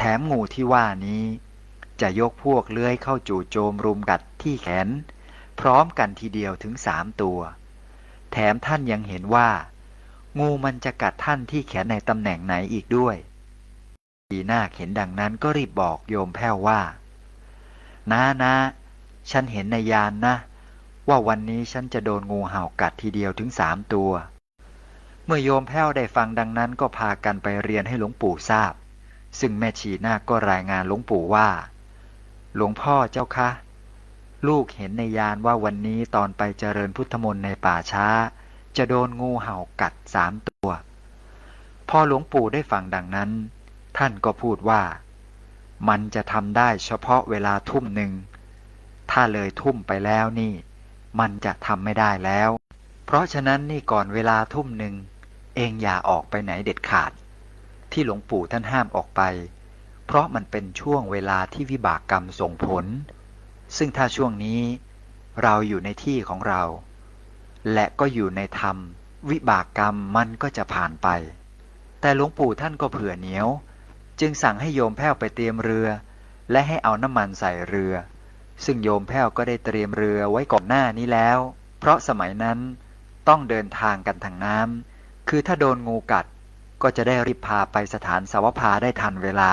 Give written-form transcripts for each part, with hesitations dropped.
แถมงูที่ว่านี้จะยกพวกเลื้อยเข้าจู่โจมรุมกัดที่แขนพร้อมกันทีเดียวถึง3 ตัวแถมท่านยังเห็นว่างูมันจะกัดท่านที่แขนในตำแหน่งไหนอีกด้วยปีนาคเห็นดังนั้นก็รีบบอกโยมแพ้วว่านะฉันเห็นในยานนะว่าวันนี้ฉันจะโดนงูเห่ากัดทีเดียวถึง3 ตัวเมื่อโยมแพ้วได้ฟังดังนั้นก็พากันไปเรียนให้หลวงปู่ทราบซึ่งแม่ชีนาคก็รายงานหลวงปู่ว่าหลวงพ่อเจ้าคะลูกเห็นในยานว่าวันนี้ตอนไปเจริญพุทธมนต์ในป่าช้าจะโดนงูเห่ากัด3 ตัวพอหลวงปู่ได้ฟังดังนั้นท่านก็พูดว่ามันจะทำได้เฉพาะเวลาทุ่มหนึ่งถ้าเลยทุ่มไปแล้วนี่มันจะทำไม่ได้แล้วเพราะฉะนั้นนี่ก่อนเวลาทุ่มหนึ่งเองอย่าออกไปไหนเด็ดขาดที่หลวงปู่ท่านห้ามออกไปเพราะมันเป็นช่วงเวลาที่วิบากกรรมส่งผลซึ่งถ้าช่วงนี้เราอยู่ในที่ของเราและก็อยู่ในธรรมวิบากกรรมมันก็จะผ่านไปแต่หลวงปู่ท่านก็เผื่อเหนียวจึงสั่งให้โยมแพ้วไปเตรียมเรือและให้เอาน้ำมันใส่เรือซึ่งโยมแพ้วก็ได้เตรียมเรือไว้ก่อนหน้านี้แล้วเพราะสมัยนั้นต้องเดินทางกันทางน้ำคือถ้าโดนงูกัดก็จะได้รีบพาไปสถานสาวภาได้ทันเวลา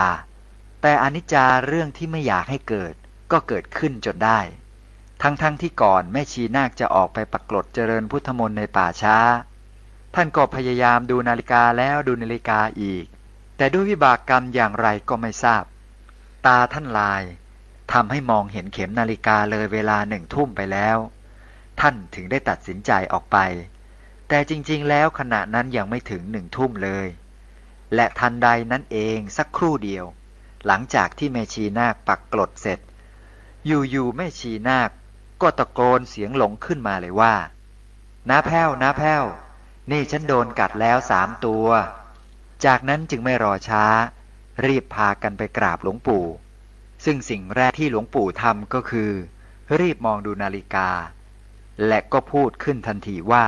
แต่อนิจจาเรื่องที่ไม่อยากให้เกิดก็เกิดขึ้นจนได้ทั้งที่ก่อนแม่ชีนาคจะออกไปปรากฏเจริญพุทธมนต์ในป่าช้าท่านก็พยายามดูนาฬิกาแล้วดูนาฬิกาอีกแต่ด้วยวิบากกรรมอย่างไรก็ไม่ทราบตาท่านลายทำให้มองเห็นเข็มนาฬิกาเลยเวลา1 ทุ่มไปแล้วท่านถึงได้ตัดสินใจออกไปแต่จริงๆแล้วขณะนั้นยังไม่ถึง1 ทุ่มเลยและทันใดนั้นเองสักครู่เดียวหลังจากที่แม่ชีนาคปักกลดเสร็จอยู่แม่ชีนาคก็ตะโกนเสียงหลงขึ้นมาเลยว่าน้าแพ้วนี่ฉันโดนกัดแล้ว3 ตัวจากนั้นจึงไม่รอช้ารีบพากันไปกราบหลวงปู่ซึ่งสิ่งแรกที่หลวงปู่ทำก็คือรีบมองดูนาฬิกาและก็พูดขึ้นทันทีว่า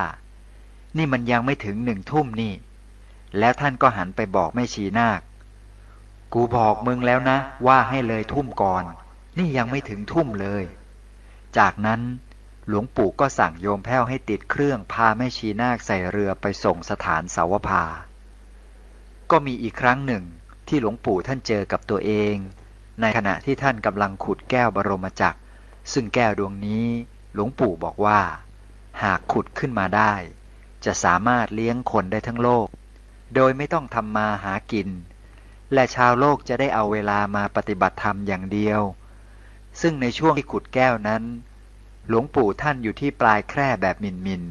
นี่มันยังไม่ถึง1 ทุ่มนี่แล้วท่านก็หันไปบอกแม่ชีนาคกูบอกมึงแล้วนะว่าให้เลยทุ่มก่อนนี่ยังไม่ถึงทุ่มเลยจากนั้นหลวงปู่ก็สั่งโยมแพ้วให้ติดเครื่องพาแม่ชีนาคใส่เรือไปส่งสถานสาวภาก็มีอีกครั้งหนึ่งที่หลวงปู่ท่านเจอกับตัวเองในขณะที่ท่านกำลังขุดแก้วบรมจักรซึ่งแก้วดวงนี้หลวงปู่บอกว่าหากขุดขึ้นมาได้จะสามารถเลี้ยงคนได้ทั้งโลกโดยไม่ต้องทำมาหากินและชาวโลกจะได้เอาเวลามาปฏิบัติธรรมอย่างเดียวซึ่งในช่วงที่ขุดแก้วนั้นหลวงปู่ท่านอยู่ที่ปลายแคร่แบบมิน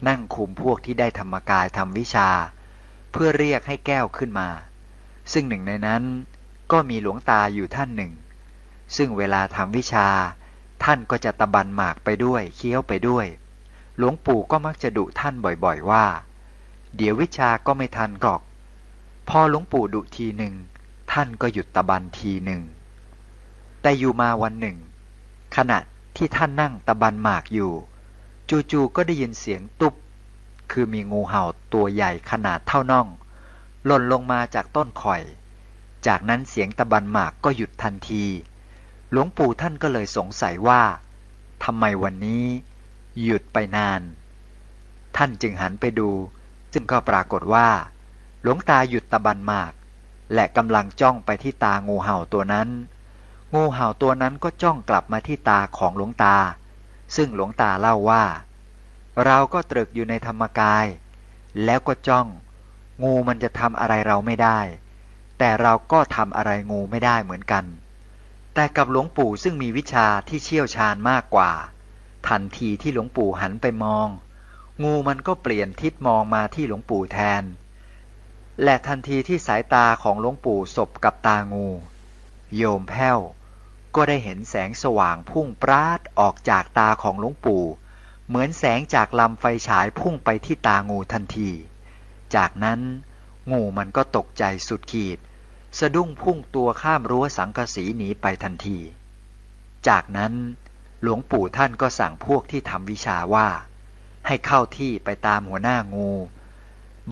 นั่งคุมพวกที่ได้ธรรมกายทำวิชาเพื่อเรียกให้แก้วขึ้นมาซึ่งหนึ่งในนั้นก็มีหลวงตาอยู่ท่านหนึ่งซึ่งเวลาทำวิชาท่านก็จะตะบันหมากไปด้วยเคี้ยวไปด้วยหลวงปู่ก็มักจะดุท่านบ่อยๆว่าเดี๋ยววิชาก็ไม่ทันหรอกพอหลวงปู่ดุทีหนึ่งท่านก็หยุดตะบันทีหนึ่งแต่อยู่มาวันหนึ่งขณะที่ท่านนั่งตะบันหมากอยู่จู่ๆก็ได้ยินเสียงตุ๊บคือมีงูเห่าตัวใหญ่ขนาดเท่าน่องหล่นลงมาจากต้นข่อยจากนั้นเสียงตะบันหมากก็หยุดทันทีหลวงปู่ท่านก็เลยสงสัยว่าทำไมวันนี้หยุดไปนานท่านจึงหันไปดูซึ่งก็ปรากฏว่าหลวงตาหยุดตะบันหมากและกำลังจ้องไปที่ตางูเห่าตัวนั้นงูเห่าตัวนั้นก็จ้องกลับมาที่ตาของหลวงตาซึ่งหลวงตาเล่าว่าเราก็ตรึกอยู่ในธรรมกายแล้วก็จ้องงูมันจะทำอะไรเราไม่ได้แต่เราก็ทำอะไรงูไม่ได้เหมือนกันแต่กับหลวงปู่ซึ่งมีวิชาที่เชี่ยวชาญมากกว่าทันทีที่หลวงปู่หันไปมองงูมันก็เปลี่ยนทิศมองมาที่หลวงปู่แทนและทันทีที่สายตาของหลวงปู่สบกับตางูโยมแพ้วก็ได้เห็นแสงสว่างพุ่งปราดออกจากตาของหลวงปู่เหมือนแสงจากลำไฟฉายพุ่งไปที่ตางูทันทีจากนั้นงูมันก็ตกใจสุดขีดสะดุ้งพุ่งตัวข้ามรั้วสังกะสีหนีไปทันทีจากนั้นหลวงปู่ท่านก็สั่งพวกที่ทำวิชาว่าให้เข้าที่ไปตามหัวหน้างู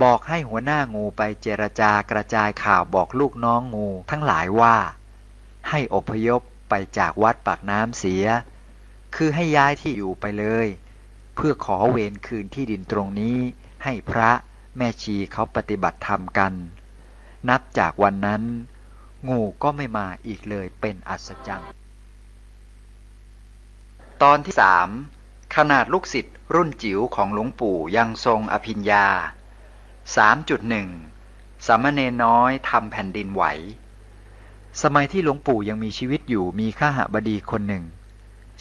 บอกให้หัวหน้างูไปเจรจากระจายข่าวบอกลูกน้องงูทั้งหลายว่าให้อพยพไปจากวัดปากน้ำเสียคือให้ย้ายที่อยู่ไปเลยเพื่อขอเวรคืนที่ดินตรงนี้ให้พระแม่ชีเขาปฏิบัติธรรมกันนับจากวันนั้นงูก็ไม่มาอีกเลยเป็นอัศจรรย์ตอนที่3ขนาดลูกศิษย์รุ่นจิ๋วของหลวงปู่ยังทรงอภิญญา 3.1 สามเณรน้อยทำแผ่นดินไหวสมัยที่หลวงปู่ยังมีชีวิตอยู่มีข้าหบดีคนหนึ่ง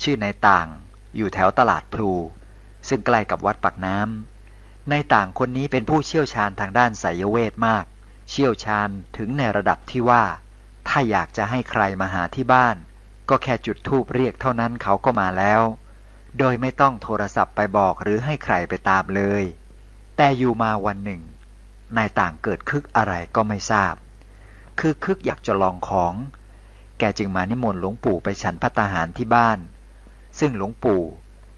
ชื่อนายต่างอยู่แถวตลาดพลูซึ่งใกล้กับวัดปากน้ำนายต่างคนนี้เป็นผู้เชี่ยวชาญทางด้านไสยเวทมากเชี่ยวชาญถึงในระดับที่ว่าถ้าอยากจะให้ใครมาหาที่บ้านก็แค่จุดธูปเรียกเท่านั้นเขาก็มาแล้วโดยไม่ต้องโทรศัพท์ไปบอกหรือให้ใครไปตามเลยแต่อยู่มาวันหนึ่งนายต่างเกิดคึกอะไรก็ไม่ทราบคือคึกอยากจะลองของแกจึงมานิมนต์หลวงปู่ไปฉันภัตตาหารที่บ้านซึ่งหลวงปู่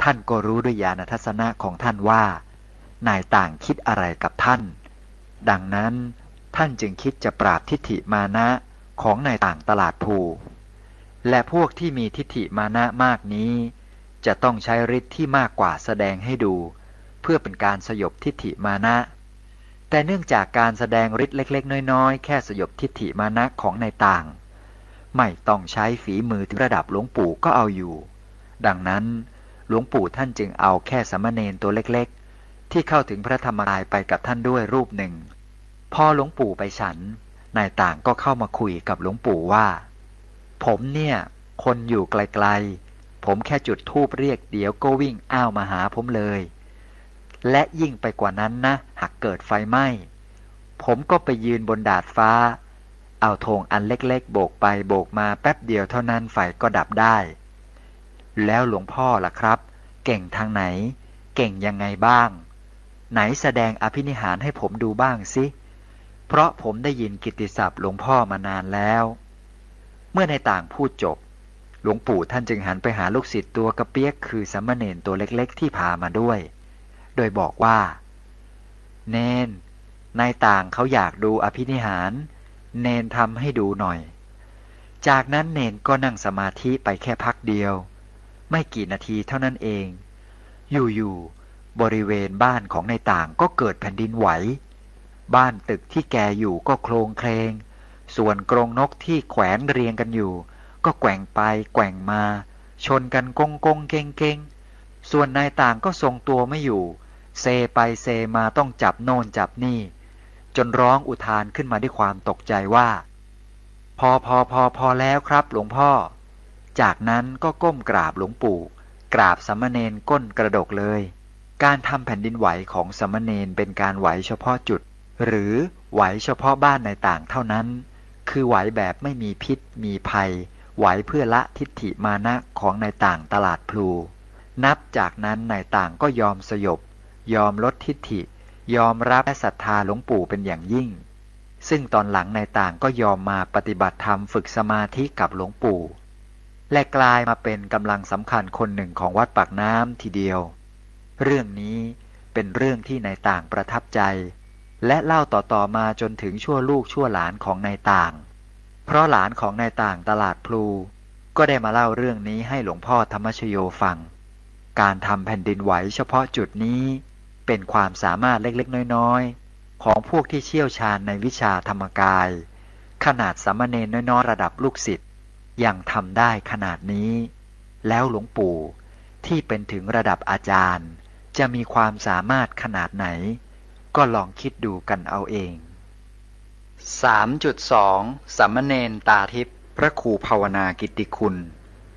ท่านก็รู้ด้วยญาณทัศนะของท่านว่านายต่างคิดอะไรกับท่านดังนั้นท่านจึงคิดจะปราบทิฏฐิมานะของนายต่างตลาดพลูและพวกที่มีทิฏฐิมานะมากนี้จะต้องใช้ฤทธิ์ที่มากกว่าแสดงให้ดูเพื่อเป็นการสยบทิฏฐิมานะแต่เนื่องจากการแสดงฤทธิ์เล็กๆน้อยๆแค่สยบทิฏฐิมานะของนายต่างไม่ต้องใช้ฝีมือถึงระดับหลวงปู่ก็เอาอยู่ดังนั้นหลวงปู่ท่านจึงเอาแค่สามเณรตัวเล็กๆที่เข้าถึงพระธรรมกายไปกับท่านด้วยรูปหนึ่งพอหลวงปู่ไปฉันนายต่างก็เข้ามาคุยกับหลวงปู่ว่าผมเนี่ยคนอยู่ไกลๆผมแค่จุดธูปเรียกเดี๋ยวก็วิ่งอ้าวมาหาผมเลยและยิ่งไปกว่านั้นนะหากเกิดไฟไหม้ผมก็ไปยืนบนดาดฟ้าเอาธงอันเล็กๆโบกไปโบกมาแป๊บเดียวเท่านั้นไฟก็ดับได้แล้วหลวงพ่อล่ะครับเก่งทางไหนเก่งยังไงบ้างไหนแสดงอภินิหารให้ผมดูบ้างสิเพราะผมได้ยินกิตติศัพท์หลวงพ่อมานานแล้วเมื่อนายต่างพูดจบหลวงปู่ท่านจึงหันไปหาลูกศิษย์ตัวกระเปียกคือสามเณรตัวเล็กๆที่พามาด้วยโดยบอกว่าเนนนายต่างเขาอยากดูอภินิหารเนนทำให้ดูหน่อยจากนั้นเนนก็นั่งสมาธิไปแค่พักเดียวไม่กี่นาทีเท่านั้นเองอยู่ๆบริเวณบ้านของนายต่างก็เกิดแผ่นดินไหวบ้านตึกที่แกอยู่ก็โคลงเคลงส่วนกรงนกที่แขวนเรียงกันอยู่ก็แกว่งไปแกว่งมาชนกันกงเก่งส่วนนายต่างก็ทรงตัวไม่อยู่เซไปเซมาต้องจับโน่นจับนี่จนร้องอุทานขึ้นมาด้วยความตกใจว่าพอแล้วครับหลวงพ่อจากนั้นก็ก้มกราบหลวงปู่กราบสามเณรก้นกระดกเลยการทำแผ่นดินไหวของสามเณรเป็นการไหวเฉพาะจุดหรือไหวเฉพาะบ้านนายต่างเท่านั้นคือไหวแบบไม่มีพิษมีภัยไหวเพื่อละทิฏฐิมานะของนายต่างตลาดพลูนับจากนั้นนายต่างก็ยอมสยบยอมลดทิฏฐิยอมรับและศรัทธาหลวงปู่เป็นอย่างยิ่งซึ่งตอนหลังนายต่างก็ยอมมาปฏิบัติธรรมฝึกสมาธิกับหลวงปู่และกลายมาเป็นกำลังสำคัญคนหนึ่งของวัดปากน้ำทีเดียวเรื่องนี้เป็นเรื่องที่นายต่างประทับใจและเล่าต่อมาจนถึงชั่วลูกชั่วหลานของนายต่างเพราะหลานของนายต่างตลาดพลูก็ได้มาเล่าเรื่องนี้ให้หลวงพ่อธรรมชโยฟังการทำแผ่นดินไหวเฉพาะจุดนี้เป็นความสามารถเล็กๆน้อยๆของพวกที่เชี่ยวชาญในวิชาธรรมกายขนาดสามเณรน้อยๆระดับลูกศิษย์ยังทำได้ขนาดนี้แล้วหลวงปู่ที่เป็นถึงระดับอาจารย์จะมีความสามารถขนาดไหนก็ลองคิดดูกันเอาเอง 3.2 สามเณรตาทิพย์พระครูภาวนากิตติคุณ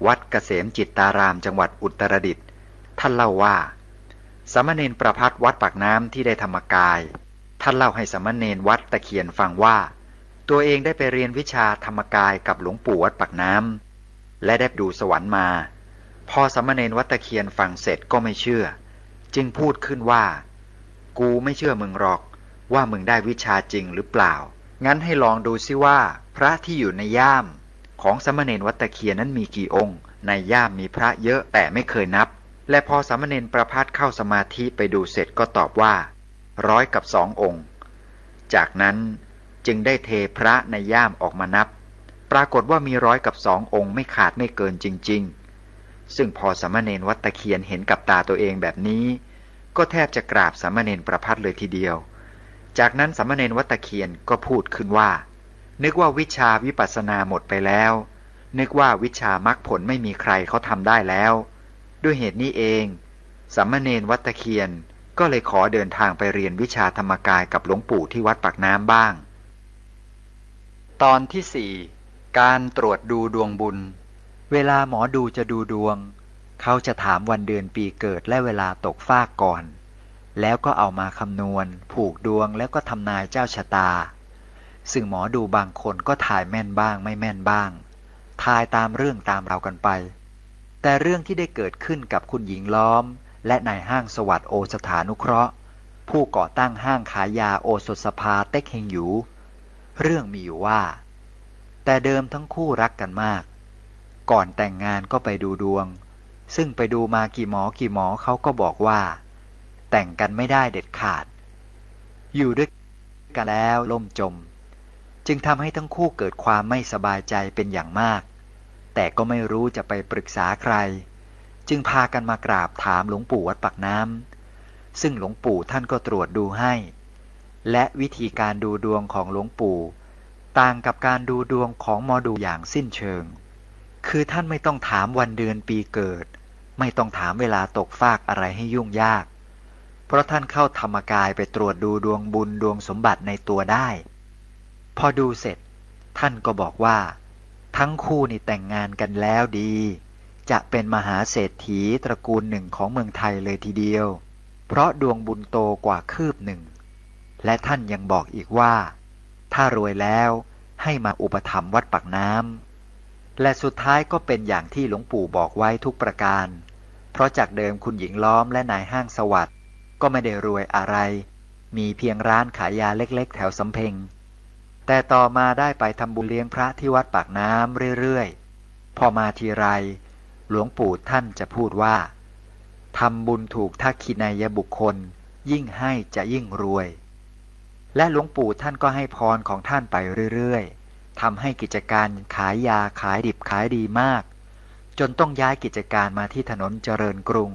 วัดเกษมจิตตารามจังหวัดอุตรดิตถ์ท่านเล่าว่าสามเณรประภัตวัดปากน้ำที่ได้ธรรมกายท่านเล่าให้สามเณรวัดตะเคียนฟังว่าตัวเองได้ไปเรียนวิชาธรรมกายกับหลวงปู่วัดปากน้ำและได้ดูสวรรค์มาพอสามเณรวัดตะเคียนฟังเสร็จก็ไม่เชื่อจึงพูดขึ้นว่ากูไม่เชื่อมึงหรอกว่ามึงได้วิชาจริงหรือเปล่างั้นให้ลองดูซิว่าพระที่อยู่ในย่ามของสามเณรวัดตะเคียนนั้นมีกี่องค์ในย่ามมีพระเยอะแต่ไม่เคยนับและพอสามเณรประภัตเข้าสมาธิไปดูเสร็จก็ตอบว่า 100 กับ 2 องค์จากนั้นจึงได้เทพระในย่ามออกมานับปรากฏว่ามี100 กับ 2 องค์ไม่ขาดไม่เกินจริงๆซึ่งพอสามเณรวัดตะเคียนเห็นกับตาตัวเองแบบนี้ก็แทบจะกราบสามเณรประภัตเลยทีเดียวจากนั้นสามเณรวัดตะเคียนก็พูดขึ้นว่านึกว่าวิชาวิปัสสนาหมดไปแล้วนึกว่าวิชามรรคผลไม่มีใครเขาทำได้แล้วด้วยเหตุนี้เองสามเณรวัดตะเคียนก็เลยขอเดินทางไปเรียนวิชาธรรมกายกับหลวงปู่ที่วัดปากน้ำบ้างตอนที่ 4 การตรวจดูดวงบุญเวลาหมอดูจะดูดวงเขาจะถามวันเดือนปีเกิดและเวลาตกฟากก่อนแล้วก็เอามาคำนวณผูกดวงแล้วก็ทำนายเจ้าชะตาซึ่งหมอดูบางคนก็ถ่ายแม่นบ้างไม่แม่นบ้างทายตามเรื่องตามราวกันไปแต่เรื่องที่ได้เกิดขึ้นกับคุณหญิงล้อมและนายห้างสวัสดิ์โอสถานุเคราะห์ผู้ก่อตั้งห้างขายยาโอสถสภาเต็กเฮงหยูเรื่องมีอยู่ว่าแต่เดิมทั้งคู่รักกันมากก่อนแต่งงานก็ไปดูดวงซึ่งไปดูมากี่หมอเขาก็บอกว่าแต่งกันไม่ได้เด็ดขาดอยู่ด้วยกันแล้วล่มจมจึงทำให้ทั้งคู่เกิดความไม่สบายใจเป็นอย่างมากแต่ก็ไม่รู้จะไปปรึกษาใครจึงพากันมากราบถามหลวงปู่วัดปากน้ำซึ่งหลวงปู่ท่านก็ตรวจดูให้และวิธีการดูดวงของหลวงปู่ต่างกับการดูดวงของหมอดูอย่างสิ้นเชิงคือท่านไม่ต้องถามวันเดือนปีเกิดไม่ต้องถามเวลาตกฟากอะไรให้ยุ่งยากเพราะท่านเข้าธรรมกายไปตรวจดูดวงบุญดวงสมบัติในตัวได้พอดูเสร็จท่านก็บอกว่าทั้งคู่นี่แต่งงานกันแล้วดีจะเป็นมหาเศรษฐีตระกูลหนึ่งของเมืองไทยเลยทีเดียวเพราะดวงบุญโตกว่าคืบหนึ่งและท่านยังบอกอีกว่าถ้ารวยแล้วให้มาอุปถัมภ์วัดปากน้ำและสุดท้ายก็เป็นอย่างที่หลวงปู่บอกไว้ทุกประการเพราะจากเดิมคุณหญิงล้อมและนายห้างสวัสดิ์ก็ไม่ได้รวยอะไรมีเพียงร้านขายยาเล็กๆแถวสำเพ็งแต่ต่อมาได้ไปทำบุญเลี้ยงพระที่วัดปากน้ำเรื่อยๆพอมาทีไรหลวงปู่ท่านจะพูดว่าทำบุญถูกทักขินัยบุคคลยิ่งให้จะยิ่งรวยและหลวงปู่ท่านก็ให้พรของท่านไปเรื่อยๆทำให้กิจการขายยาขายดิบขายดีมากจนต้องย้ายกิจการมาที่ถนนเจริญกรุง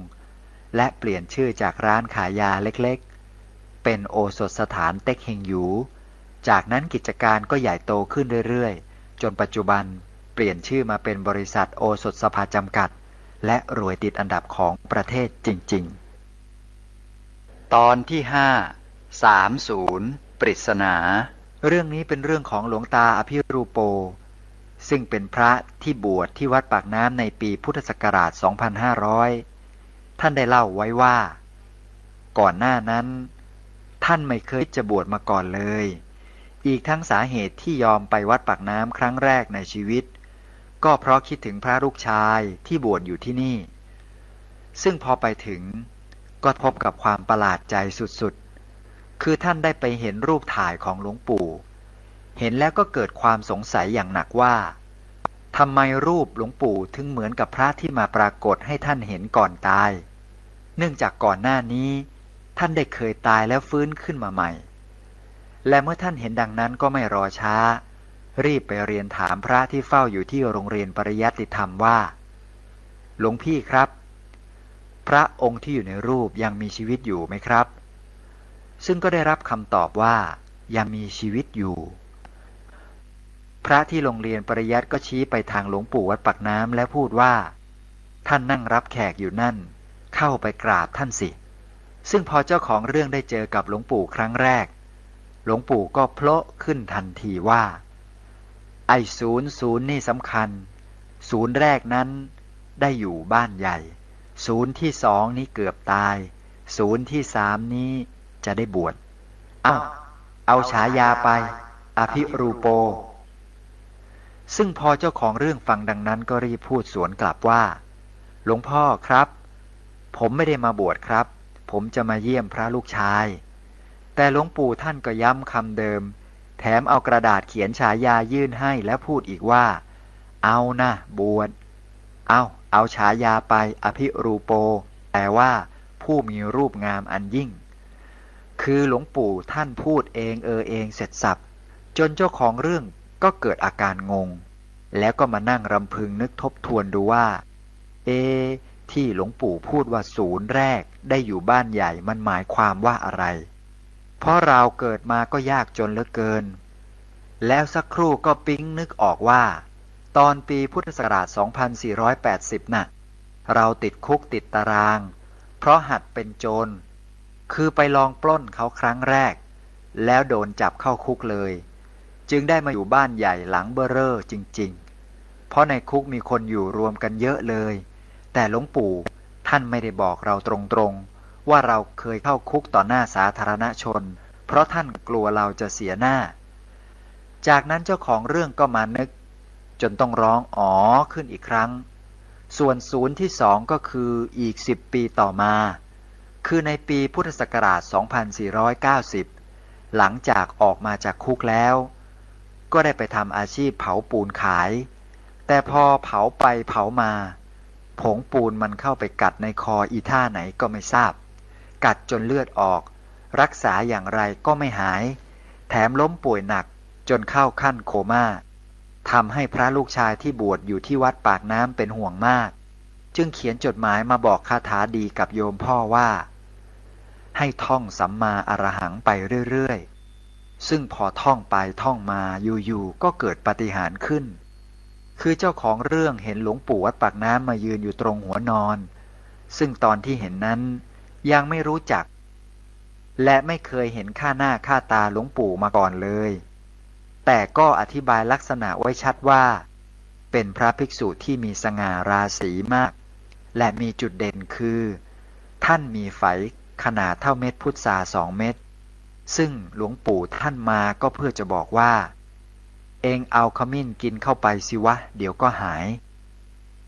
และเปลี่ยนชื่อจากร้านขายยาเล็กๆเป็นโอสถสถานเต็กเฮงหยูจากนั้นกิจการก็ใหญ่โตขึ้นเรื่อยๆจนปัจจุบันเปลี่ยนชื่อมาเป็นบริษัทโอสถสภาจำกัดและรวยติดอันดับของประเทศจริงๆตอนที่ 5 30 ปริศนาเรื่องนี้เป็นเรื่องของหลวงตาอภิรูโปซึ่งเป็นพระที่บวชที่วัดปากน้ำในปีพุทธศักราช 2500 ท่านได้เล่าไว้ว่าก่อนหน้านั้นท่านไม่เคยจะบวชมาก่อนเลยอีกทั้งสาเหตุที่ยอมไปวัดปากน้ำครั้งแรกในชีวิตก็เพราะคิดถึงพระลูกชายที่บวชอยู่ที่นี่ซึ่งพอไปถึงก็พบกับความประหลาดใจสุดๆคือท่านได้ไปเห็นรูปถ่ายของหลวงปู่เห็นแล้วก็เกิดความสงสัยอย่างหนักว่าทำไมรูปหลวงปู่ถึงเหมือนกับพระที่มาปรากฏให้ท่านเห็นก่อนตายเนื่องจากก่อนหน้านี้ท่านได้เคยตายแล้วฟื้นขึ้นมาใหม่และเมื่อท่านเห็นดังนั้นก็ไม่รอช้ารีบไปเรียนถามพระที่เฝ้าอยู่ที่โรงเรียนปริยัติธรรมว่าหลวงพี่ครับพระองค์ที่อยู่ในรูปยังมีชีวิตอยู่ไหมครับซึ่งก็ได้รับคำตอบว่ายังมีชีวิตอยู่พระที่โรงเรียนปริยัติก็ชี้ไปทางหลวงปู่วัดปากน้ำและพูดว่าท่านนั่งรับแขกอยู่นั่นเข้าไปกราบท่านสิซึ่งพอเจ้าของเรื่องได้เจอกับหลวงปู่ครั้งแรกหลวงปู่ก็โผล่ขึ้นทันทีว่าไอ้ศูนย์นี่สำคัญศูนย์แรกนั้นได้อยู่บ้านใหญ่ศูนย์ที่2นี้เกือบตายศูนย์ที่3นี้จะได้บวชเอาฉายาไปอภิรูโปซึ่งพอเจ้าของเรื่องฟังดังนั้นก็รีบพูดสวนกลับว่าหลวงพ่อครับผมไม่ได้มาบวชครับผมจะมาเยี่ยมพระลูกชายแต่หลวงปู่ท่านก็ย้ำคำเดิมแถมเอากระดาษเขียนฉายายื่นให้และพูดอีกว่าเอานะบวชเอาฉายาไปอภิรูโปแปลว่าผู้มีรูปงามอันยิ่ง คือหลวงปู่ท่านพูดเองเองเสร็จสับจนเจ้าของเรื่องก็เกิดอาการงงแล้วก็มานั่งรำพึงนึกทบทวนดูว่าเอที่หลวงปู่พูดว่าศูนย์แรกได้อยู่บ้านใหญ่มันหมายความว่าอะไรเพราะเราเกิดมาก็ยากจนเหลือเกินแล้วสักครู่ก็ปิ๊งนึกออกว่าตอนปีพุทธศักราช 2480 น่ะเราติดคุกติดตารางเพราะหัดเป็นโจรคือไปลองปล้นเขาครั้งแรกแล้วโดนจับเข้าคุกเลยจึงได้มาอยู่บ้านใหญ่หลังเบ้อเร่อจริงๆเพราะในคุกมีคนอยู่รวมกันเยอะเลยแต่หลวงปู่ท่านไม่ได้บอกเราตรงๆว่าเราเคยเข้าคุกต่อหน้าสาธารณชนเพราะท่านกลัวเราจะเสียหน้าจากนั้นเจ้าของเรื่องก็มานึกจนต้องร้องอ๋อขึ้นอีกครั้งส่วนศูนย์ที่2ก็คืออีก10 ปีต่อมาคือในปีพุทธศักราช 2490 หลังจากออกมาจากคุกแล้วก็ได้ไปทำอาชีพเผาปูนขายแต่พอเผาไปเผามาผงปูนมันเข้าไปกัดในคออีท่าไหนก็ไม่ทราบกัดจนเลือดออกรักษาอย่างไรก็ไม่หายแถมล้มป่วยหนักจนเข้าขั้นโคม่าทำให้พระลูกชายที่บวชอยู่ที่วัดปากน้ำเป็นห่วงมากจึงเขียนจดหมายมาบอกคาถาดีกับโยมพ่อว่าให้ท่องสัมมาอรหังไปเรื่อยๆซึ่งพอท่องไปท่องมาอยู่ๆก็เกิดปาฏิหาริย์ขึ้นคือเจ้าของเรื่องเห็นหลวงปู่วัดปากน้ำมายืนอยู่ตรงหัวนอนซึ่งตอนที่เห็นนั้นยังไม่รู้จักและไม่เคยเห็นค่าหน้าค่าตาหลวงปู่มาก่อนเลยแต่ก็อธิบายลักษณะไว้ชัดว่าเป็นพระภิกษุที่มีสง่าราศีมากและมีจุดเด่นคือท่านมีไฝขนาดเท่าเม็ดพุทรา2 เม็ดซึ่งหลวงปู่ท่านมาก็เพื่อจะบอกว่าเองเอาขมิ้นกินเข้าไปสิวะเดี๋ยวก็หาย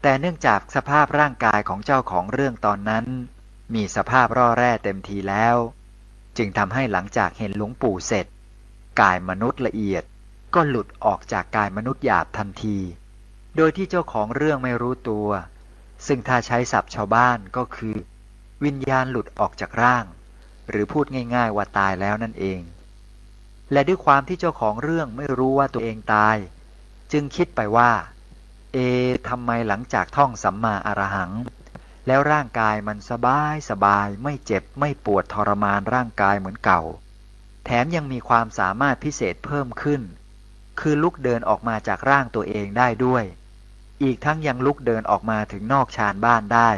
แต่เนื่องจากสภาพร่างกายของเจ้าของเรื่องตอนนั้นมีสภาพร่อแร่เต็มทีแล้วจึงทำให้หลังจากเห็นหลวงปู่เสร็จกายมนุษย์ละเอียดก็หลุดออกจากกายมนุษย์หยาบทันทีโดยที่เจ้าของเรื่องไม่รู้ตัวซึ่งถ้าใช้ศัพท์ชาวบ้านก็คือวิญญาณหลุดออกจากร่างหรือพูดง่ายๆว่าตายแล้วนั่นเองและด้วยความที่เจ้าของเรื่องไม่รู้ว่าตัวเองตายจึงคิดไปว่าทำไมหลังจากท่องสัมมาอรหังแล้วร่างกายมันสบายไม่เจ็บไม่ปวดทรมานร่างกายเหมือนเก่าแถมยังมีความสามารถพิเศษเพิ่มขึ้นคือลุกเดินออกมาจากร่างตัวเองได้ด้วยอีกทั้งยังลุกเดินออกมาถึงนอกชานบ้านได้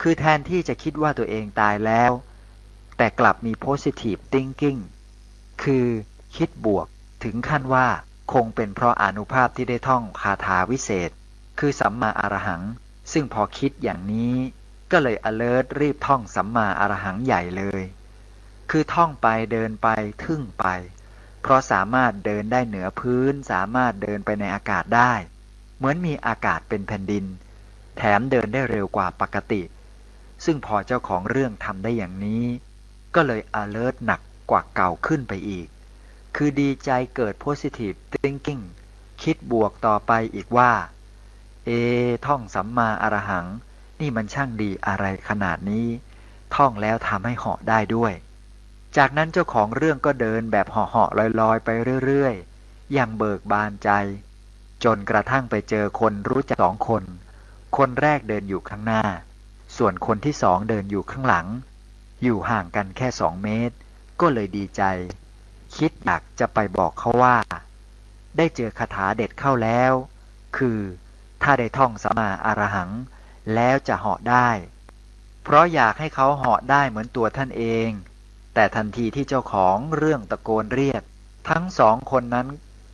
คือแทนที่จะคิดว่าตัวเองตายแล้วแต่กลับมี positive thinking คือคิดบวกถึงขั้นว่าคงเป็นเพราะอานุภาพที่ได้ท่องคาถาวิเศษคือสัมมาอรหังซึ่งพอคิดอย่างนี้ก็เลย alert รีบท่องสัมมาอรหังใหญ่เลยคือท่องไปเดินไปทึ่งไปเพราะสามารถเดินได้เหนือพื้นสามารถเดินไปในอากาศได้เหมือนมีอากาศเป็นแผ่นดินแถมเดินได้เร็วกว่าปกติซึ่งพอเจ้าของเรื่องทำได้อย่างนี้ก็เลย alert หนักกว่าเก่าขึ้นไปอีกคือดีใจเกิด positive thinking คิดบวกต่อไปอีกว่าท่องสัมมาอรหังนี่มันช่างดีอะไรขนาดนี้ท่องแล้วทำให้เหาะได้ด้วยจากนั้นเจ้าของเรื่องก็เดินแบบเหาะๆลอยๆไปเรื่อยๆอย่างเบิกบานใจจนกระทั่งไปเจอคนรู้จัก2 คนคนแรกเดินอยู่ข้างหน้าส่วนคนที่2เดินอยู่ข้างหลังอยู่ห่างกันแค่2 เมตรก็เลยดีใจคิดอยากจะไปบอกเขาว่าได้เจอคาถาเด็ดเข้าแล้วคือถ้าได้ท่องสัมมาอรหังแล้วจะเหาะได้เพราะอยากให้เขาเหาะได้เหมือนตัวท่านเองแต่ทันทีที่เจ้าของเรื่องตะโกนเรียกทั้ง2 คนนั้น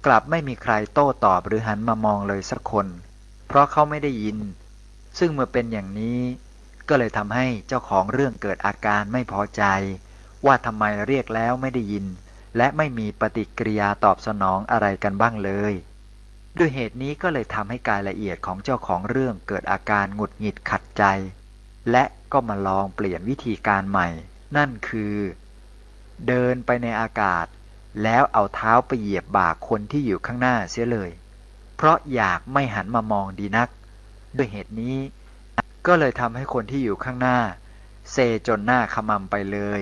กลับไม่มีใครโต้ตอบหรือหันมามองเลยสักคนเพราะเขาไม่ได้ยินซึ่งเมื่อเป็นอย่างนี้ก็เลยทำให้เจ้าของเรื่องเกิดอาการไม่พอใจว่าทำไมเรียกแล้วไม่ได้ยินและไม่มีปฏิกิริยาตอบสนองอะไรกันบ้างเลยด้วยเหตุนี้ก็เลยทำให้กายละเอียดของเจ้าของเรื่องเกิดอาการหงุดหงิดขัดใจและก็มาลองเปลี่ยนวิธีการใหม่นั่นคือเดินไปในอากาศแล้วเอาเท้าไปเหยียบบ่าคนที่อยู่ข้างหน้าเสียเลยเพราะอยากไม่หันมามองดีนักด้วยเหตุนี้ก็เลยทำให้คนที่อยู่ข้างหน้าเซจนหน้าขมำไปเลย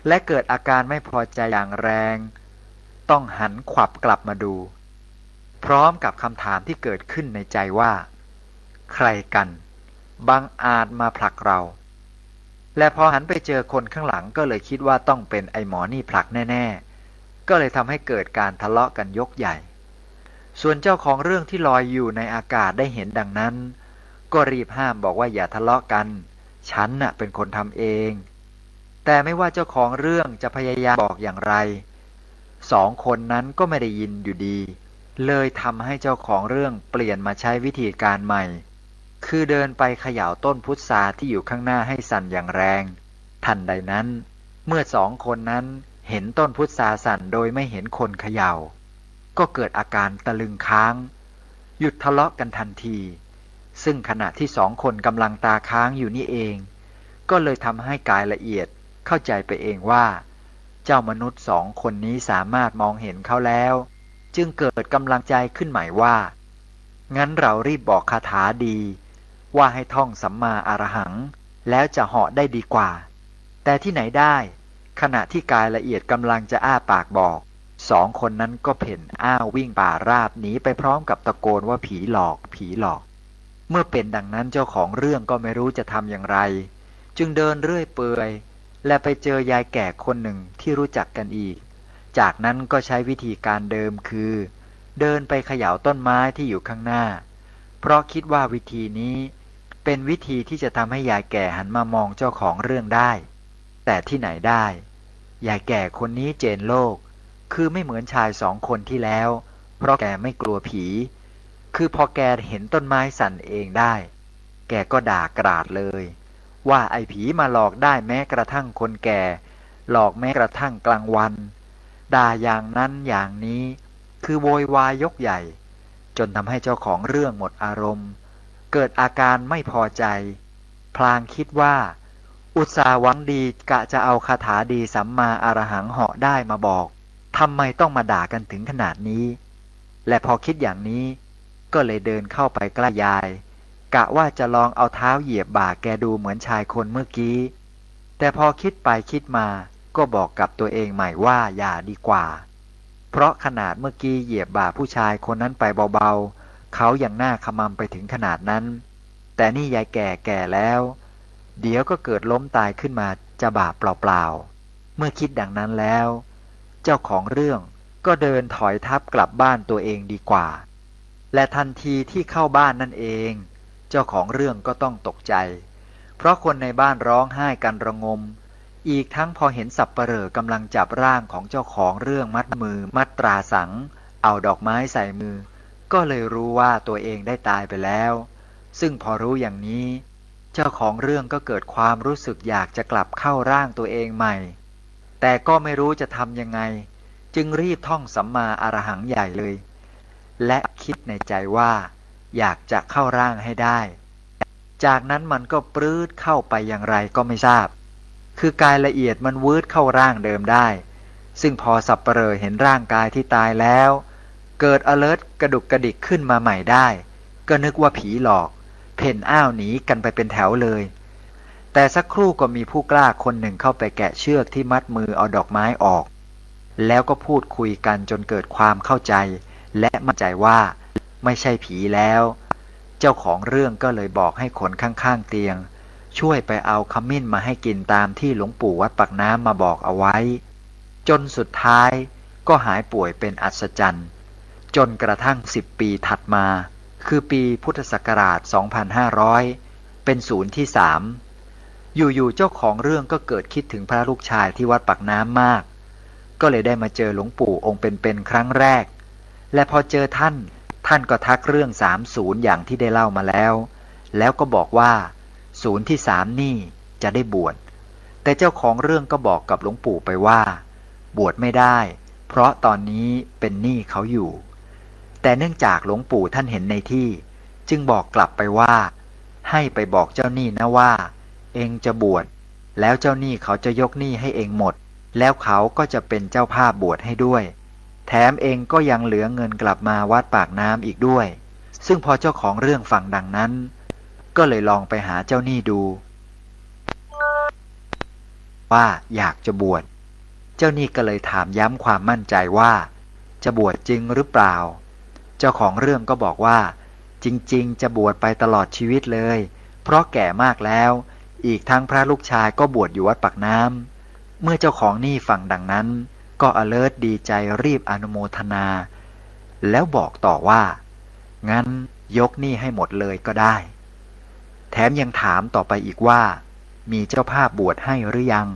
และเกิดอาการไม่พอใจอย่างแรงต้องหันขวับกลับมาดูพร้อมกับคำถามที่เกิดขึ้นในใจว่าใครกันบังอาจมาผลักเราและพอหันไปเจอคนข้างหลังก็เลยคิดว่าต้องเป็นไอ้หมอนี่ผลักแน่ๆก็เลยทำให้เกิดการทะเลาะกันยกใหญ่ส่วนเจ้าของเรื่องที่ลอยอยู่ในอากาศได้เห็นดังนั้นก็รีบห้ามบอกว่าอย่าทะเลาะกันฉันน่ะเป็นคนทำเองแต่ไม่ว่าเจ้าของเรื่องจะพยายามบอกอย่างไรสองคนนั้นก็ไม่ได้ยินอยู่ดีเลยทำให้เจ้าของเรื่องเปลี่ยนมาใช้วิธีการใหม่คือเดินไปเขย่าต้นพุทราที่อยู่ข้างหน้าให้สั่นอย่างแรงทันใดนั้นเมื่อสองคนนั้นเห็นต้นพุทราสั่นโดยไม่เห็นคนเขย่าก็เกิดอาการตะลึงค้างหยุดทะเลาะกันทันทีซึ่งขณะที่สองคนกำลังตาค้างอยู่นี่เองก็เลยทำให้กายละเอียดเข้าใจไปเองว่าเจ้ามนุษย์สองคนนี้สามารถมองเห็นเขาแล้วจึงเกิดกำลังใจขึ้นใหม่ว่างั้นเรารีบบอกคาถาดีว่าให้ท่องสัมมาอรหังแล้วจะเหาะได้ดีกว่าแต่ที่ไหนได้ขณะที่กายละเอียดกำลังจะอ้าปากบอกสองคนนั้นก็เพ่นอ้าววิ่งป่าราบหนีไปพร้อมกับตะโกนว่าผีหลอกผีหลอกเมื่อเป็นดังนั้นเจ้าของเรื่องก็ไม่รู้จะทำอย่างไรจึงเดินเรื่อยเปื่อยและไปเจอยายแก่คนหนึ่งที่รู้จักกันอีกจากนั้นก็ใช้วิธีการเดิมคือเดินไปเขย่าต้นไม้ที่อยู่ข้างหน้าเพราะคิดว่าวิธีนี้เป็นวิธีที่จะทำให้ยายแก่หันมามองเจ้าของเรื่องได้แต่ที่ไหนได้ยายแก่คนนี้เจนโลกคือไม่เหมือนชายสองคนที่แล้วเพราะแกไม่กลัวผีคือพอแกเห็นต้นไม้สั่นเองได้แกก็ด่ากราดเลยว่าไอ้ผีมาหลอกได้แม้กระทั่งคนแก่หลอกแม้กระทั่งกลางวันด่าอย่างนั้นอย่างนี้คือโวยวายยกใหญ่จนทำให้เจ้าของเรื่องหมดอารมณ์เกิดอาการไม่พอใจพลางคิดว่าอุตส่าห์หวังดีกะจะเอาคาถาดีสัมมาอรหังเหาะได้มาบอกทำไมต้องมาด่ากันถึงขนาดนี้และพอคิดอย่างนี้ก็เลยเดินเข้าไปใกล้ยายกะว่าจะลองเอาเท้าเหยียบบ่าแกดูเหมือนชายคนเมื่อกี้แต่พอคิดไปคิดมาก็บอกกับตัวเองใหม่ว่าอย่าดีกว่าเพราะขนาดเมื่อกี้เหยียบบ่าผู้ชายคนนั้นไปเบาๆเขายังหน้าขมำไปถึงขนาดนั้นแต่นี่ยายแก่แล้วเดี๋ยวก็เกิดล้มตายขึ้นมาจะบาปเปล่าๆเมื่อคิดดังนั้นแล้วเจ้าของเรื่องก็เดินถอยทับกลับบ้านตัวเองดีกว่าและทันทีที่เข้าบ้านนั่นเองเจ้าของเรื่องก็ต้องตกใจเพราะคนในบ้านร้องไห้กันระงมอีกทั้งพอเห็นสับปเหร่อกำลังจับร่างของเจ้าของเรื่องมัดมือมัดตราสังเอาดอกไม้ใส่มือก็เลยรู้ว่าตัวเองได้ตายไปแล้วซึ่งพอรู้อย่างนี้เจ้าของเรื่องก็เกิดความรู้สึกอยากจะกลับเข้าร่างตัวเองใหม่แต่ก็ไม่รู้จะทำยังไงจึงรีบท่องสัมมาอรหังใหญ่เลยและคิดในใจว่าอยากจะเข้าร่างให้ได้จากนั้นมันก็ปรื้ดเข้าไปอย่างไรก็ไม่ทราบคือกายละเอียดมันวืดเข้าร่างเดิมได้ซึ่งพอสับปเหร่อเห็นร่างกายที่ตายแล้วเกิดalertกระดุกกระดิกขึ้นมาใหม่ได้ก็นึกว่าผีหลอกเพ่นอ้าวหนีกันไปเป็นแถวเลยแต่สักครู่ก็มีผู้กล้าคนหนึ่งเข้าไปแกะเชือกที่มัดมือเอาดอกไม้ออกแล้วก็พูดคุยกันจนเกิดความเข้าใจและมั่นใจว่าไม่ใช่ผีแล้วเจ้าของเรื่องก็เลยบอกให้คนข้างๆเตียงช่วยไปเอาขมิ้นมาให้กินตามที่หลวงปู่วัดปากน้ำมาบอกเอาไว้จนสุดท้ายก็หายป่วยเป็นอัศจรรย์จนกระทั่ง10 ปีถัดมาคือปีพุทธศักราช 2500 เป็นศูนย์ที่ 3อยู่ๆเจ้าของเรื่องก็เกิดคิดถึงพระลูกชายที่วัดปากน้ำมากก็เลยได้มาเจอหลวงปู่องค์เป็นครั้งแรกและพอเจอท่านก็ทักเรื่อง30อย่างที่ได้เล่ามาแล้วก็บอกว่าศูนย์ที่3นี่จะได้บวชแต่เจ้าของเรื่องก็บอกกับหลวงปู่ไปว่าบวชไม่ได้เพราะตอนนี้เป็นหนี้เขาอยู่แต่เนื่องจากหลวงปู่ท่านเห็นในที่จึงบอกกลับไปว่าให้ไปบอกเจ้าหนี้นะว่าเองจะบวชแล้วเจ้าหนี้เขาจะยกหนี้ให้เองหมดแล้วเขาก็จะเป็นเจ้าภาพบวชให้ด้วยแถมเองก็ยังเหลือเงินกลับมาวัดปากน้ำอีกด้วยซึ่งพอเจ้าของเรื่องฟังดังนั้นก็เลยลองไปหาเจ้าหนี้ดูว่าอยากจะบวช เจ้าหนี้ก็เลยถามย้ำความมั่นใจว่าจะบวชจริงหรือเปล่าเจ้าของเรื่องก็บอกว่าจริงๆจะบวชไปตลอดชีวิตเลยเพราะแก่มากแล้วอีกทั้งพระลูกชายก็บวชอยู่วัดปากน้ำเมื่อเจ้าของหนี้ฟังดังนั้นก็alertดีใจรีบอนุโมทนาแล้วบอกต่อว่างั้นยกหนี้ให้หมดเลยก็ได้แถมยังถามต่อไปอีกว่ามีเจ้าภาพบวชให้หรือยัง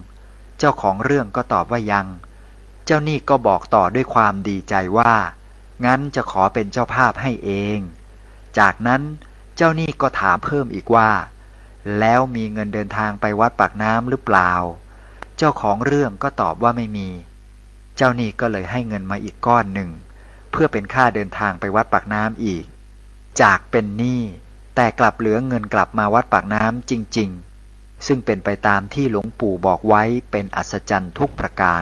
เจ้าของเรื่องก็ตอบว่ายังเจ้าหนี้ก็บอกต่อด้วยความดีใจว่างั้นจะขอเป็นเจ้าภาพให้เองจากนั้นเจ้าหนี้ก็ถามเพิ่มอีกว่าแล้วมีเงินเดินทางไปวัดปากน้ำหรือเปล่าเจ้าของเรื่องก็ตอบว่าไม่มีเจ้าหนี้ก็เลยให้เงินมาอีกก้อนหนึ่งเพื่อเป็นค่าเดินทางไปวัดปากน้ำอีกจากเป็นหนี้แต่กลับเหลือเงินกลับมาวัดปากน้ำจริงๆซึ่งเป็นไปตามที่หลวงปู่บอกไว้เป็นอัศจรรย์ทุกประการ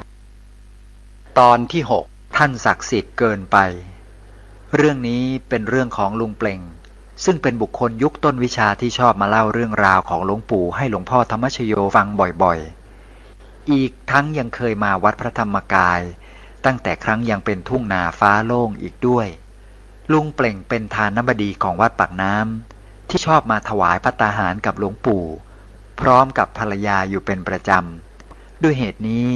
ตอนที่ 6 ท่านศักดิ์สิทธิ์เกินไปเรื่องนี้เป็นเรื่องของลุงเปล่งซึ่งเป็นบุคคลยุคต้นวิชาที่ชอบมาเล่าเรื่องราวของหลวงปู่ให้หลวงพ่อธรรมชโยฟังบ่อยๆอีกทั้งยังเคยมาวัดพระธรรมกายตั้งแต่ครั้งยังเป็นทุ่งนาฟ้าโล่งอีกด้วยลุงเปล่งเป็นทานบดีของวัดปากน้ำที่ชอบมาถวายภัตตาหารกับหลวงปู่พร้อมกับภรรยาอยู่เป็นประจำด้วยเหตุนี้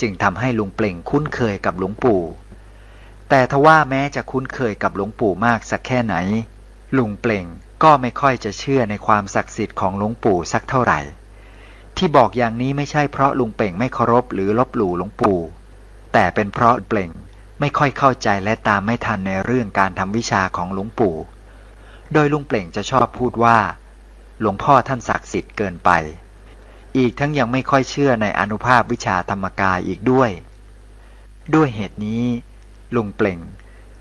จึงทำให้ลุงเปล่งคุ้นเคยกับหลวงปู่แต่ทว่าแม้จะคุ้นเคยกับหลวงปู่มากสักแค่ไหนลุงเปล่งก็ไม่ค่อยจะเชื่อในความศักดิ์สิทธิ์ของหลวงปู่สักเท่าไหร่ที่บอกอย่างนี้ไม่ใช่เพราะลุงเปล่งไม่เคารพหรือลบหลู่หลวงปู่แต่เป็นเพราะเปล่งไม่ค่อยเข้าใจและตามไม่ทันในเรื่องการทำวิชาของหลวงปู่โดยลุงเปล่งจะชอบพูดว่าหลวงพ่อท่านศักดิ์สิทธิ์เกินไปอีกทั้งยังไม่ค่อยเชื่อในอานุภาพวิชาธรรมกายอีกด้วยเหตุนี้ลุงเปล่ง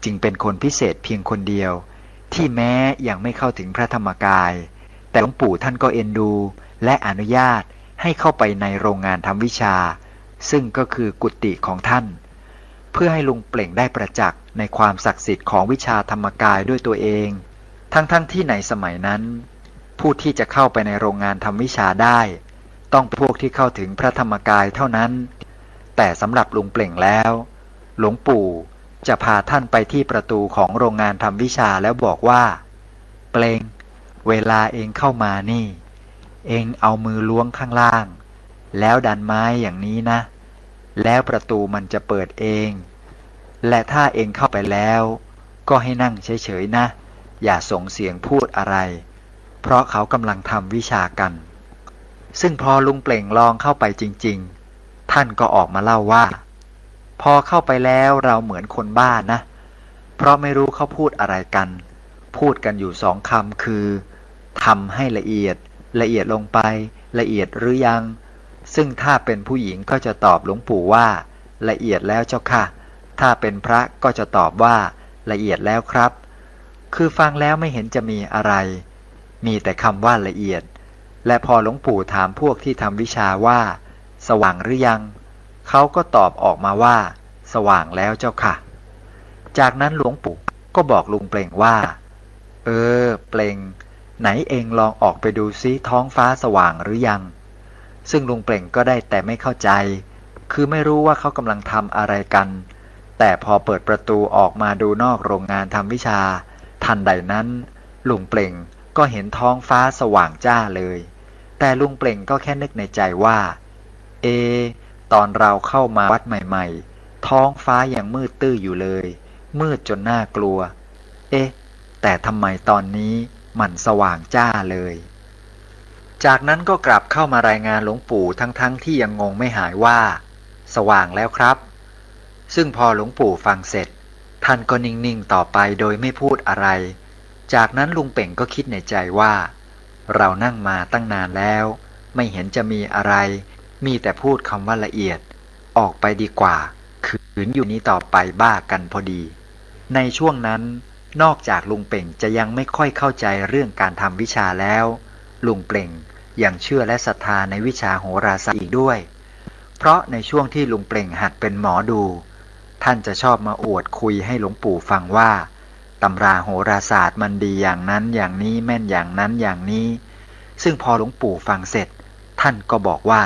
จึงเป็นคนพิเศษเพียงคนเดียวที่แม้ยังไม่เข้าถึงพระธรรมกายแต่หลวงปู่ท่านก็เอ็นดูและอนุญาตให้เข้าไปในโรงงานทำวิชาซึ่งก็คือกุฏิของท่านเพื่อให้ลุงเปล่งได้ประจักษ์ในความศักดิ์สิทธิ์ของวิชาธรรมกายด้วยตัวเองทั้งที่ในสมัยนั้นผู้ที่จะเข้าไปในโรงงานทำวิชาได้ต้องพวกที่เข้าถึงพระธรรมกายเท่านั้นแต่สำหรับลุงเปล่งแล้วหลวงปู่จะพาท่านไปที่ประตูของโรงงานทำวิชาแล้วบอกว่าเปล่งเวลาเองเข้ามานี่เองเอามือล้วงข้างล่างแล้วดันไม้อย่างนี้นะแล้วประตูมันจะเปิดเองและถ้าเองเข้าไปแล้วก็ให้นั่งเฉยๆนะอย่าส่งเสียงพูดอะไรเพราะเขากำลังทำวิชากันซึ่งพอลุงเปล่งลองเข้าไปจริงๆท่านก็ออกมาเล่าว่าพอเข้าไปแล้วเราเหมือนคนบ้านะเพราะไม่รู้เขาพูดอะไรกันพูดกันอยู่สองคำคือทำให้ละเอียดลงไปละเอียดหรือยังซึ่งถ้าเป็นผู้หญิงก็จะตอบหลวงปู่ว่าละเอียดแล้วเจ้าค่ะถ้าเป็นพระก็จะตอบว่าละเอียดแล้วครับคือฟังแล้วไม่เห็นจะมีอะไรมีแต่คำว่าละเอียดและพอหลวงปู่ถามพวกที่ทำวิชาว่าสว่างหรือยังเขาก็ตอบออกมาว่าสว่างแล้วเจ้าค่ะจากนั้นหลวงปู่ก็บอกลุงเปล่งว่าเปล่งไหนเองลองออกไปดูซิท้องฟ้าสว่างหรือยังซึ่งลุงเปล่งก็ได้แต่ไม่เข้าใจคือไม่รู้ว่าเขากำลังทำอะไรกันแต่พอเปิดประตูออกมาดูนอกโรงงานทำวิชาทันใดนั้นลุงเปล่งก็เห็นท้องฟ้าสว่างจ้าเลยแต่ลุงเปล่งก็แค่นึกในใจว่าตอนเราเข้ามาวัดใหม่ๆท้องฟ้ายังมืดตื้ออยู่เลยมืดจนน่ากลัวแต่ทำไมตอนนี้มันสว่างจ้าเลยจากนั้นก็กลับเข้ามารายงานหลวงปู่ทั้งที่ยังงงไม่หายว่าสว่างแล้วครับซึ่งพอหลวงปู่ฟังเสร็จท่านก็นิ่งๆต่อไปโดยไม่พูดอะไรจากนั้นลุงเป่งก็คิดในใจว่าเรานั่งมาตั้งนานแล้วไม่เห็นจะมีอะไรมีแต่พูดคำว่าละเอียดออกไปดีกว่าขืนอยู่นี้ต่อไปบ้ากันพอดีในช่วงนั้นนอกจากลุงเป่งจะยังไม่ค่อยเข้าใจเรื่องการทำวิชาแล้วลุงเป่งยังเชื่อและศรัทธาในวิชาโหราศาสตร์อีกด้วยเพราะในช่วงที่ลุงเป่งหัดเป็นหมอดูท่านจะชอบมาอวดคุยให้หลวงปู่ฟังว่าตำราโหราศาสตร์มันดีอย่างนั้นอย่างนี้แม่นอย่างนั้นอย่างนี้ซึ่งพอหลวงปู่ฟังเสร็จท่านก็บอกว่า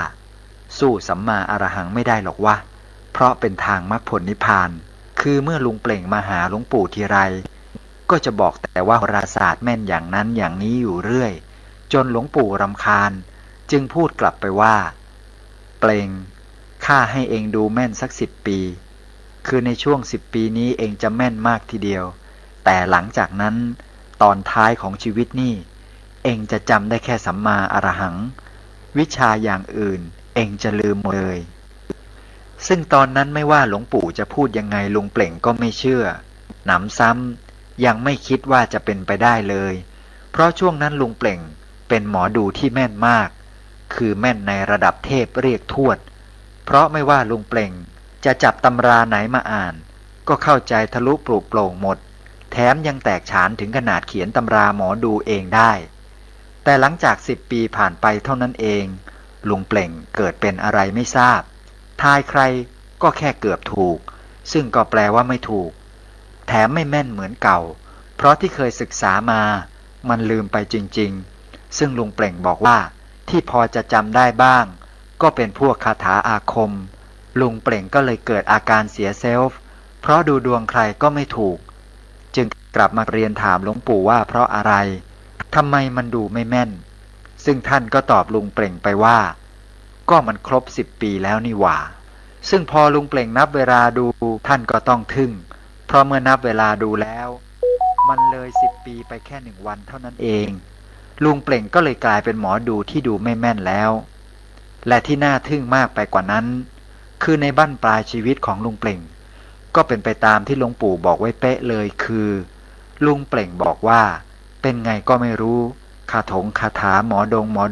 สู้สัมมาอรหังไม่ได้หรอกวะ ราะเป็นทางมรรคผลนิพพานคือเมื่อลุงเปล่งมาหาหลวงปู่ทีไรก็จะบอกแต่ว่าโหราศาสตร์แม่นอย่างนั้นอย่างนี้อยู่เรื่อยจนหลวงปู่รำคาญจึงพูดกลับไปว่าเปล่งข้าให้เองดูแม่นสัก10 ปีคือในช่วง10 ปีนี้เองจะแม่นมากทีเดียวแต่หลังจากนั้นตอนท้ายของชีวิตนี่เองจะจำได้แค่สัมมาอรหังวิชาอย่างอื่นเองจะลืมหมดเลยซึ่งตอนนั้นไม่ว่าหลวงปู่จะพูดยังไงลุงเปล่งก็ไม่เชื่อหนำซ้ำยังไม่คิดว่าจะเป็นไปได้เลยเพราะช่วงนั้นลุงเปล่งเป็นหมอดูที่แม่นมากคือแม่นในระดับเทพเรียกทวดเพราะไม่ว่าลุงเปล่งจะจับตำราไหนมาอ่านก็เข้าใจทะลุปลุกโปร่งหมดแถมยังแตกฉานถึงขนาดเขียนตำราหมอดูเองได้แต่หลังจาก10 ปีผ่านไปเท่านั้นเองลุงเปล่งเกิดเป็นอะไรไม่ทราบทายใครก็แค่เกือบถูกซึ่งก็แปลว่าไม่ถูกแถมไม่แม่นเหมือนเก่าเพราะที่เคยศึกษามามันลืมไปจริงๆซึ่งลุงเปล่งบอกว่าที่พอจะจำได้บ้างก็เป็นพวกคาถาอาคมลุงเปล่งก็เลยเกิดอาการเสียเซลฟ์เพราะดูดวงใครก็ไม่ถูกจึงกลับมาเรียนถามหลวงปู่ว่าเพราะอะไรทำไมมันดูไม่แม่นซึ่งท่านก็ตอบลุงเปล่งไปว่าก็มันครบ10 ปีแล้วนี่หว่าซึ่งพอลุงเปล่งนับเวลาดูท่านก็ต้องทึ่งเพราะเมื่อนับเวลาดูแล้วมันเลย10 ปีไปแค่1 วันเท่านั้นเองลุงเปล่งก็เลยกลายเป็นหมอดูที่ดูไม่แม่นแล้วและที่น่าทึ่งมากไปกว่านั้นคือในบั้นปลายชีวิตของลุงเปล่งก็เป็นไปตามที่หลวงปู่บอกไว้เป๊ะเลยคือลุงเปล่งบอกว่าเป็นไงก็ไม่รู้คาถาหมอ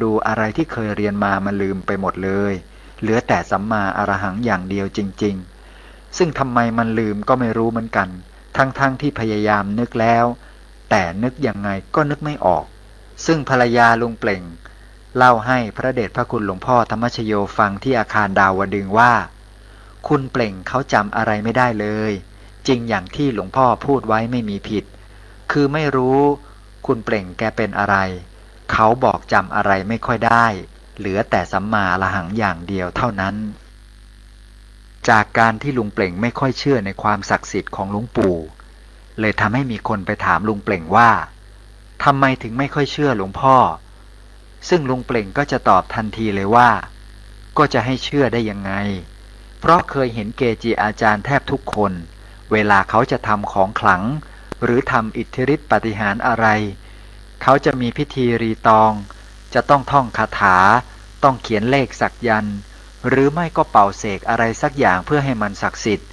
ดูอะไรที่เคยเรียนมามันลืมไปหมดเลยเหลือแต่สัมมาอรหังอย่างเดียวจริงๆซึ่งทำไมมันลืมก็ไม่รู้เหมือนกันทั้งที่พยายามนึกแล้วแต่นึกยังไงก็นึกไม่ออกซึ่งภรรยาลุงเปล่งเล่าให้พระเดชพระคุณหลวงพ่อธรรมชโยฟังที่อาคารดาวดึงว่าคุณเปล่งเขาจำอะไรไม่ได้เลยจริงอย่างที่หลวงพ่อพูดไว้ไม่มีผิดคือไม่รู้คุณเปล่งแกเป็นอะไรเขาบอกจำอะไรไม่ค่อยได้เหลือแต่สัมมาอรหังอย่างเดียวเท่านั้นจากการที่ลุงเปล่งไม่ค่อยเชื่อในความศักดิ์สิทธิ์ของหลวงปู่เลยทำให้มีคนไปถามลุงเปล่งว่าทำไมถึงไม่ค่อยเชื่อหลวงพ่อซึ่งลุงเปล่งก็จะตอบทันทีเลยว่าก็จะให้เชื่อได้ยังไงเพราะเคยเห็นเกจิอาจารย์แทบทุกคนเวลาเขาจะทำของขลังหรือทำอิทธิฤทธิปาฏิหาริย์อะไรเขาจะมีพิธีรีตองจะต้องท่องคาถาต้องเขียนเลขสักยันต์หรือไม่ก็เป่าเสกอะไรสักอย่างเพื่อให้มันศักดิ์สิทธิ์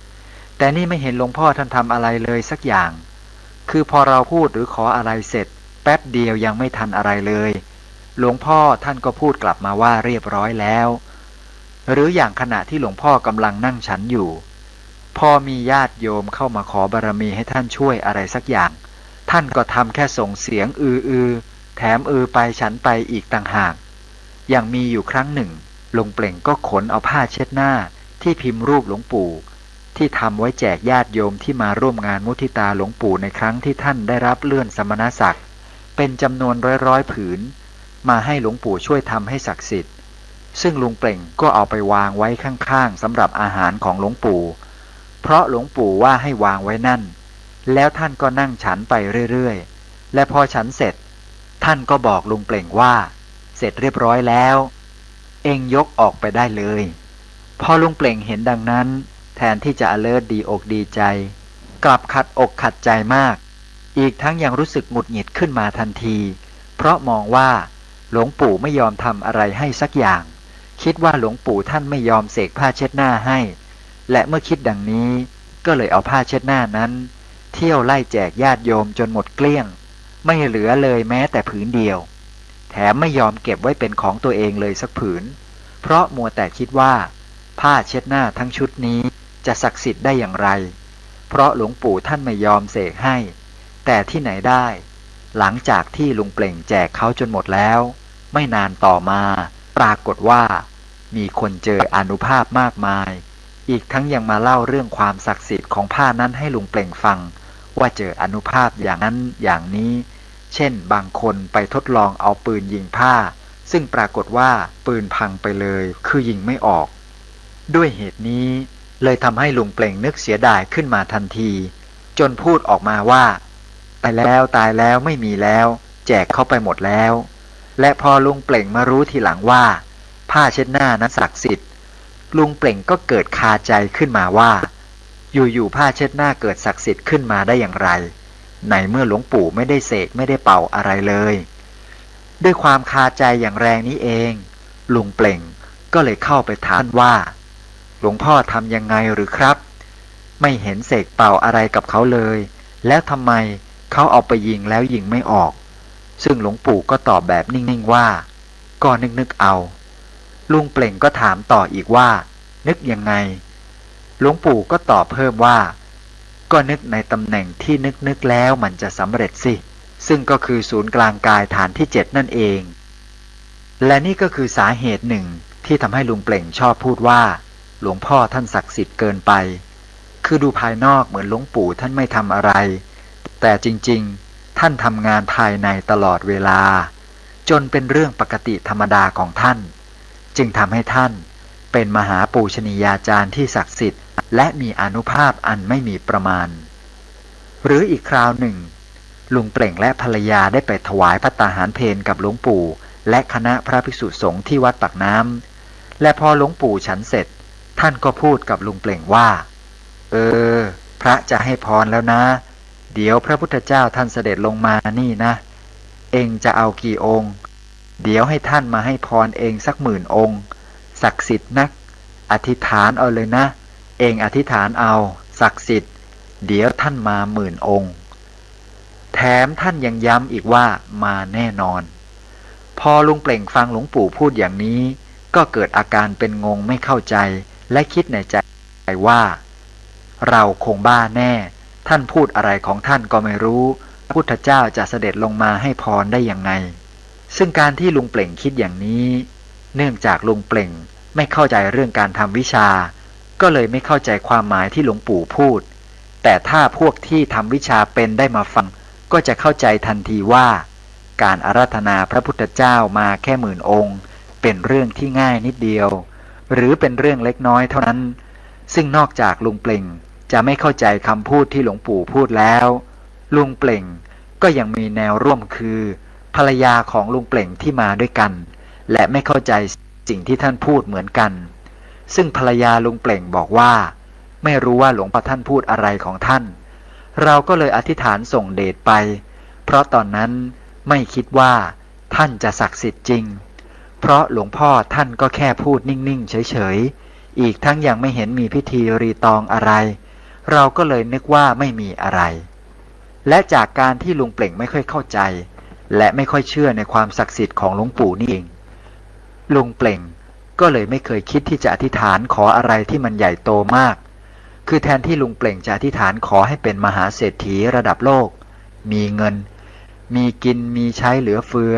แต่นี่ไม่เห็นหลวงพ่อท่านทำอะไรเลยสักอย่างคือพอเราพูดหรือขออะไรเสร็จแป๊บเดียวยังไม่ทันอะไรเลยหลวงพ่อท่านก็พูดกลับมาว่าเรียบร้อยแล้วหรืออย่างขณะที่หลวงพ่อกำลังนั่งฉันอยู่พอมีญาติโยมเข้ามาขอบารมีให้ท่านช่วยอะไรสักอย่างท่านก็ทำแค่ส่งเสียงแถมไปฉันไปอีกต่างหากอย่างมีอยู่ครั้งหนึ่งลุงเปล่งก็ขนเอาผ้าเช็ดหน้าที่พิมพ์รูปหลวงปู่ที่ทำไว้แจกญาติโยมที่มาร่วมงานมุทิตาหลวงปู่ในครั้งที่ท่านได้รับเลื่อนสมณศักดิ์เป็นจำนวนร้อยผืนมาให้หลวงปู่ช่วยทำให้ศักดิ์สิทธิ์ซึ่งลุงเปล่งก็เอาไปวางไว้ข้างๆสำหรับอาหารของหลวงปู่เพราะหลวงปู่ว่าให้วางไว้นั่นแล้วท่านก็นั่งฉันไปเรื่อยๆและพอฉันเสร็จท่านก็บอกลุงเปล่งว่าเสร็จเรียบร้อยแล้วเอ็งยกออกไปได้เลยพอลุงเปล่งเห็นดังนั้นแทนที่จะalertดีอกดีใจกลับขัดอกขัดใจมากอีกทั้งยังรู้สึกหงุดหงิดขึ้นมาทันทีเพราะมองว่าหลวงปู่ไม่ยอมทำอะไรให้สักอย่างคิดว่าหลวงปู่ท่านไม่ยอมเสกผ้าเช็ดหน้าให้และเมื่อคิดดังนี้ก็เลยเอาผ้าเช็ดหน้านั้นเที่ยวไล่แจกญาติโยมจนหมดเกลี้ยงไม่เหลือเลยแม้แต่ผืนเดียวแถมไม่ยอมเก็บไว้เป็นของตัวเองเลยสักผืนเพราะมัวแต่คิดว่าผ้าเช็ดหน้าทั้งชุดนี้จะศักดิ์สิทธิ์ได้อย่างไรเพราะหลวงปู่ท่านไม่ยอมเสกให้แต่ที่ไหนได้หลังจากที่ลุงเปล่งแจกเขาจนหมดแล้วไม่นานต่อมาปรากฏว่ามีคนเจออานุภาพมากมายอีกทั้งยังมาเล่าเรื่องความศักดิ์สิทธิ์ของผ้านั้นให้ลุงเปล่งฟังว่าเจออานุภาพอย่างนั้นอย่างนี้เช่นบางคนไปทดลองเอาปืนยิงผ้าซึ่งปรากฏว่าปืนพังไปเลยคือยิงไม่ออกด้วยเหตุนี้ เลยทำให้ลุงเปล่งนึกเสียดายขึ้นมาทันทีจนพูดออกมาว่าตายแล้วไม่มีแล้วแจกเข้าไปหมดแล้วและพอลุงเปล่งมารู้ทีหลังว่าผ้าเช็ดหน้านั้นศักดิ์สิทธิ์ลุงเปล่งก็เกิดคาใจขึ้นมาว่าอยู่ๆผ้าเช็ดหน้าเกิดศักดิ์สิทธิ์ขึ้นมาได้อย่างไรในเมื่อหลวงปู่ไม่ได้เสกไม่ได้เป่าอะไรเลยด้วยความคาใจอย่างแรงนี้เองลุงเปล่งก็เลยเข้าไปถามว่าหลวงพ่อทำยังไงหรือครับไม่เห็นเสกเป่าอะไรกับเขาเลยแล้วทำไมเขาเอาไปยิงแล้วยิงไม่ออกซึ่งหลวงปู่ก็ตอบแบบนิ่งๆว่าก็นึกเอาลุงเปล่งก็ถามต่ออีกว่านึกยังไงหลวงปู่ก็ตอบเพิ่มว่าก็นึกในตำแหน่งที่นึกแล้วมันจะสำเร็จสิซึ่งก็คือศูนย์กลางกายฐานที่7นั่นเองและนี่ก็คือสาเหตุหนึ่งที่ทำให้ลุงเปล่งชอบพูดว่าหลวงพ่อท่านศักดิ์สิทธิ์เกินไปคือดูภายนอกเหมือนหลวงปู่ท่านไม่ทำอะไรแต่จริงๆท่านทำงานภายในตลอดเวลาจนเป็นเรื่องปกติธรรมดาของท่านจึงทำให้ท่านเป็นมหาปูชนียาจารย์ที่ศักดิ์สิทธิ์และมีอานุภาพอันไม่มีประมาณหรืออีกคราวหนึ่งลุงเปล่งและภรรยาได้ไปถวายภัตตาหารเพลกับหลวงปู่และคณะพระภิกษุสงฆ์ที่วัดปากน้ำและพอหลวงปู่ฉันเสร็จท่านก็พูดกับลุงเปล่งว่าพระจะให้พรแล้วนะเดี๋ยวพระพุทธเจ้าท่านเสด็จลงมานี่นะเองจะเอากี่องค์เดี๋ยวให้ท่านมาให้พรเองสัก10,000 องค์ศักดิ์สิทธิ์นักอธิษฐานเอาเลยนะเองอธิษฐานเอาศักดิ์สิทธิ์เดี๋ยวท่านมา10,000 องค์แถมท่านยังย้ำอีกว่ามาแน่นอนพอลุงเปล่งฟังหลวงปู่พูดอย่างนี้ก็เกิดอาการเป็นงงไม่เข้าใจและคิดในใจว่าเราคงบ้าแน่ท่านพูดอะไรของท่านก็ไม่รู้พระพุทธเจ้าจะเสด็จลงมาให้พรได้ยังไงซึ่งการที่ลุงเปล่งคิดอย่างนี้เนื่องจากลุงเปล่งไม่เข้าใจเรื่องการทำวิชาก็เลยไม่เข้าใจความหมายที่หลวงปู่พูดแต่ถ้าพวกที่ทำวิชาเป็นได้มาฟังก็จะเข้าใจทันทีว่าการอาราธนาพระพุทธเจ้ามาแค่10,000 องค์เป็นเรื่องที่ง่ายนิดเดียวหรือเป็นเรื่องเล็กน้อยเท่านั้นซึ่งนอกจากลุงเปล่งจะไม่เข้าใจคำพูดที่หลวงปู่พูดแล้วลุงเปล่งก็ยังมีแนวร่วมคือภรรยาของลุงเปล่งที่มาด้วยกันและไม่เข้าใจสิ่งที่ท่านพูดเหมือนกันซึ่งภรรยาลุงเปล่งบอกว่าไม่รู้ว่าหลวงพ่อท่านพูดอะไรของท่านเราก็เลยอธิษฐานส่งเดชไปเพราะตอนนั้นไม่คิดว่าท่านจะศักดิ์สิทธิ์จริงเพราะหลวงพ่อท่านก็แค่พูดนิ่งๆเฉยๆอีกทั้งยังไม่เห็นมีพิธีรีตองอะไรเราก็เลยนึกว่าไม่มีอะไรและจากการที่ลุงเปล่งไม่ค่อยเข้าใจและไม่ค่อยเชื่อในความศักดิ์สิทธิ์ของหลวงปู่นี่เองลุงเปล่งก็เลยไม่เคยคิดที่จะอธิษฐานขออะไรที่มันใหญ่โตมากคือแทนที่ลุงเปล่งจะอธิษฐานขอให้เป็นมหาเศรษฐีระดับโลกมีเงินมีกินมีใช้เหลือเฟือ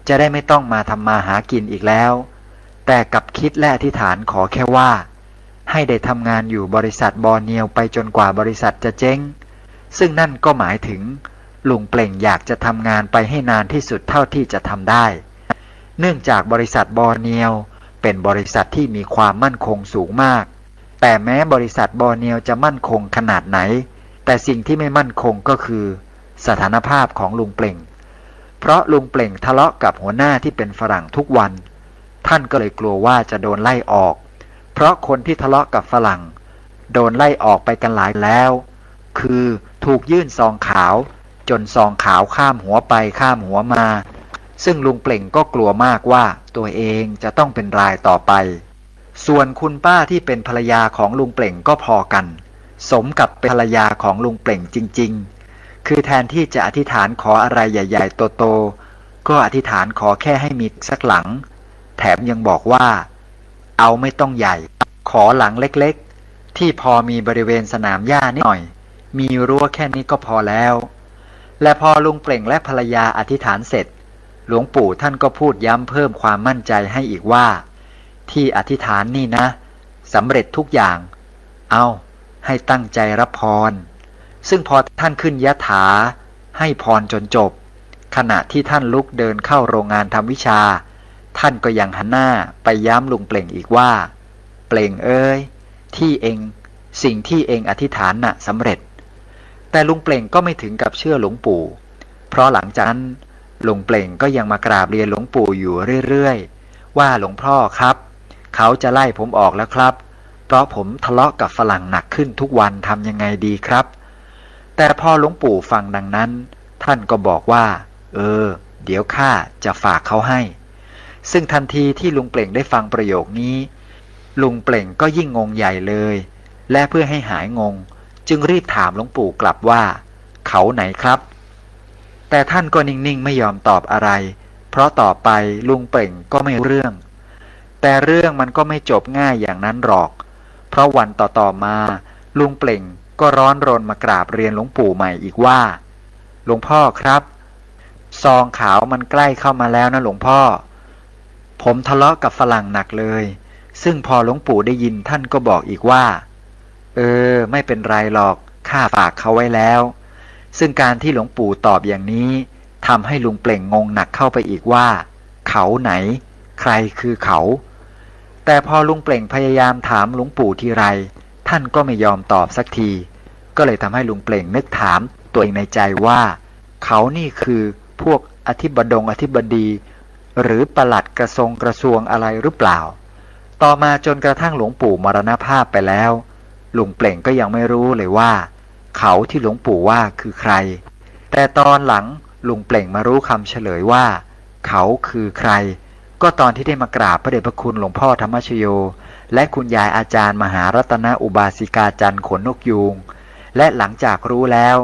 จะได้ไม่ต้องมาทำมาหากินอีกแล้วแต่กลับคิดและอธิษฐานขอแค่ว่าให้ได้ทำงานอยู่บริษัทบอร์เนียวไปจนกว่าบริษัทจะเจ๊งซึ่งนั่นก็หมายถึงลุงเปล่งอยากจะทำงานไปให้นานที่สุดเท่าที่จะทำได้เนื่องจากบริษัทบอร์เนียวเป็นบริษัทที่มีความมั่นคงสูงมากแต่แม้บริษัทบอร์เนียวจะมั่นคงขนาดไหนแต่สิ่งที่ไม่มั่นคงก็คือสถานภาพของลุงเปล่งเพราะลุงเปล่งทะเลาะกับหัวหน้าที่เป็นฝรั่งทุกวันท่านก็เลยกลัวว่าจะโดนไล่ออกเพราะคนที่ทะเลาะกับฝรั่งโดนไล่ออกไปกันหลายแล้วคือถูกยื่นซองขาวจนซองขาวข้ามหัวไปข้ามหัวมาซึ่งลุงเปล่งก็กลัวมากว่าตัวเองจะต้องเป็นรายต่อไปส่วนคุณป้าที่เป็นภรรยาของลุงเปล่งก็พอกันสมกับเป็นภรรยาของลุงเปล่งจริงๆคือแทนที่จะอธิษฐานขออะไรใหญ่ๆโตๆก็อธิษฐานขอแค่ให้มีสักหลังแถมยังบอกว่าเอาไม่ต้องใหญ่ขอหลังเล็กๆที่พอมีบริเวณสนามหญ้านิดหน่อยมีรั้วแค่นี้ก็พอแล้วและพอลุงเปล่งและภรรยาอธิษฐานเสร็จหลวงปู่ท่านก็พูดย้ำเพิ่มความมั่นใจให้อีกว่าที่อธิษฐานนี่นะสำเร็จทุกอย่างเอาให้ตั้งใจรับพรซึ่งพอท่านขึ้นยะถาให้พรจนจบขณะที่ท่านลุกเดินเข้าโรงงานทำวิชาท่านก็ยังหันหน้าไปย้ำลุงเปล่งอีกว่าเปล่งเอ้ยที่เอง สิ่งที่เองอธิษฐานน่ะสำเร็จแต่ลุงเปล่งก็ไม่ถึงกับเชื่อหลวงปู่เพราะหลังจากนั้นลุงเปล่งก็ยังมากราบเรียนหลวงปู่อยู่เรื่อยๆว่าหลวงพ่อครับเขาจะไล่ผมออกแล้วครับเพราะผมทะเลาะกับฝรั่งหนักขึ้นทุกวันทำยังไงดีครับแต่พอหลวงปู่ฟังดังนั้นท่านก็บอกว่าเดี๋ยวข้าจะฝากเขาให้ซึ่งทันทีที่ลุงเปล่งได้ฟังประโยคนี้ลุงเปล่งก็ยิ่งงงใหญ่เลยและเพื่อให้หายงงจึงรีบถามหลวงปู่กลับว่าเขาไหนครับแต่ท่านก็นิ่งๆไม่ยอมตอบอะไรเพราะต่อไปลุงเปล่งก็ไม่รู้เรื่องแต่เรื่องมันก็ไม่จบง่ายอย่างนั้นหรอกเพราะวันต่อๆมาลุงเปล่งก็ร้อนรนมากราบเรียนหลวงปู่ใหม่อีกว่าหลวงพ่อครับซองขาวมันใกล้เข้ามาแล้วนะหลวงพ่อผมทะเลาะกับฝรั่งหนักเลยซึ่งพอหลวงปู่ได้ยินท่านก็บอกอีกว่าไม่เป็นไรหรอกข้าฝากเขาไว้แล้วซึ่งการที่หลวงปู่ตอบอย่างนี้ทำให้ลุงเปล่งงงหนักเข้าไปอีกว่าเขาไหนใครคือเขาแต่พอลุงเปล่งพยายามถามหลวงปู่ทีไรท่านก็ไม่ยอมตอบสักทีก็เลยทำให้ลุงเปล่งนึกถามตัวเองในใจว่าเขานี่คือพวกอธิบดีหรือปลัดกระทรวงอะไรหรือเปล่าต่อมาจนกระทั่งหลวงปู่มรณภาพไปแล้วลุงเปล่งก็ยังไม่รู้เลยว่าเขาที่หลวงปู่ว่าคือใครแต่ตอนหลังลุงเปล่งมารู้คำเฉลยว่าเขาคือใครก็ตอนที่ได้มากราบพระเดชพระคุณหลวงพ่อธรรมชโยและคุณยายอาจารย์มหารัตนอุบาสิกาจันทร์ขนนกยูงและหลังจากรู้แล้ว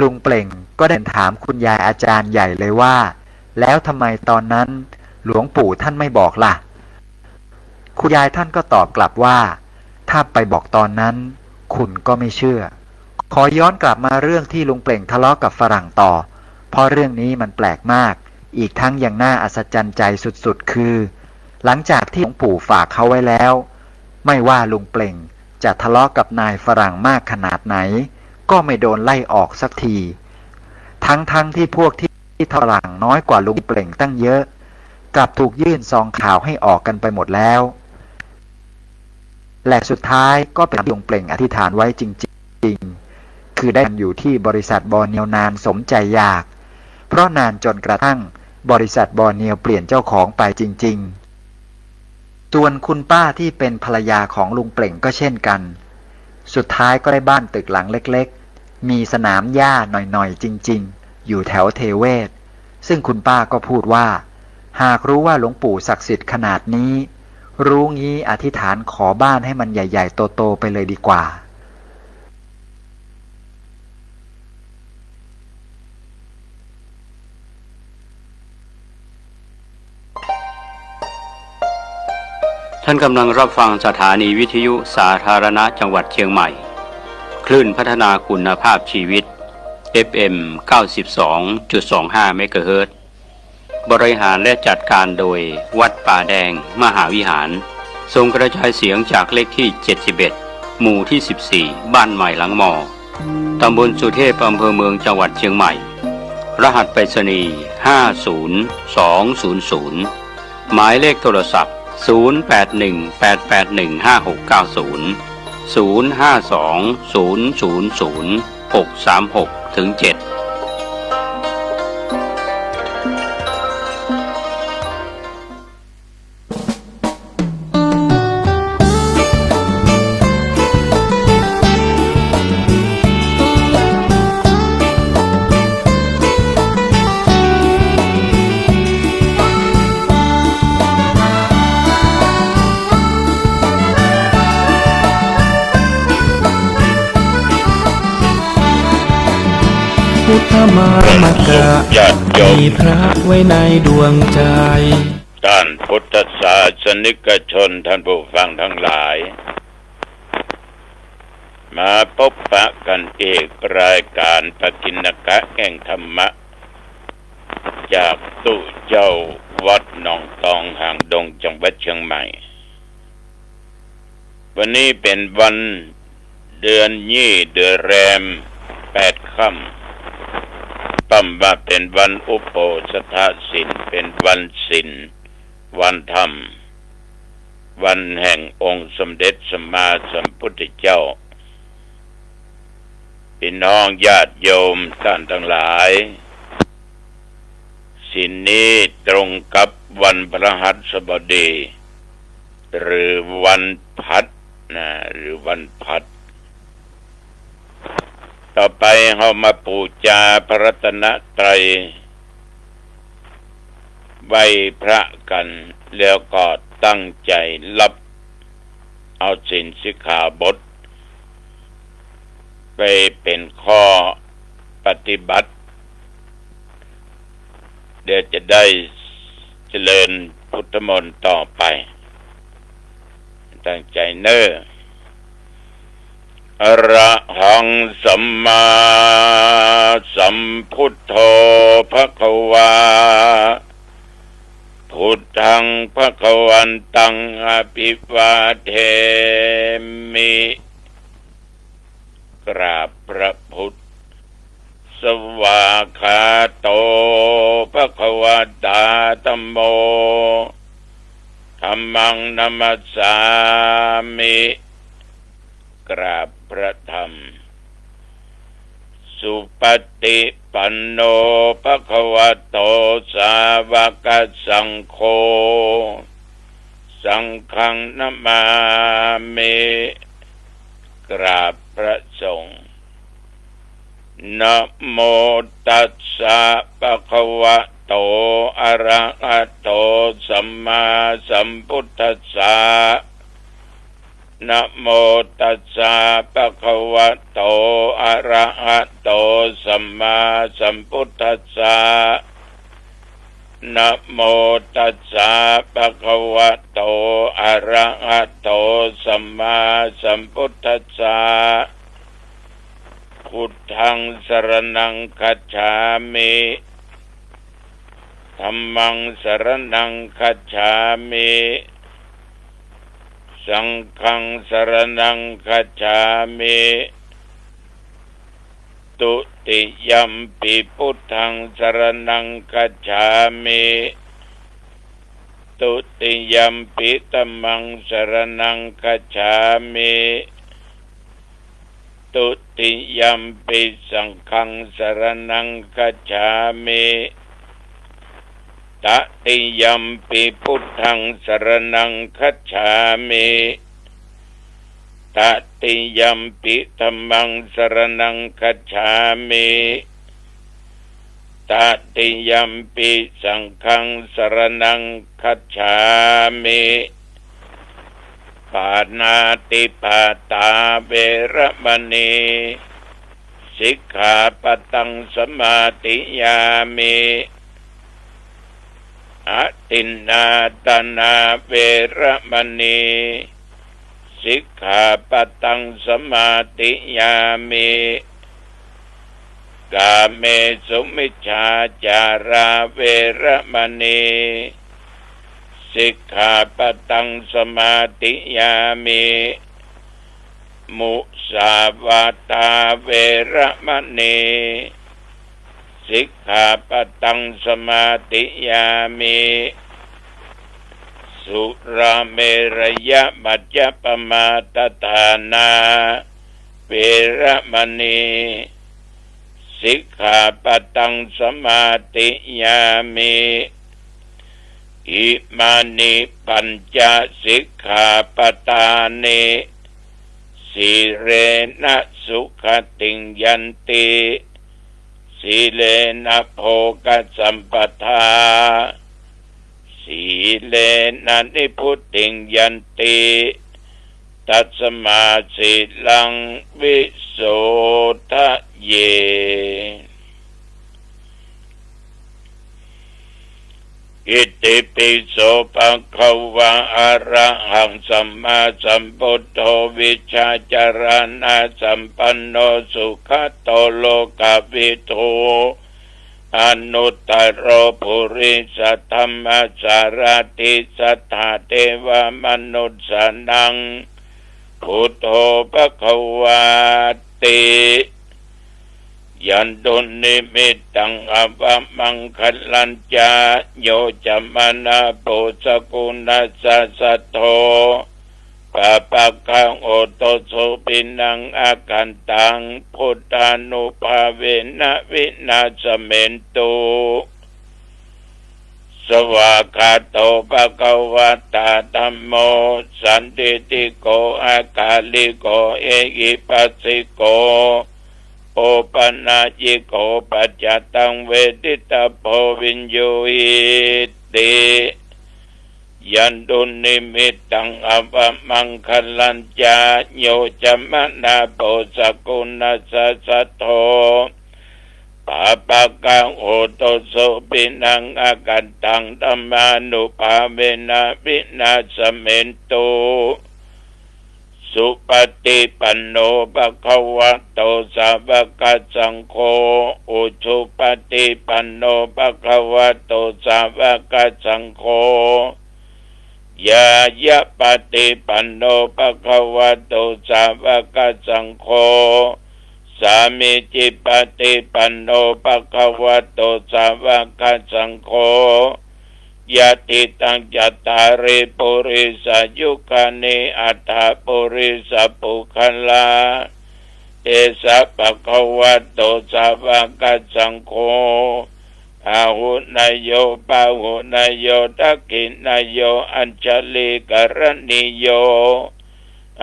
ลุงเปล่งก็ได้ถามคุณยายอาจารย์ใหญ่เลยว่าแล้วทำไมตอนนั้นหลวงปู่ท่านไม่บอกล่ะคุณยายท่านก็ตอบกลับว่าถ้าไปบอกตอนนั้นคุณก็ไม่เชื่อขอย้อนกลับมาเรื่องที่ลุงเปล่งทะเลาะกับฝรั่งต่อเพราะเรื่องนี้มันแปลกมากอีกทั้งยังน่าอัศจรรย์ใจสุดๆคือหลังจากที่หลวงปู่ฝากเขาไว้แล้วไม่ว่าลุงเปล่งจะทะเลาะกับนายฝรั่งมากขนาดไหนก็ไม่โดนไล่ออกสักทีทั้งที่พวกที่ฝรั่งน้อยกว่าลุงเปล่งตั้งเยอะกลับถูกยื่นซองข่าวให้ออกกันไปหมดแล้วและสุดท้ายก็เป็นลุงเปล่งอธิษฐานไว้จริงๆคือได้อยู่ที่บริษัทบอร์เนียวนานสมใจอยากเพราะนานจนกระทั่งบริษัทบอร์เนียวเปลี่ยนเจ้าของไปจริงๆส่วนคุณป้าที่เป็นภรรยาของลุงเปล่งก็เช่นกันสุดท้ายก็ได้บ้านตึกหลังเล็กๆมีสนามหญ้าหน่อยๆจริงๆอยู่แถวเทเวศซึ่งคุณป้าก็พูดว่าหากรู้ว่าหลวงปู่ศักดิ์สิทธิ์ขนาดนี้รู้งี้อธิษฐานขอบ้านให้มันใหญ่ๆโตๆไปเลยดีกว่าท่านกำลังรับฟังสถานีวิทยุสาธารณะจังหวัดเชียงใหม่คลื่นพัฒนาคุณภาพชีวิต FM 92.25 เมกะเฮิรตซ์บริหารและจัดการโดยวัดป่าแดงมหาวิหารส่งกระจายเสียงจากเลขที่71หมู่ที่14บ้านใหม่หลังมอตำบลสุเทพอำเภอเมืองจังหวัดเชียงใหม่รหัสไปรษณีย์50200หมายเลขโทรศัพท์0818815690 0520000636-7พุทธมามกะมีพระไว้ในดวงใจท่านพุทธศาสนิกชนท่านผู้ฟังทั้งหลายมาพบปะกันอีกรายการปกิณกะแห่งธรรมะจากตู้เจ้าวัดหนองตองห่างดงจังหวัดเชียงใหม่วันนี้เป็นวันเดือนยี่เดือนแรม8 ค่ำปั้มว่าเป็นวันอุโปสถศีลเป็นวันศีลวันธรรม วันแห่งองค์สมเด็จสัมมาสัมพุทธเจ้าพี่น้องญาติโยมท่านทั้งหลายสิ่งนี้ตรงกับวันพฤหัสบดีหรือวันพัดนะหรือวันพัดต่อไปเรามาบูชาพระรัตนตรัยไหว้พระกันแล้วก็ตั้งใจรับเอาศีลสิกขาบทไปเป็นข้อปฏิบัติเดี๋ยวจะได้เจริญพุทธมนต์ต่อไปตั้งใจเน้ออะระหังสัมมาสัมพุทโธภควาพุทธังภควันตังอภิวาเทมิกราบพระพุทธสวากขาโตภควตาธัมโมธัมมังนัมมัสสามิกราบพระธรรมสุปฏิปันโนภควโตสาวกสังโฆสังฆังนะมามิกราบพระสงฆ์นะโมตัสสะภะคะวะโตอะระหะโตสัมมาสัมพุทธัสสะนะโมตัสสะภะคะวะโตอะระหะโตสัมมาสัมพุทธัสสะนะโมตัสสะภะคะวะโตอะระหะโตสัมมาสัมพุทธัสสะพุทธังสรณังคัจฉามิธัมมังสรณังคัจฉามิสังฆังสรณังคัจฉามิตุติยัมปิพุทธังสรณังคัจฉามิตุติยัมปิธัมมังสรณังคัจฉามิตุติยัมปิสังฆังสรณังคัจฉามิตติยัมปิพุทธังสรณังคัจฉามิตติยัมปิธัมมังสรณังคัจฉามิตติยัมปิสังฆังสรณังคัจฉามิปานาติปาตาเวระมณีสิกขาปะตังสมาธิยามิอะตินนาตนาเวระมณีสิกขาปะตังสมาธิยามิกาเมสุมิจฉาจาราเวระมณีสิกขาปะตังสมาธิยามิมุสาวาทาเวระมณีสิกขาปะตังสมาธิยามิสุราเมรยะมัจจปมาตฐานาเวระมณีสิกขาปะตังสมาธิยามิอิมานิปัญจสิกขาปทานิสีเรนะสุขติงยันติสีเลนะโภคสัมปทาสีเลนะนิพุตติงยันติตัสมาสีลังวิโสทะเยอิติปิโสภะคะวะอะระหังสัมมาสัมพุทโธวิชาจารณะสัมปันโนสุขโตโลกวิทูอนุตตรปุริสธรรมสารติสัทธาเทวมนุษย์สนังพุทโธภะคะวะติ ยันตุนิมิตตังอภมังคัลลัญจาโยจะมานาโปสกุณัสสะสัทโธปะปะกังโอโตโสปินังอากันตังพุทธานุภาเวนะวินาสเมนตุสวากาโตภะคะวะตาธัมโมสันติติโกอากาลิโกเอหิปัสสิโกโอปนาจิโกปัจจตังเวทิตาโพวินโยหิติยันตุนิมิตตังอภมังคัลลัญจาโยจะมนาโปสกุณัสสะสัทโธปะปะกังโอโตโสปินังอากันตังธัมมานุภาเวนะวินาสเมนตุสุปฏิปันโนภะคะวะโตสาวกสังโฆอุชุปฏิปันโนภะคะวะโตสาวกสังโฆยายะปฏิปันโนภะคะวะโตสาวกสังโฆสามิจิปฏิปันโนภะคะวะโตสาวกสังโฆยะติตังจัตตาริปุริสยุคานิอัตถปุริสปุคัลลาเอสะภะคะวะโตสาวกสังโฆอาหุนายโยปาหุนายโยทักขินายโยอัญชลิกรณิโย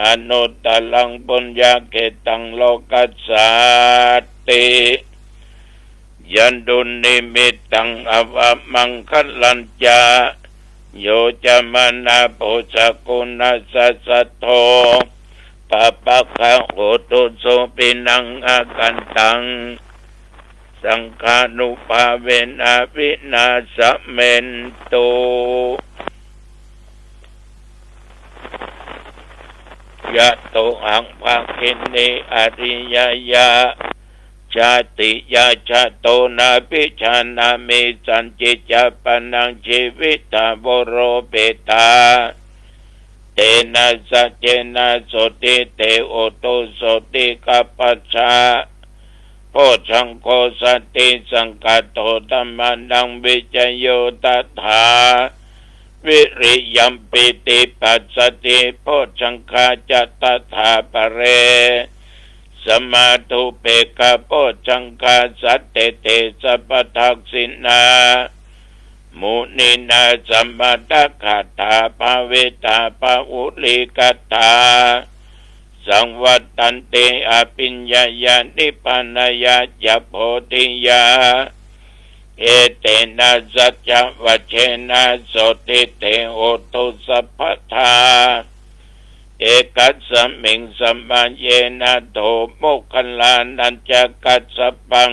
อนุตตลังปุญญาเกตังโลกัสสาติยันตุนิมิตตังอภมังคัลลัญจาโยจะมานาโปสกุณัสสะสัทโธปะปะคะโหตุโสปินังอากันตังสังฆานุภาเวนะวินาสเมนตุยะโตหังภาคินีอริยยะชาติยาชาโตนาปิชานามิสันจิจปนังชีวิตาโวโรเปตาเตนะสัจเจนะโสติเตโอโตโสติกัปปัชชาโพชังโคสติสังกัตโตธัมมานังวิจโยตัฏฐาวิริยัมปิติปัสสติโพชังคาจัตตถาปะเรสมาธุเปกะโพชังคาสัตเตเตสัพพทักษินามุนินาสัมมาตคัตถาภาเวตาภาอุลิกัตถาสังวัตตันเตอภิญญายานิพพานายาจะโพธิยาเอเตนะสัจจวัชเชนะโสติเตโอตุสัพพทาเอกัสสมิงสัมมาเยนะโตโมคคัลลานัญจกัสสปัง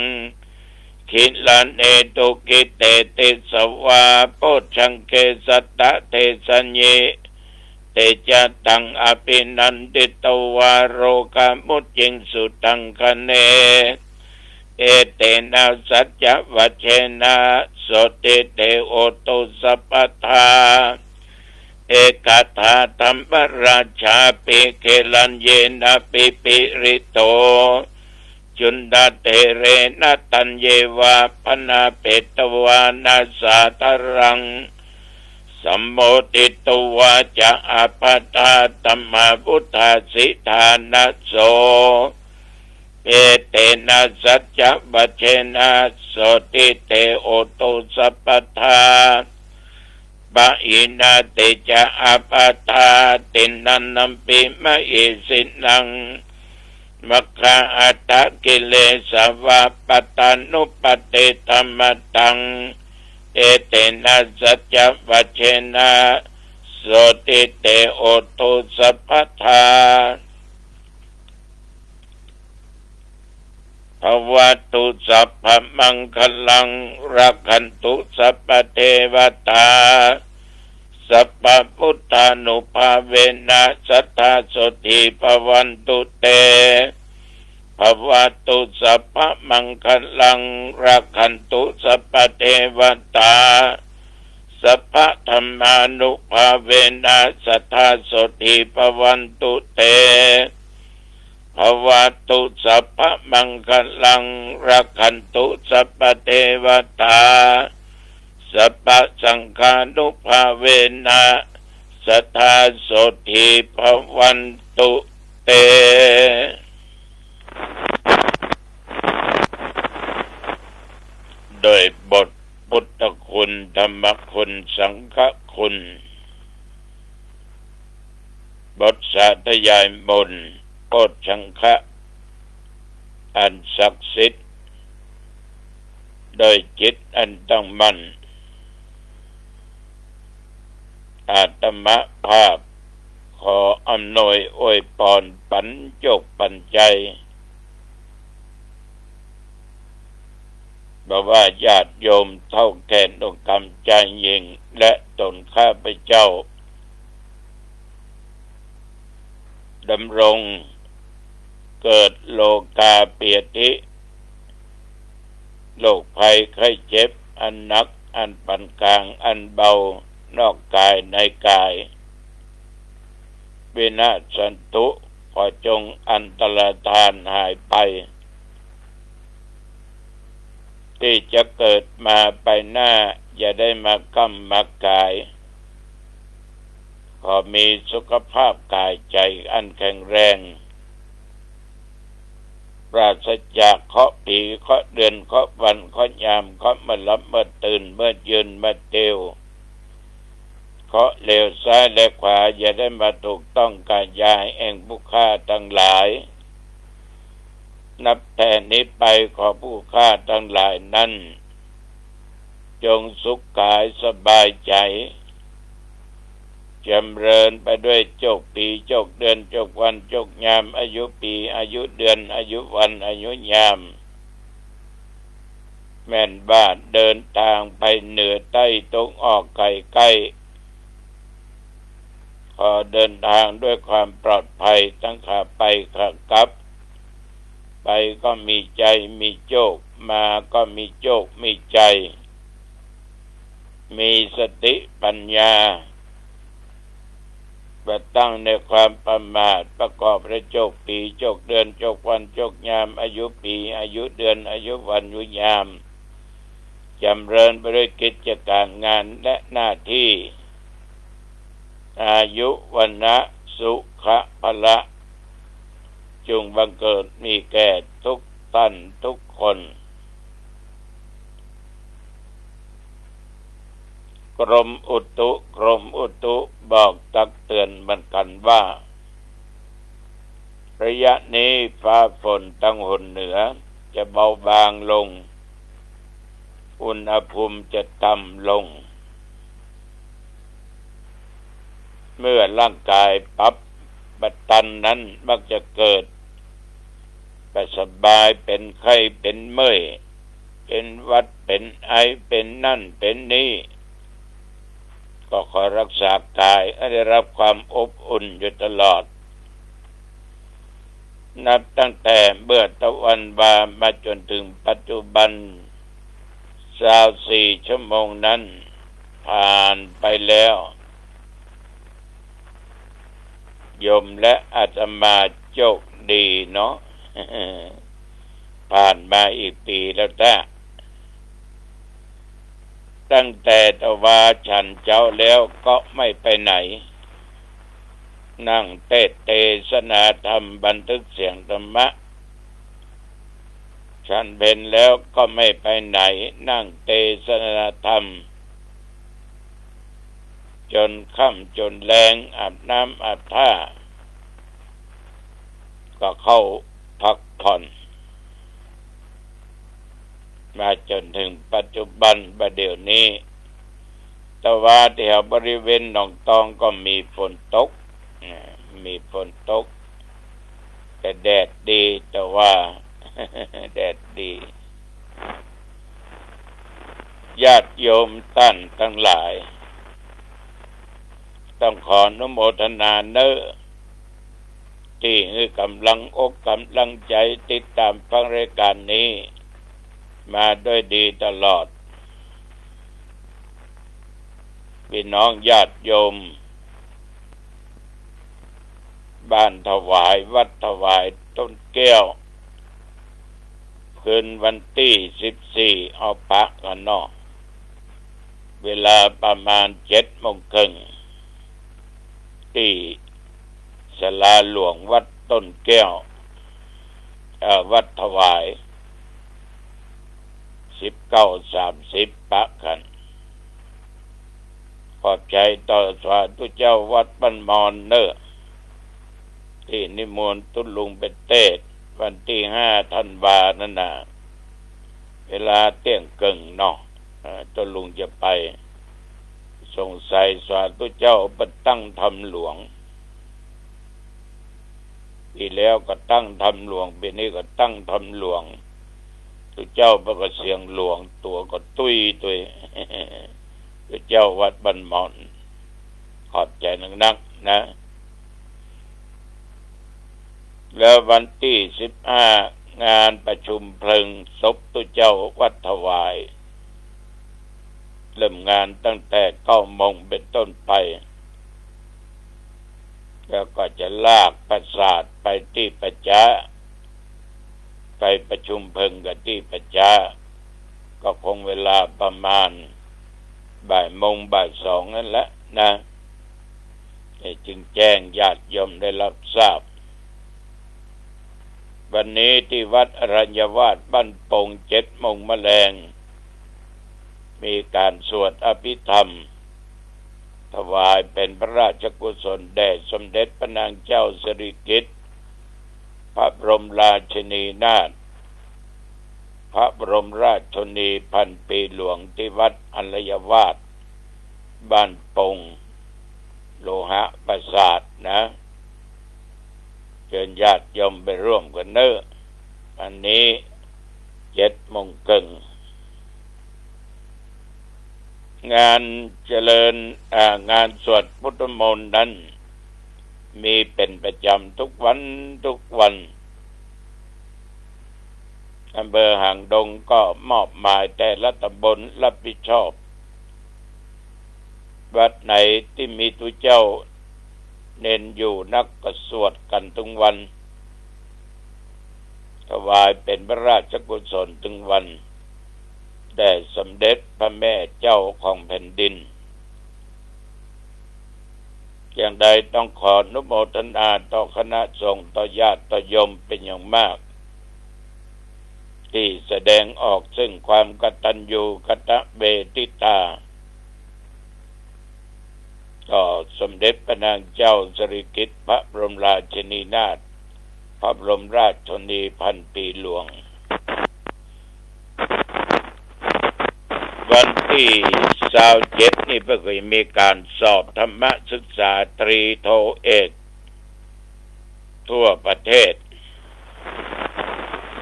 ขิลันเอตุกิเตติสวาโพชังเกสัตตะเทสัญเยเตจะตังอภินันติตวาโรกามุจจิงสุตังคะเนเอเตนะสัจจวัชเชนะโสติเตโอตุสัพพทาเอกทาธัมปราชาปิเกลันเยนะปิปิริโตจุนดาเตเรนะตัญเยวาปนาเปตวานาสาตรังสัมโมติตวาจะอาปาตาตัมมาพุทธาสิทานะโสเอเตนะสัจจวัชเชนะโสติเตโอตุสัพพทาปะอินาเตจะอาปาตาตินันนัมปิมะเอสินังมัคคะอัตตะกิเลสวะปะตานุปเตธัมมตังเอเตนะสัจจวัชเชนะโสติเตโอตุสัพพทาภวตุสัพพมังคลังรักขันตุสัพพเทวตาสัพพพุทธานุภาเวนะสัทธาโสติภวันตุเตภวตุสัพพมังคลังรักขันตุสัพพเทวตาสัพพธรรมานุภาเวนะสัทธาโสติภวันตุเต ภวตุสัพพะมังคลังรักขันตุสัพพะเทวตาสัพพะสังฆานุภาเวนะสัทธาโสธีภวันตุเตโดยบทพุทธคุณธรรมคุณสังฆคุณบทสาธยายมนต์โพชฌังคะ อันศักดิ์สิทธิ์โดยจิตอันตั้งมั่นอาตมภาพขออำนวยอวยพรปัญจกปัญใจบอกว่าญาติโยมเท่าแก่ดวงกรรมใจยิ่งและตนข้าพเจ้าดำรงเกิดโลกาเปียติโรคภัยไข้เจ็บอันหนักอันปานกลางอันเบานอกกายในกายวินาศสันตุขอจงอันตรธานหายไปที่จะเกิดมาไปหน้าอย่าได้มากำมากายขอมีสุขภาพกายใจอันแข็งแรงปราศจากเคราะห์ปีเคราะห์เดือนเคราะห์วันเคราะห์ยามเคราะห์มาลับมาตื่นมายืนมาเตียวเคราะห์เลวซ้ายและขวาอย่าได้มาถูกต้องกายยายแห่งผู้ฆ่าทั้งหลายนับแต่นี้ไปขอผู้ฆ่าทั้งหลายนั้นจงสุขกายสบายใจจำเริญไปด้วยโชคปีโชคเดือนโชควันโชคยามอายุปีอายุเดือนอายุวันอายุยามแม่นบ้านเดินทางไปเหนือใต้ตกออกไกลใกล้ขอเดินทางด้วยความปลอดภัยทั้งขาไปขากลับไปก็มีใจมีโชคมาก็มีโชคมีใจมีสติปัญญาประตั้งในความประมาทประกอบด้วยโชคปีโชคเดือนโชควันโชคยามอายุปีอายุเดือนอายุวันอายุยามจำเริญไปด้วยกิจการงานและหน้าที่อายุวันนะสุขะพละจงบังเกิดมีแก่ทุกท่านทุกคนกรมอุตุบอกตักเตือนบันกันว่าระยะนี้ฟ้าฝนตั้งหนเหนือจะเบาบางลงอุณหภูมิจะต่ำลงเมื่อร่างกายปรับบัดตันนั้นมักจะเกิดไปสบายเป็นไข้เป็นเมื่อยเป็นหวัดเป็นไอเป็นนั่นเป็นนี่ก็ขอรักษากายให้ได้รับความอบอุ่นอยู่ตลอดนับตั้งแต่เมื่อตะวันบ่ายมาจนถึงปัจจุบัน24 ชั่วโมงนั้นผ่านไปแล้วโยมและอาตมาโชคดีเนาะ ผ่านมาอีกปีแล้วตั้งแต่ตะวาฉันเจ้าแล้วก็ไม่ไปไหนนั่งเทศนาธรรมบันทึกเสียงธรรมะฉันเป็นแล้วก็ไม่ไปไหนนั่งเทศนาธรรมจนค่ำจนแรงอาบน้ำอาบท่าก็เข้าพักผ่อนมาจนถึงปัจจุบันบัดเดี๋ยวนี้แต่ว่าแถวบริเวณหนองตองก็มีฝนตกแต่แดดดีแต่ว่า แดดดีญาติโยมท่านทั้งหลายต้องขออนุโมทนาเน้อที่ให้กำลังอกกำลังใจติดตามฟังรายการนี้มาด้วยดีตลอดพี่น้องญาติโยมบ้านถวายวัดถวาย ต้นแก้วคืนวันที่14เอาปะกันเนาะเวลาประมาณ7:30ที่ศาลาหลวงวัดต้นแก้ววัดถวาย19:30ปะกันขอบใจต่อสาธุเจ้าวัดบ้านมอนเนอที่นิมนต์ตุลุงเป็นเทศน์วันที่5 ธันวานั่นน่ะเวลาเที่ยงครึ่งเนาะตุลุงจะไปส่งใส่สาธุเจ้าไปตั้งธรรมหลวงปีแล้วก็ตั้งธรรมหลวงปีนี้ก็ตั้งธรรมหลวงตุเจ้าประกาศเสียงหลวงตัวก็ตุ้ยตุเจ้าวัดบ้านมอนขอบใจนักๆนะแล้ววันที่15งานประชุมเพลิงศพตุเจ้าวัดถวายเริ่มงานตั้งแต่9 โมงเป็นต้นไปแล้วก็จะลากประสาทไปที่ปัจจาไปประชุมเพลิงกับที่ปัจจาก็คงเวลาประมาณบ่ายโมงบ่ายสองนั่นแหละนะจึงแจ้งญาติโยมได้รับทราบวันนี้ที่วัดอรัญญวาสบ้านโป่ง7 โมงแมลงมีการสวดอภิธรรมถวายเป็นพระราชกุศลแด่สมเด็จพระนางเจ้าสิริกิติ์พระบรมราชินีนาถพระบรมราชชนนีพันปีหลวงที่วัดอรัญญวาสบ้านโป่งโลหะปราสาทนะเชิญญาติโยมไปร่วมกันเนอะอันนี้7:30งานเจริญงานสวดพุทธมนต์นั้นมีเป็นประจำทุกวันอำเภอหางดงก็มอบหมายแต่ละตำบลรับผิดชอบวัดไหนที่มีตุเจ้าเน้นอยู่นักก็สวดกันทุกวันถวายเป็นพระราชกุศลทุกวันแด่สมเด็จพระแม่เจ้าของแผ่นดินอย่างใดต้องขออนุโมทนาต่อคณะสงฆ์ต่อญาติต่อโยมเป็นอย่างมากที่แสดงออกซึ่งความกตัญญูกตเวทิตาต่อสมเด็จพระนางเจ้าสิริกิติ์พระบรมราชินีนาถพระบรมราชชนนีพันปีหลวงวันที่27นี่เพิ่งมีการสอบธรรมศึกษาตรีโทเอกทั่วประเทศ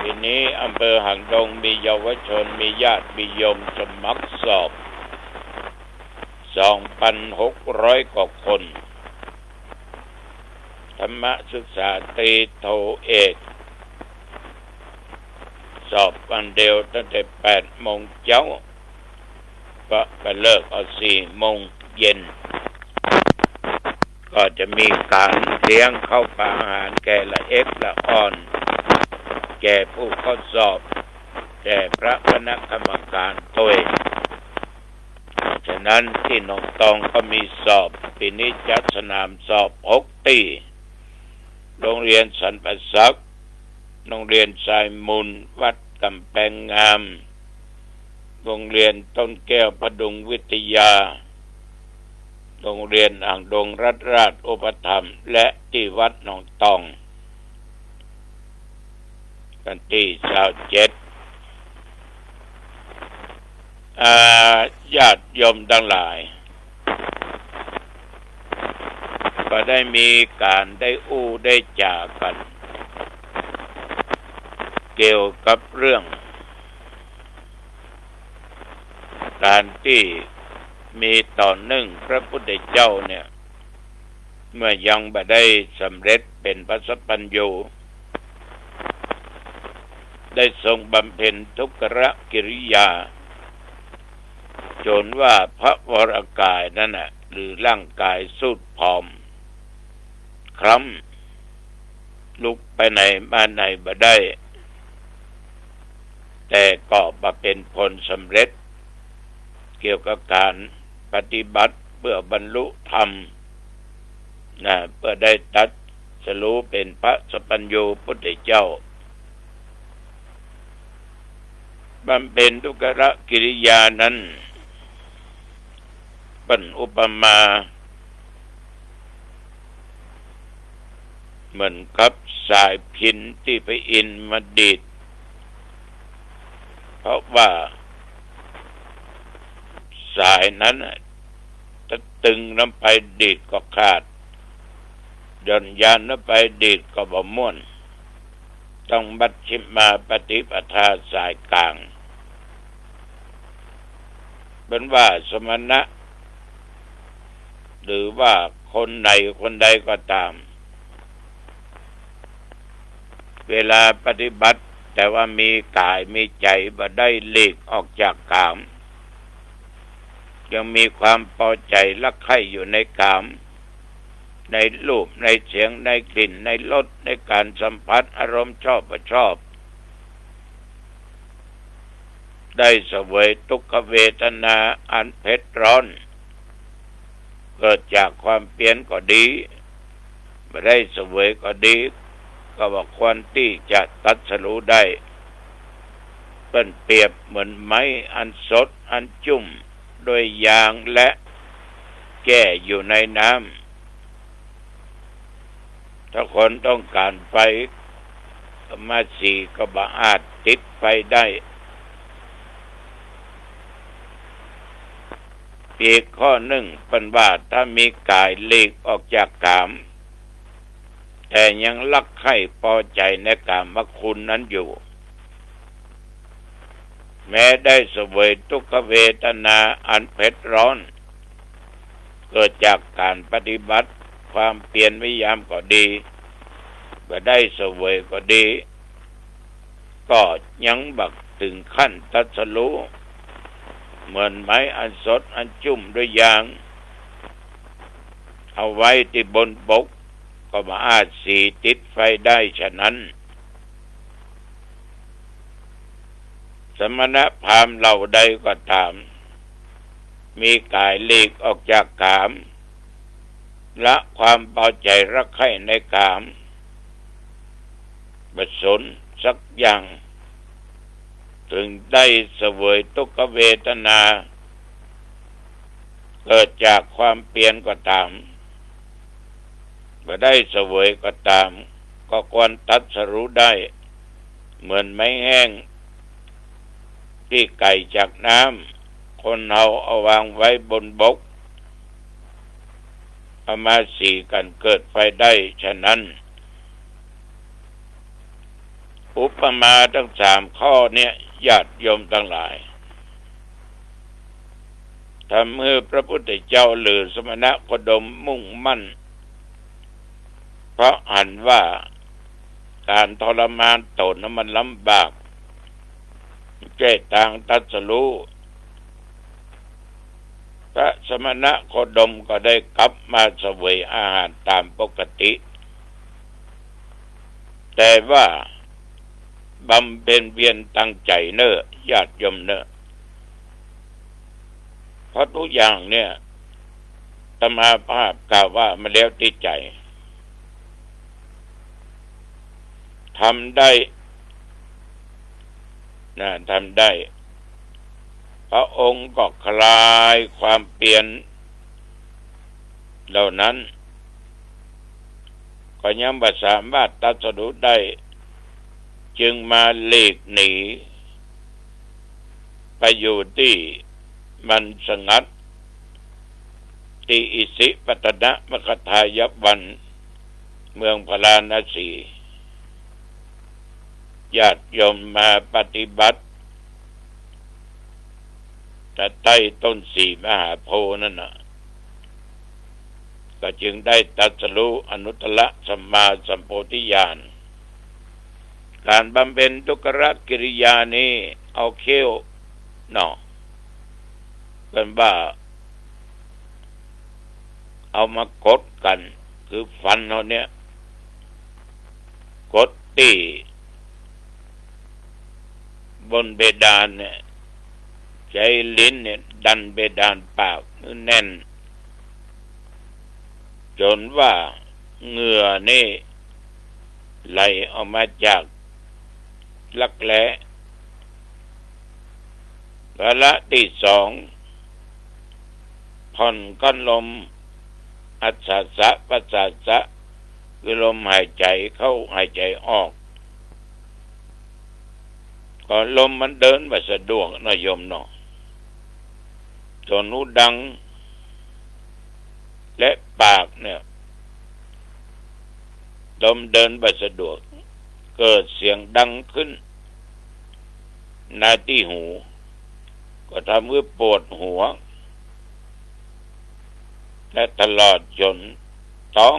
ทีนี้อำเภอหางดงมีเยาวชนมีญาติมีโยมสมัครสอบ 2,600 กว่าคนธรรมศึกษาตรีโทเอกสอบวันเดียวตั้งแต่8 โมงเช้าก็ไปเลิกเอา4 โมงเย็นก็จะมีการเลี้ยงข้าวปลาอาหารแก่ละเอ็กละอ่อนแก่ผู้เข้าสอบแก่พระคณะกรรมการตัวฉะนั้นที่หนองตองก็มีสอบปีนี้จัดสนามสอบ6 ที่โรงเรียนสันประศักดิ์โรงเรียนสายมุนวัดกำแพงงามโรงเรียนต้นแก้วพดุงวิทยาโรงเรียนอ่างดงรัตนราชอุปถัมภ์และที่วัดหนองตองวันที่27ญาติโยมทั้งหลายก็ได้มีการได้ได้จากันเกี่ยวกับเรื่องการที่มีต่อหนึ่งพระพุทธเจ้าเนี่ยเมื่อยังบ่ได้สำเร็จเป็นพระสัพพัญญูได้ทรงบำเพ็ญทุกขกิริยาจนว่าพระวรกายนั่นน่ะหรือร่างกายสุดผอมคล้ำ ลุกไปไหนมาไหนบ่ได้แต่ก็มาเป็นผลสำเร็จเกี่ยวกับการปฏิบัติเพื่อบรรลุธรรมเพื่อได้ตัดสรู้เป็นพระสัพพัญญูพุทธเจ้าบำเพ็ญทุกขกิริยานั้นเป็นอุปมาเหมือนกับสายพิณที่พระอินทร์มาดีดเพราะว่าสายนั้นถ้าตึงน้ำไปดีดก็ขาดย่อนยานน้ำไปดีดก็บ่ม่วนต้องบัดชิมมาปฏิปทาสายกลางเป็นว่าสมณะหรือว่าคนไหนคนใดก็ตามเวลาปฏิบัติแต่ว่ามีกายมีใจบ่ได้หลีกออกจากกามยังมีความพอใจรักใคร่อยู่ในกามในรูปในเสียงในกลิ่นในรสในการสัมผัสอารมณ์ชอบไม่ชอบได้เสวยทุกขเวทนาอันเผ็ดร้อนเกิดจากความเปลี่ยนก็ดีไม่ได้เสวยก็ดีก็ว่าควรที่จะตัดสรู้ได้เป็นเปรียบเหมือนไม้อันสดอันจุ่มโดยยางและแก้อยู่ในน้ำถ้าคนต้องการไฟมาสีก็บ่อาจติดไฟได้อีกข้อหนึ่งเป็นว่าถ้ามีกายหลีกออกจากกามแต่ยังรักใคร่พอใจในกามคุณนั้นอยู่แม้ได้เสวยทุกขเวทนาอันเผ็ดร้อนเกิดจากการปฏิบัติความเปลี่ยนพยายามก็ดีก็ได้เสวยก็ดีก็ยังบักถึงขั้นตัดสรู้เหมือนไม้อันสดอันจุ่มด้วยยางเอาไว้ที่บนบกก็มาอาจสีติดไฟได้ฉะนั้นสมณพราหมณ์เหล่าใดก็ตามมีกายหลีกออกจากกามละความพอใจรักใคร่ในกามบ่สนสักอย่างถึงได้เสวยทุกขเวทนาเกิดจากความเปลี่ยนก็ตามบ่ได้เสวยก็ตามก็ควรตัดสรู้ได้เหมือนไม้แห้งที่ไก่จากน้ำคนเอาวางไว้บนบกเอามาสีกันเกิดไฟได้ฉะนั้นอุปมาทั้ง3ข้อเนี่ยญาติโยมทั้งหลายทำให้พระพุทธเจ้าหรือสมณะโคดมมุ่งมั่นเพราะอ่านว่าการทรมานตนนั้นมันลำบากแก้ทางตัดสรู้พระสมณะโคดมก็ได้กลับมาเสวยอาหารตามปกติแต่ว่าบำเพ็ญเพียรตั้งใจเนอะญาติโยมเนอะเพราะทุกอย่างเนี่ยอาตมาภาพกล่าวว่ามาแล้วที่ใจทำได้ทำได้พระองค์ก็คลายความเปลี่ยนเหล่านั้นก็ยังบ่สามารถตัดสรู้ได้จึงมาหลีกหนีไปอยู่ที่มันสงัดที่อิสิปตนะมคทายวันเมืองพาราณสีญาติโยมมาปฏิบัติแต่ใต้ต้นสีมหาโพธิ์นั่นนะก็จึงได้ตรัสรู้อนุตตรสัมมาสัมโพธิญาณการบำเพ็ญทุกขกิริยานี้เอาเขี้ยวเป็นว่าเอามากดกันคือฟันเราเนี่ย กดตีบนเบดานเนี่ยใช้ลิ้นเนี่ยดันเบดานปากแน่นจนว่าเหงื่อนี่ไหลออกมาจากลักแร้วาระที่สองผ่อนกั้นลมอัศสะปัสสะสะคือลมหายใจเข้าหายใจออกก่อนลมมันเดินมาสะดวกนะโยมเนาะจนหูดังและปากเนี่ยลมเดินมาสะดวกเกิดเสียงดังขึ้นในที่หูก็ทำให้ปวดหัวและตลอดจนต้อง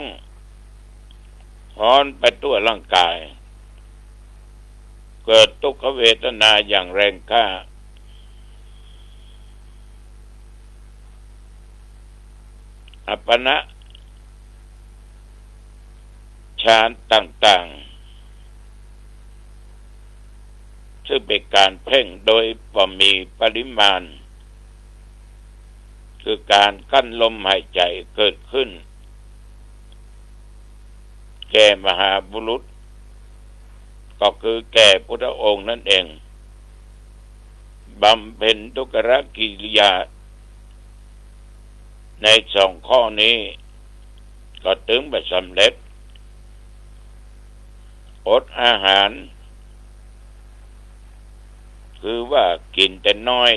ร้อนไปทั่วร่างกายเกิดทุกขเวทนาอย่างแรงกล้าอัปปนะฌานต่างๆซึ่งเป็นการเพ่งโดยบ่มีปริมาณคือการกั้นลมหายใจเกิดขึ้นแก่มหาบุรุษก็คือแก่พุทธองค์นั่นเองบำเพ็ญทุกขกิริยาในสองข้อนี้ก็ถึงไปสำเร็จอดอาหารคือว่ากินแต่น้อย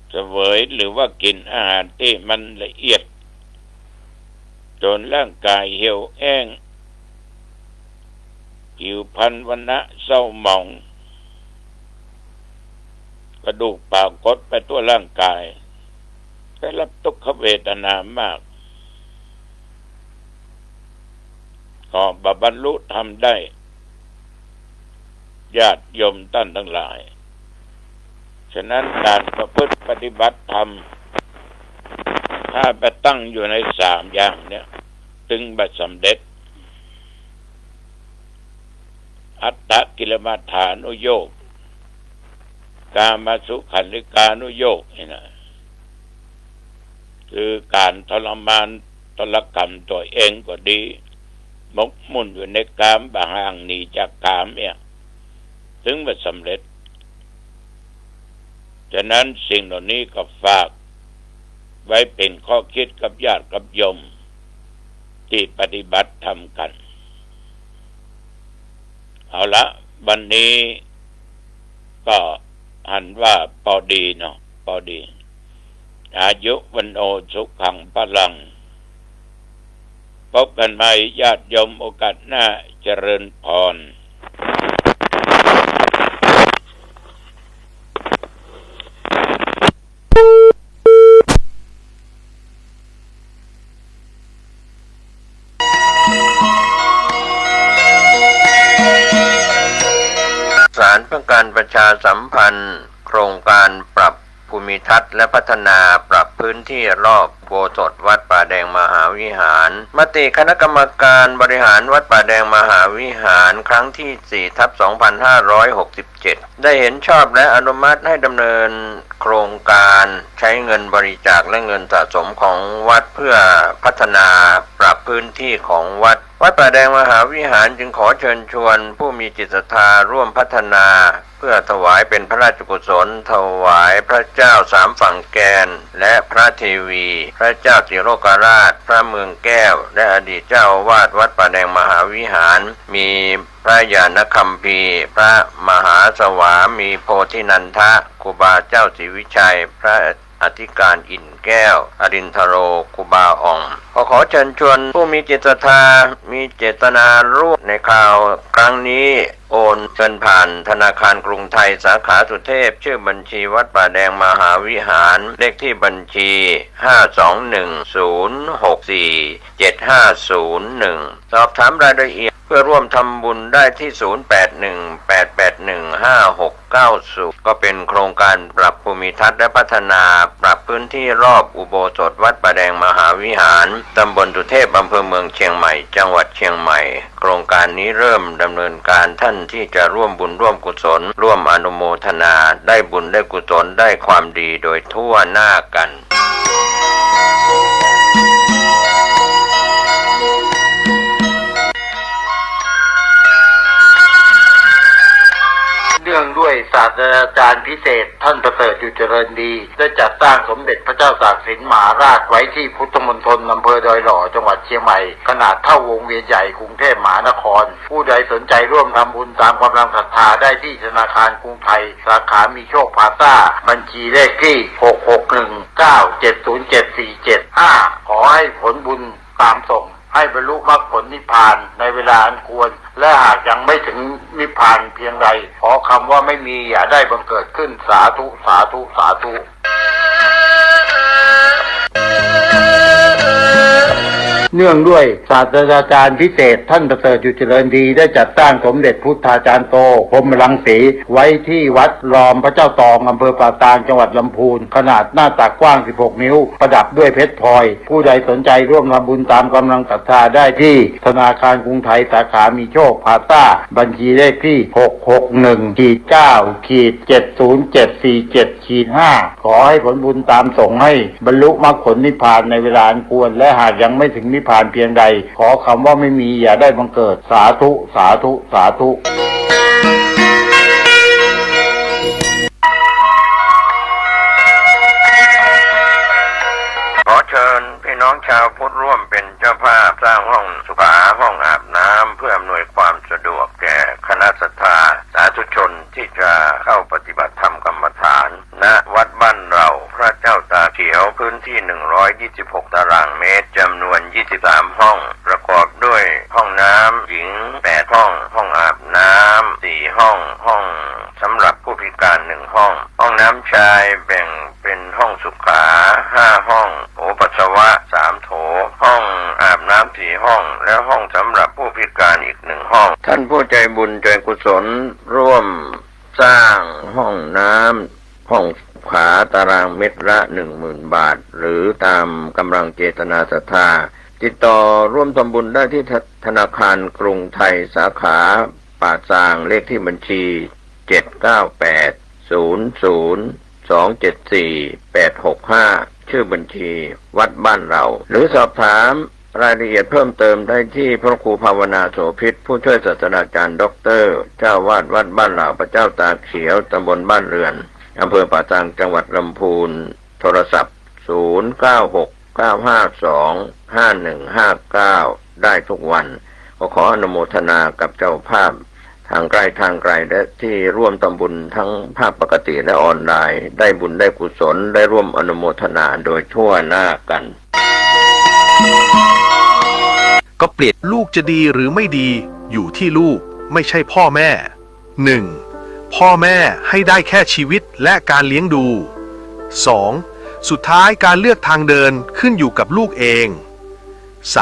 เสวยหรือว่ากินอาหารที่มันละเอียดจนร่างกายเหี่ยวแห้งผิวพรรณวันณะเศร้าหมองกระดูกปากดไปทั่วร่างกายได้รับทุกขเวทนามากก็บรรลุธรรมได้ญาติโยมท่านทั้งหลายฉะนั้นการประพฤติปฏิบัติธรรมถ้าไปตั้งอยู่ในสามอย่างเนี่ยถึงบัดสำเร็จอัตตกิลมัฏฐานุโยคกามสุขันธิกานุโยคนี่นะคือการทรมานทรกรรมตัวเองก็ดีหมกมุ่นอยู่ในกามบางห่างหนีจากกามเนี่ยถึงบัดสำเร็จฉะนั้นสิ่งเหล่านี้ก็ฝากไว้เป็นข้อคิดกับญาติกับโยมที่ปฏิบัติทำกันเอาละวันนี้ก็หันว่าพอดีเนาะพอดีอายุวันโอสุขังพลังพบกันใหม่ญาติโยมโอกาสหน้าเจริญพร สารเพื่อการประชาสัมพันธ์โครงการปรับภูมิทัศน์และพัฒนาปรับพื้นที่รอบโบสถ์วัดป่าแดงมหาวิหารมติคณะกรรมการบริหารวัดป่าแดงมหาวิหารครั้งที่ 4/2567 ได้เห็นชอบและอนุมัติให้ดำเนินโครงการใช้เงินบริจาคและเงินสะสมของวัดเพื่อพัฒนาปรับพื้นที่ของวัดป่าแดงมหาวิหารจึงขอเชิญชวนผู้มีจิตศรัทธาร่วมพัฒนาเพื่อถวายเป็นพระราชกุศลถวายพระเจ้าสามฝั่งแกนและพระเทวีพระเจ้าสิโรกราชพระเมืองแก้วและอดีตเจ้าอาวาสวัดป่าแดงมหาวิหารมีพระญาณคัมภีร์พระมหาสวามีโพธินันทะครูบาเจ้าศรีวิชัยพระอธิการอินแก้วอรินทโรครูบาอ่องขอเชิญชวนผู้มีจิตศรัทธามีเจตนาร่วมในข่าวครั้งนี้โอนเงินผ่านธนาคารกรุงไทยสาขาสุเทพชื่อบัญชีวัดป่าแดงมหาวิหารเลขที่บัญชี521064750สอบถามรายละเอียดเพื่อร่วมทำบุญได้ที่0818815699 ก้าวสู่ก็เป็นโครงการปรับภูมิทัศน์และพัฒนาปรับพื้นที่รอบอุโบสถวัดประแดงมหาวิหารตำบลสุเทพอำเภอเมืองเชียงใหม่จังหวัดเชียงใหม่โครงการนี้เริ่มดำเนินการท่านที่จะร่วมบุญร่วมกุศลร่วมอนุโมทนาได้บุญได้กุศลได้ความดีโดยทั่วหน้ากันเนื่องด้วยศาสตราจารย์พิเศษท่านประเสริฐอยู่เจริญดีได้จัดสร้างสมเด็จพระเจ้าตากสินมหาราชไว้ที่พุทธมณฑลอำเภอดอยหล่อจังหวัดเชียงใหม่ขนาดเท่าวงเวียนใหญ่กรุงเทพมหานครผู้ใดสนใจร่วมทำบุญตามกำลังศรัทธาได้ที่ธนาคารกรุงไทยสาขามีโชคพาซ่าบัญชีเลขที่66197077475ขอให้ผลบุญตามส่งให้บรรลุมรรคผลนิพพานในเวลาอันควรและหากยังไม่ถึงนิพพานเพียงใดขอคำว่าไม่มีอย่าได้บังเกิดขึ้นสาธุสาธุสาธุเนื่องด้วยศาสตราจารย์พิเศษท่านประเสริฐอยู่เจริญดีได้จัดสร้างสมเด็จพุทธาจารย์โตพรหมรังสีไว้ที่วัดรอมพระเจ้าตองอำเภอป่าตางจังหวัดลำพูนขนาดหน้าตักกว้าง16นิ้วประดับด้วยเพชรพลอยผู้ใดสนใจร่วมทำบุญตามกำลังศรัทธาได้ที่ธนาคารกรุงไทยสาขามีโชคพาซ่าบัญชีเลขที่661-9-70747-5ขอให้ผลบุญตามส่งให้บรรลุมรรคผลนิพพานในเวลาอันควรและหากยังไม่ถึงนิพพานเพียงใดขอคำว่าไม่มีอย่าได้บังเกิดสาธุสาธุสาธุขอเชิญพี่น้องชาวพุทธร่วมเป็นเจ้าภาพสร้างห้องสุขาห้องอาบน้ำเพื่ออำนวยความสะดวกแก่คณะศรัทธาสาธุชนที่จะเข้าปฏิบัติธรรมกรรมฐานณวัดบ้านเราพระเจ้าตาเขียวพื้นที่126ตารางเมตรจำนวน23ห้องประกอบด้วยห้องน้ำหญิง8ห้องห้องอาบน้ำ4ห้องห้องสำหรับผู้พิการ1ห้องห้องน้ำชายแบ่งเป็นห้องสุขา5ห้องโถปัสสาวะ3โถห้องอาบน้ำ4ห้องและห้องสำหรับผู้พิการอีก1ห้องท่านผู้ใจบุญใจกุศลร่วมสร้างห้องน้ำห้องขาตารางเมตรละ 10,000 บาทหรือตามกำลังเจตนาศรัทธาติดต่อร่วมทำบุญได้ที่ธนาคารกรุงไทยสาขาป่าซางเลขที่บัญชี79800274865ชื่อบัญชีวัดบ้านเราหรือสอบถามรายละเอียดเพิ่มเติมได้ที่พระครูภาวนาโสภิตผู้ช่วยศาสตราจารย์ด็อกเตอร์เจ้าวาดวัดบ้านเราพระเจ้าตาเขียวตำบลบ้านเรือนอำเภอป่าซางจังหวัดลำพูนโทรศัพท์0969525159ได้ทุกวันขออนุโมทนากับเจ้าภาพทางไกลทางไกลและที่ร่วมทำบุญทั้งภาพปกติและออนไลน์ได้บุญได้กุศลได้ร่วมอนุโมทนาโดยทั่วหน้ากันก็เปลี่ยนลูกจะดีหรือไม่ดีอยู่ที่ลูกไม่ใช่พ่อแม่ 1. พ่อแม่ให้ได้แค่ชีวิตและการเลี้ยงดู 2. สุดท้ายการเลือกทางเดินขึ้นอยู่กับลูกเอง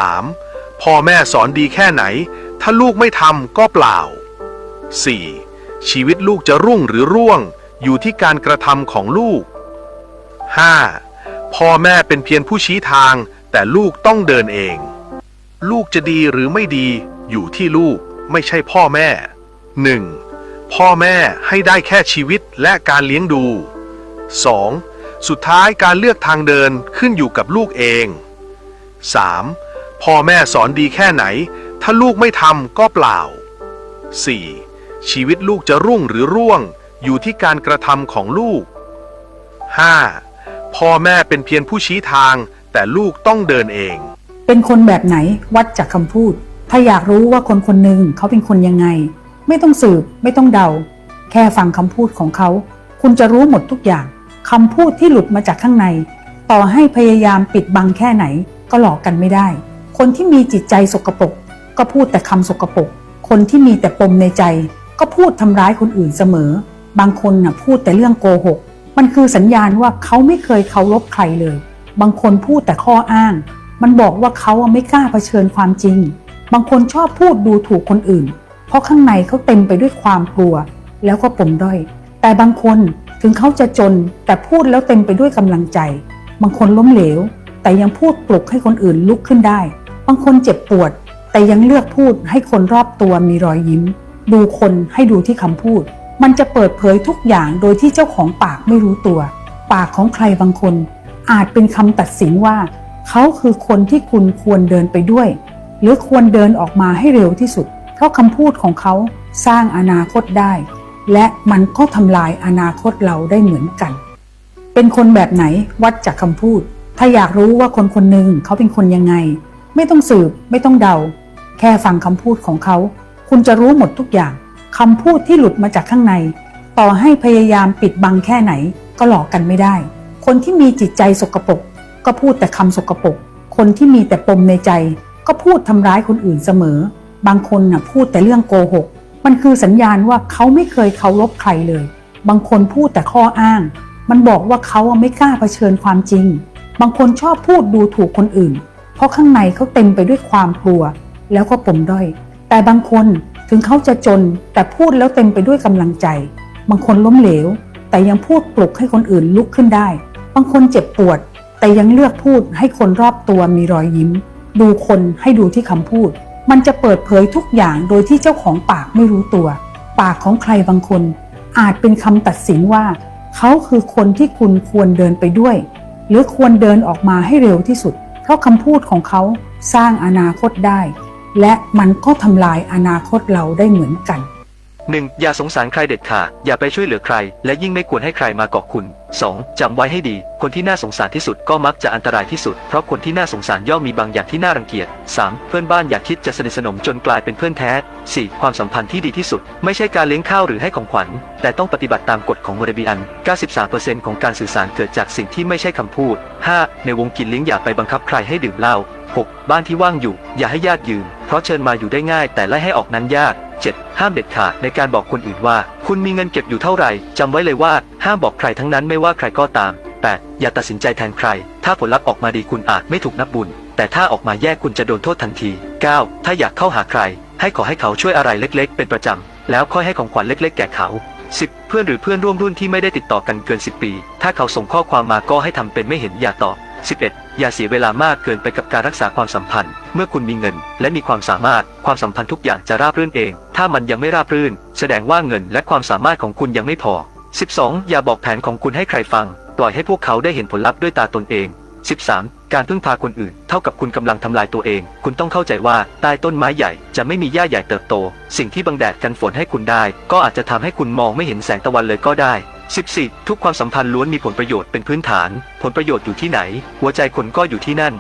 3. พ่อแม่สอนดีแค่ไหนถ้าลูกไม่ทำก็เปล่า 4. ชีวิตลูกจะรุ่งหรือร่วงอยู่ที่การกระทำของลูก 5. พ่อแม่เป็นเพียงผู้ชี้ทางแต่ลูกต้องเดินเองลูกจะดีหรือไม่ดีอยู่ที่ลูกไม่ใช่พ่อแม่ 1. พ่อแม่ให้ได้แค่ชีวิตและการเลี้ยงดู 2. สุดท้ายการเลือกทางเดินขึ้นอยู่กับลูกเอง 3. พ่อแม่สอนดีแค่ไหนถ้าลูกไม่ทำก็เปล่า 4. ชีวิตลูกจะรุ่งหรือร่วงอยู่ที่การกระทำของลูก 5. พ่อแม่เป็นเพียงผู้ชี้ทางแต่ลูกต้องเดินเองเป็นคนแบบไหนวัดจากคำพูดถ้าอยากรู้ว่าคนคนหนึ่งเขาเป็นคนยังไงไม่ต้องสืบไม่ต้องเดาแค่ฟังคำพูดของเขาคุณจะรู้หมดทุกอย่างคำพูดที่หลุดมาจากข้างในต่อให้พยายามปิดบังแค่ไหนก็หลอกกันไม่ได้คนที่มีจิตใจสกปรกก็พูดแต่คำสกปรกคนที่มีแต่ปมในใจก็พูดทำร้ายคนอื่นเสมอบางคนพูดแต่เรื่องโกหกมันคือสัญญาณว่าเขาไม่เคยเคารพใครเลยบางคนพูดแต่ข้ออ้างมันบอกว่าเขาไม่กล้าเผชิญความจริงบางคนชอบพูดดูถูกคนอื่นเพราะข้างในเขาเต็มไปด้วยความกลัวแล้วก็ปมด้อย แต่บางคนถึงเขาจะจนแต่พูดแล้วเต็มไปด้วยกำลังใจบางคนล้มเหลวแต่ยังพูดปลุกให้คนอื่นลุกขึ้นได้บางคนเจ็บปวดแต่ยังเลือกพูดให้คนรอบตัวมีรอยยิ้มดูคนให้ดูที่คำพูดมันจะเปิดเผยทุกอย่างโดยที่เจ้าของปากไม่รู้ตัวปากของใครบางคนอาจเป็นคำตัดสินว่าเขาคือคนที่คุณควรเดินไปด้วยหรือควรเดินออกมาให้เร็วที่สุดเพราะคำพูดของเขาสร้างอนาคตได้และมันก็ทำลายอนาคตเราได้เหมือนกันเป็นคนแบบไหนวัดจากคำพูดถ้าอยากรู้ว่าคนคนหนึ่งเขาเป็นคนยังไงไม่ต้องสืบไม่ต้องเดาแค่ฟังคำพูดของเขาคุณจะรู้หมดทุกอย่างคำพูดที่หลุดมาจากข้างในต่อให้พยายามปิดบังแค่ไหนก็หลอกกันไม่ได้คนที่มีจิตใจสกปรกก็พูดแต่คำสกปรกคนที่มีแต่ปมในใจก็พูดทำร้ายคนอื่นเสมอบางคนพูดแต่เรื่องโกหกมันคือสัญญาณว่าเขาไม่เคยเคารพใครเลยบางคนพูดแต่ข้ออ้างมันบอกว่าเขาไม่กล้าเผชิญความจริงบางคนชอบพูดดูถูกคนอื่นเพราะข้างในเขาเต็มไปด้วยความกลัวแล้วก็ปมด้อยแต่บางคนถึงเขาจะจนแต่พูดแล้วเต็มไปด้วยกำลังใจบางคนล้มเหลวแต่ยังพูดปลุกให้คนอื่นลุกขึ้นได้บางคนเจ็บปวดแต่ยังเลือกพูดให้คนรอบตัวมีรอยยิ้มดูคนให้ดูที่คำพูดมันจะเปิดเผยทุกอย่างโดยที่เจ้าของปากไม่รู้ตัวปากของใครบางคนอาจเป็นคำตัดสินว่าเขาคือคนที่คุณควรเดินไปด้วยหรือควรเดินออกมาให้เร็วที่สุดเพราะคำพูดของเขาสร้างอนาคตได้และมันก็ทำลายอนาคตเราได้เหมือนกัน 1. อย่าสงสารใครเด็ดขาดอย่าไปช่วยเหลือใครและยิ่งไม่ควรให้ใครมาเกาะคุณ 2. จำไว้ให้ดีคนที่น่าสงสารที่สุดก็มักจะอันตรายที่สุดเพราะคนที่น่าสงสารย่อมมีบางอย่างที่น่ารังเกียจ 3. เพื่อนบ้านอย่าคิดจะสนิทสนมจนกลายเป็นเพื่อนแท้ 4. ความสัมพันธ์ที่ดีที่สุดไม่ใช่การเลี้ยงข้าวหรือให้ของขวัญแต่ต้องปฏิบัติตามกฎของโมเรบิอัน 93% ของการสื่อสารเกิดจากสิ่งที่ไม่ใช่คำพูด 5. ในวงกินเลี้ยงอย่าไปบังคับใครให้ดื่มเหล้า 6. บ้านที่ว่างอยู่อย่าให้ญาติยืมเพราะเชิญมาอยู่ได้ง่ายแต่ไล่ให้ออกนั้นยาก 7. ห้ามเด็ดขาดในการบอกคนอื่นว่าคุณมีเงินเก็บอยู่เท่าไหร่จำไว้เลยว่าห้ามบอกใครทั้งนั้นไม่ว่าใครก็ตาม 8. อย่าตัดสินใจแทนใครถ้าผลลัพธ์ออกมาดีคุณอาจไม่ถูกนับบุญแต่ถ้าออกมาแย่คุณจะโดนโทษทันที 9. ถ้าอยากเข้าหาใครให้ขอให้เขาช่วยอะไรเล็กๆเป็นประจำแล้วค่อยให้ของขวัญเล็กๆแก่เขา 10. เพื่อนหรือเพื่อนร่วมรุ่นที่ไม่ได้ติดต่อกันเกิน10 ปีถ้าเขาส่งข้อความมาก็ให้ทำเป็นไม่เห็นอย่าตอบ 11. อย่าเสียเวลามากเกินไปกับการรักษาความสัมพันธ์เมื่อคุณมีเงินและมีความสามารถความสัมพันธ์ทุกอย่างจะราบรื่นเองถ้ามันยังไม่ราบรื่นแสดงว่าเงินและความสามารถของคุณยังไม่พอ 12. อย่าบอกแผนของคุณให้ใครฟังปล่อยให้พวกเขาได้เห็นผลลัพธ์ด้วยตาตนเอง 13. การพึ่งพาคนอื่นเท่ากับคุณกำลังทำลายตัวเองคุณต้องเข้าใจว่าใต้ต้นไม้ใหญ่จะไม่มีหญ้าใหญ่เติบโตสิ่งที่บังแดดกันฝนให้คุณได้ก็อาจจะทำให้คุณมองไม่เห็นแสงตะวันเลยก็ได้ 14. ทุกความสัมพันธ์ล้วนมีผลประโยชน์เป็นพื้นฐานผลประโยชน์อยู่ที่ไหนหัวใจคนก็อยู่ที่นั่น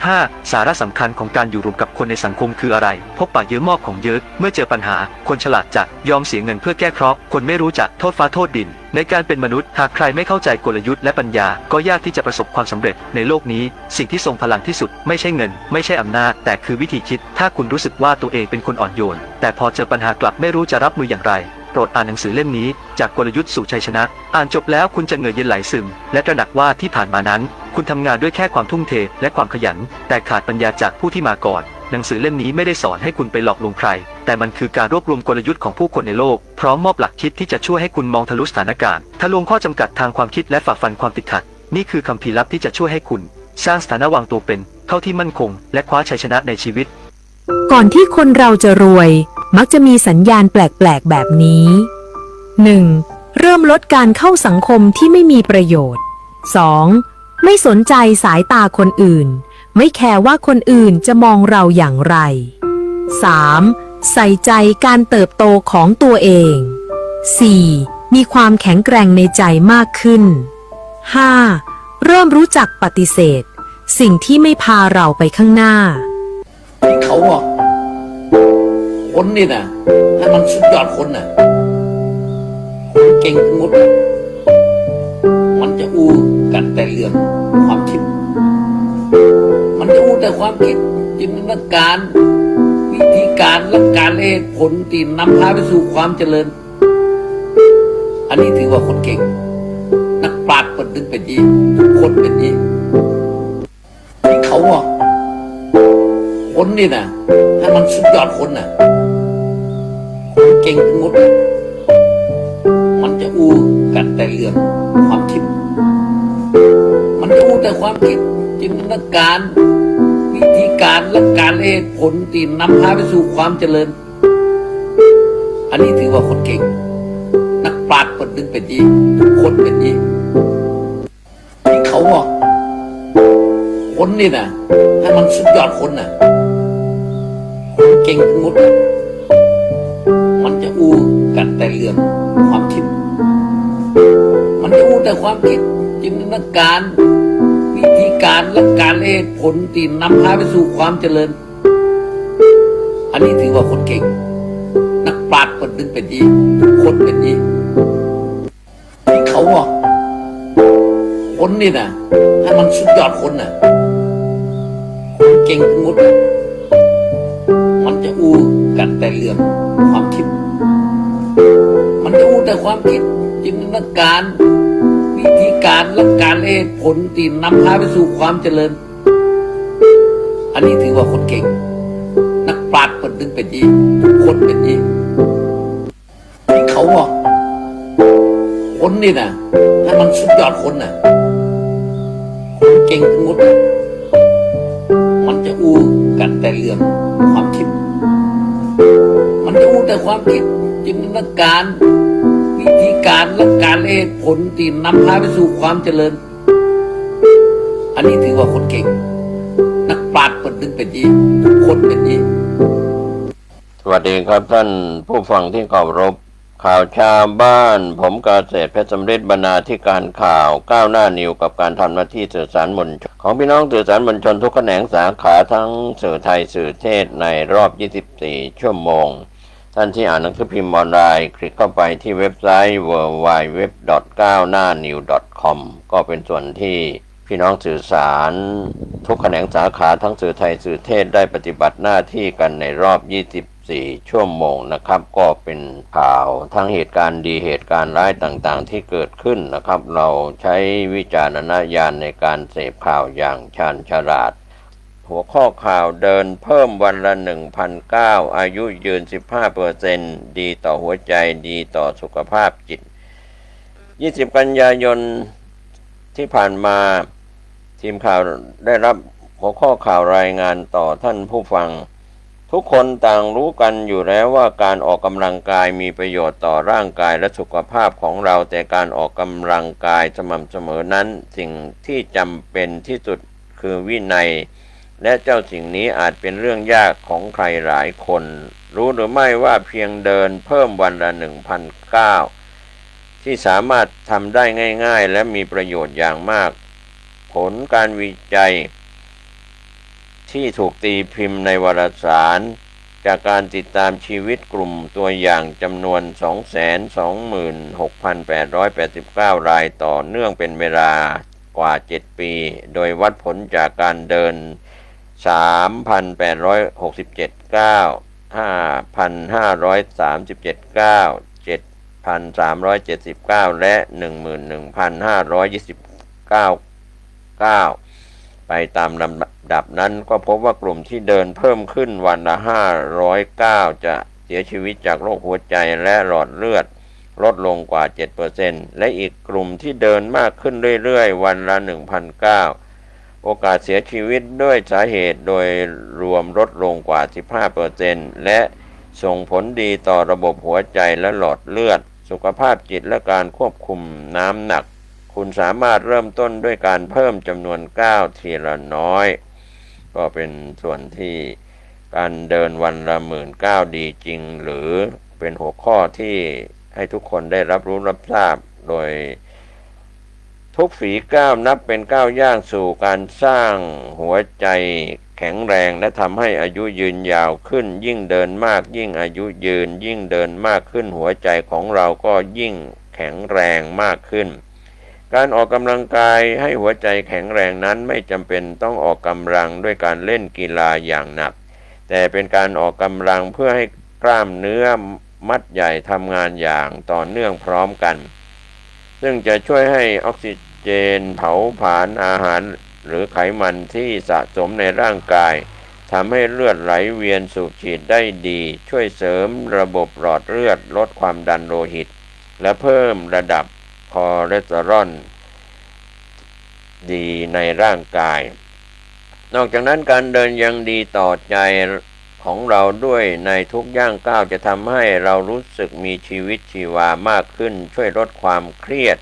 15. สาระสำคัญของการอยู่รวมกับคนในสังคมคืออะไรพบปะเยอะมอบของเยอะเมื่อเจอปัญหาคนฉลาดจะยอมเสียเงินเพื่อแก้เคราะห์คนไม่รู้จักโทษฟ้าโทษดินในการเป็นมนุษย์หากใครไม่เข้าใจกลยุทธ์และปัญญาก็ยากที่จะประสบความสำเร็จในโลกนี้สิ่งที่ทรงพลังที่สุดไม่ใช่เงินไม่ใช่อำนาจแต่คือวิธีคิดถ้าคุณรู้สึกว่าตัวเองเป็นคนอ่อนโยนแต่พอเจอปัญหากลับไม่รู้จะรับมืออย่างไรโปรดอ่านหนังสือเล่มนี้จากกลยุทธ์สู่ชัยชนะอ่านจบแล้วคุณจะเหงื่อเย็นไหลซึมและตระหนักว่าที่ผ่านมานั้นคุณทำงานด้วยแค่ความทุ่มเทและความขยันแต่ขาดปัญญาจากผู้ที่มาก่อนหนังสือเล่มนี้ไม่ได้สอนให้คุณไปหลอกลวงใครแต่มันคือการรวบรวมกลยุทธ์ของผู้คนในโลกพร้อมมอบหลักคิดที่จะช่วยให้คุณมองทะลุสถานการณ์ทะลวงข้อจำกัดทางความคิดและฝ่าฟันความติดขัดนี่คือคัมภีร์ลับที่จะช่วยให้คุณสร้างสถานะวางตัวเป็นเข้าที่มั่นคงและคว้าชัยชนะในชีวิตก่อนที่คนเราจะรวยมักจะมีสัญญาณแปลกๆแบบนี้ 1. เริ่มลดการเข้าสังคมที่ไม่มีประโยชน์ 2. ไม่สนใจสายตาคนอื่นไม่แคร์ว่าคนอื่นจะมองเราอย่างไร 3. ใส่ใจการเติบโตของตัวเอง 4. มีความแข็งแกร่งในใจมากขึ้น 5. เริ่มรู้จักปฏิเสธสิ่งที่ไม่พาเราไปข้างหน้าเขาบอกคนนี่นะถ้ามันสุดยอดคนน่ะคนเก่งทั้งหมดมันจะอู้กันแต่เรื่องความคิดมันจะอู้แต่ความคิดจินตนาการวิธีการและการเหตุผลที่นำพาไปสู่ความเจริญอันนี้ถือว่าคนเก่งนักปราชญ์เป็นเป็นดีทุกคนเป็นดีที่เขาบอกคนนี่นะถ้ามันสุดยอดคนน่ะคนเก่งทั้งหมดมันจะอู้ กันแต่เรื่องความคิดมันจะอู้แต่ความคิดจินตนาการวิธีการและการเหตุผลที่นำพาไปสู่ความเจริญอันนี้ถือว่าคนเก่งนักปราชญ์คนหนึ่งเป็นยีทุกคนเป็นยีที่เขาบอกคนนี่นะให้มันสุดยอดคนน่ะคนเก่งทั้งหมดมันจะอู้กันแต่เรื่องความคิดมันจะอู้แต่ความคิดจินตนาการวิธีการและการเหตุผลที่นำพาไปสู่ความเจริญอันนี้ถือว่าคนเก่งนักปราชญ์คนหนึ่งเป็นยีทุกคนเป็นยีที่เขาบอกคนนี่นะให้มันสุดยอดคนน่ะคนเก่งทั้งหมดมันจะอู้กันแต่เรื่องความคิดมันจะอู้แต่ความคิดจินตนาการวิธีการและการเหตุผลที่นำพาไปสู่ความเจริญอันนี้ถือว่าคนเก่งนักปราชญ์คนหนึ่งเป็นยีทุกคนเป็นยีที่เขาบอกคนนี่นะให้มันสุดยอดคนน่ะคนเก่งทั้งหมดมันจะอู้กันแต่เรื่องความคิดมันจะอู้แต่ความคิดจินตนาการวิธีการและการเหตุผลที่นำพาไปสู่ความเจริญอันนี้ถือว่าคนเก่งนักปราชญ์คนหนึ่งเป็นยีทุกคนเป็นยี สวัสดีครับท่านผู้ฟังที่เคารพข่าวชาวบ้านผมเกษตรเพชรสำริดบรรณาธิการข่าวก้าวหน้านิวกับการทำหน้าที่สื่อสารมวลชนของพี่น้องสื่อสารมวลชนทุกแขนงสาขาทั้งสื่อไทยสื่อเทศในรอบ 24 ชั่วโมงท่านที่อ่านหนังสือพิมพ์ออนไลน์คลิกเข้าไปที่เว็บไซต์ www.9hnanew.com ก็เป็นส่วนที่พี่น้องสื่อสารทุกแขนงสาขาทั้งสื่อไทยสื่อเทศได้ปฏิบัติหน้าที่กันในรอบ 24 ชั่วโมงนะครับก็เป็นข่าวทั้งเหตุการณ์ดีเหตุการณ์ร้ายต่างๆที่เกิดขึ้นนะครับเราใช้วิจารณญาณในการเสพข่าวอย่างชาญฉลาดหัวข้อข่าวเดินเพิ่มวันละ 1,900 อายุยืน 15% ดีต่อหัวใจดีต่อสุขภาพจิต 20 กันยายนที่ผ่านมาทีมข่าวได้รับหัวข้อข่าวรายงานต่อท่านผู้ฟังทุกคนต่างรู้กันอยู่แล้วว่าการออกกำลังกายมีประโยชน์ต่อร่างกายและสุขภาพของเราแต่การออกกำลังกายสม่ำเสมอนั้นสิ่งที่จำเป็นที่สุดคือวินัยและเจ้าสิ่งนี้อาจเป็นเรื่องยากของใครหลายคนรู้หรือไม่ว่าเพียงเดินเพิ่มวันละ 1,900 ที่สามารถทำได้ง่ายๆและมีประโยชน์อย่างมากผลการวิจัยที่ถูกตีพิมพ์ในวารสารจากการติดตามชีวิตกลุ่มตัวอย่างจำนวน 226,889 รายต่อเนื่องเป็นเวลากว่า 7 ปีโดยวัดผลจากการเดิน 3,867 ก้าว 5,537 ก้าว 7,379 และ 11,529 ก้าวไปตามลำดับนั้นก็พบว่ากลุ่มที่เดินเพิ่มขึ้นวันละ509จะเสียชีวิตจากโรคหัวใจและหลอดเลือดลดลงกว่า 7% และอีกกลุ่มที่เดินมากขึ้นเรื่อยๆวันละ 1,900 โอกาสเสียชีวิตด้วยสาเหตุโดยรวมลดลงกว่า 15% และส่งผลดีต่อระบบหัวใจและหลอดเลือดสุขภาพจิตและการควบคุมน้ำหนักคุณสามารถเริ่มต้นด้วยการเพิ่มจำนวนก้าวทีละน้อยก็เป็นส่วนที่การเดินวันละ 19,000 ดีจริงหรือเป็นหัวข้อที่ให้ทุกคนได้รับรู้รับทราบโดยทุกฝีก้าวนับเป็นก้าวย่างสู่การสร้างหัวใจแข็งแรงและทำให้อายุยืนยาวขึ้นยิ่งเดินมากยิ่งอายุยืนยิ่งเดินมากขึ้นหัวใจของเราก็ยิ่งแข็งแรงมากขึ้นการออกกำลังกายให้หัวใจแข็งแรงนั้นไม่จำเป็นต้องออกกำลังด้วยการเล่นกีฬาอย่างหนักแต่เป็นการออกกำลังเพื่อให้กล้ามเนื้อมัดใหญ่ทำงานอย่างต่อเนื่องพร้อมกันซึ่งจะช่วยให้ออกซิเจนเผาผลาญอาหารหรือไขมันที่สะสมในร่างกายทำให้เลือดไหลเวียนสูบฉีดได้ดีช่วยเสริมระบบหลอดเลือดลดความดันโลหิตและเพิ่มระดับ คอเลสเตอรอลดีในร่างกายนอกจากนั้นการเดินยังดีต่อใจของเราด้วยในทุกย่างก้าวจะทำให้เรารู้สึกมีชีวิตชีวามากขึ้นช่วยลดความเครียด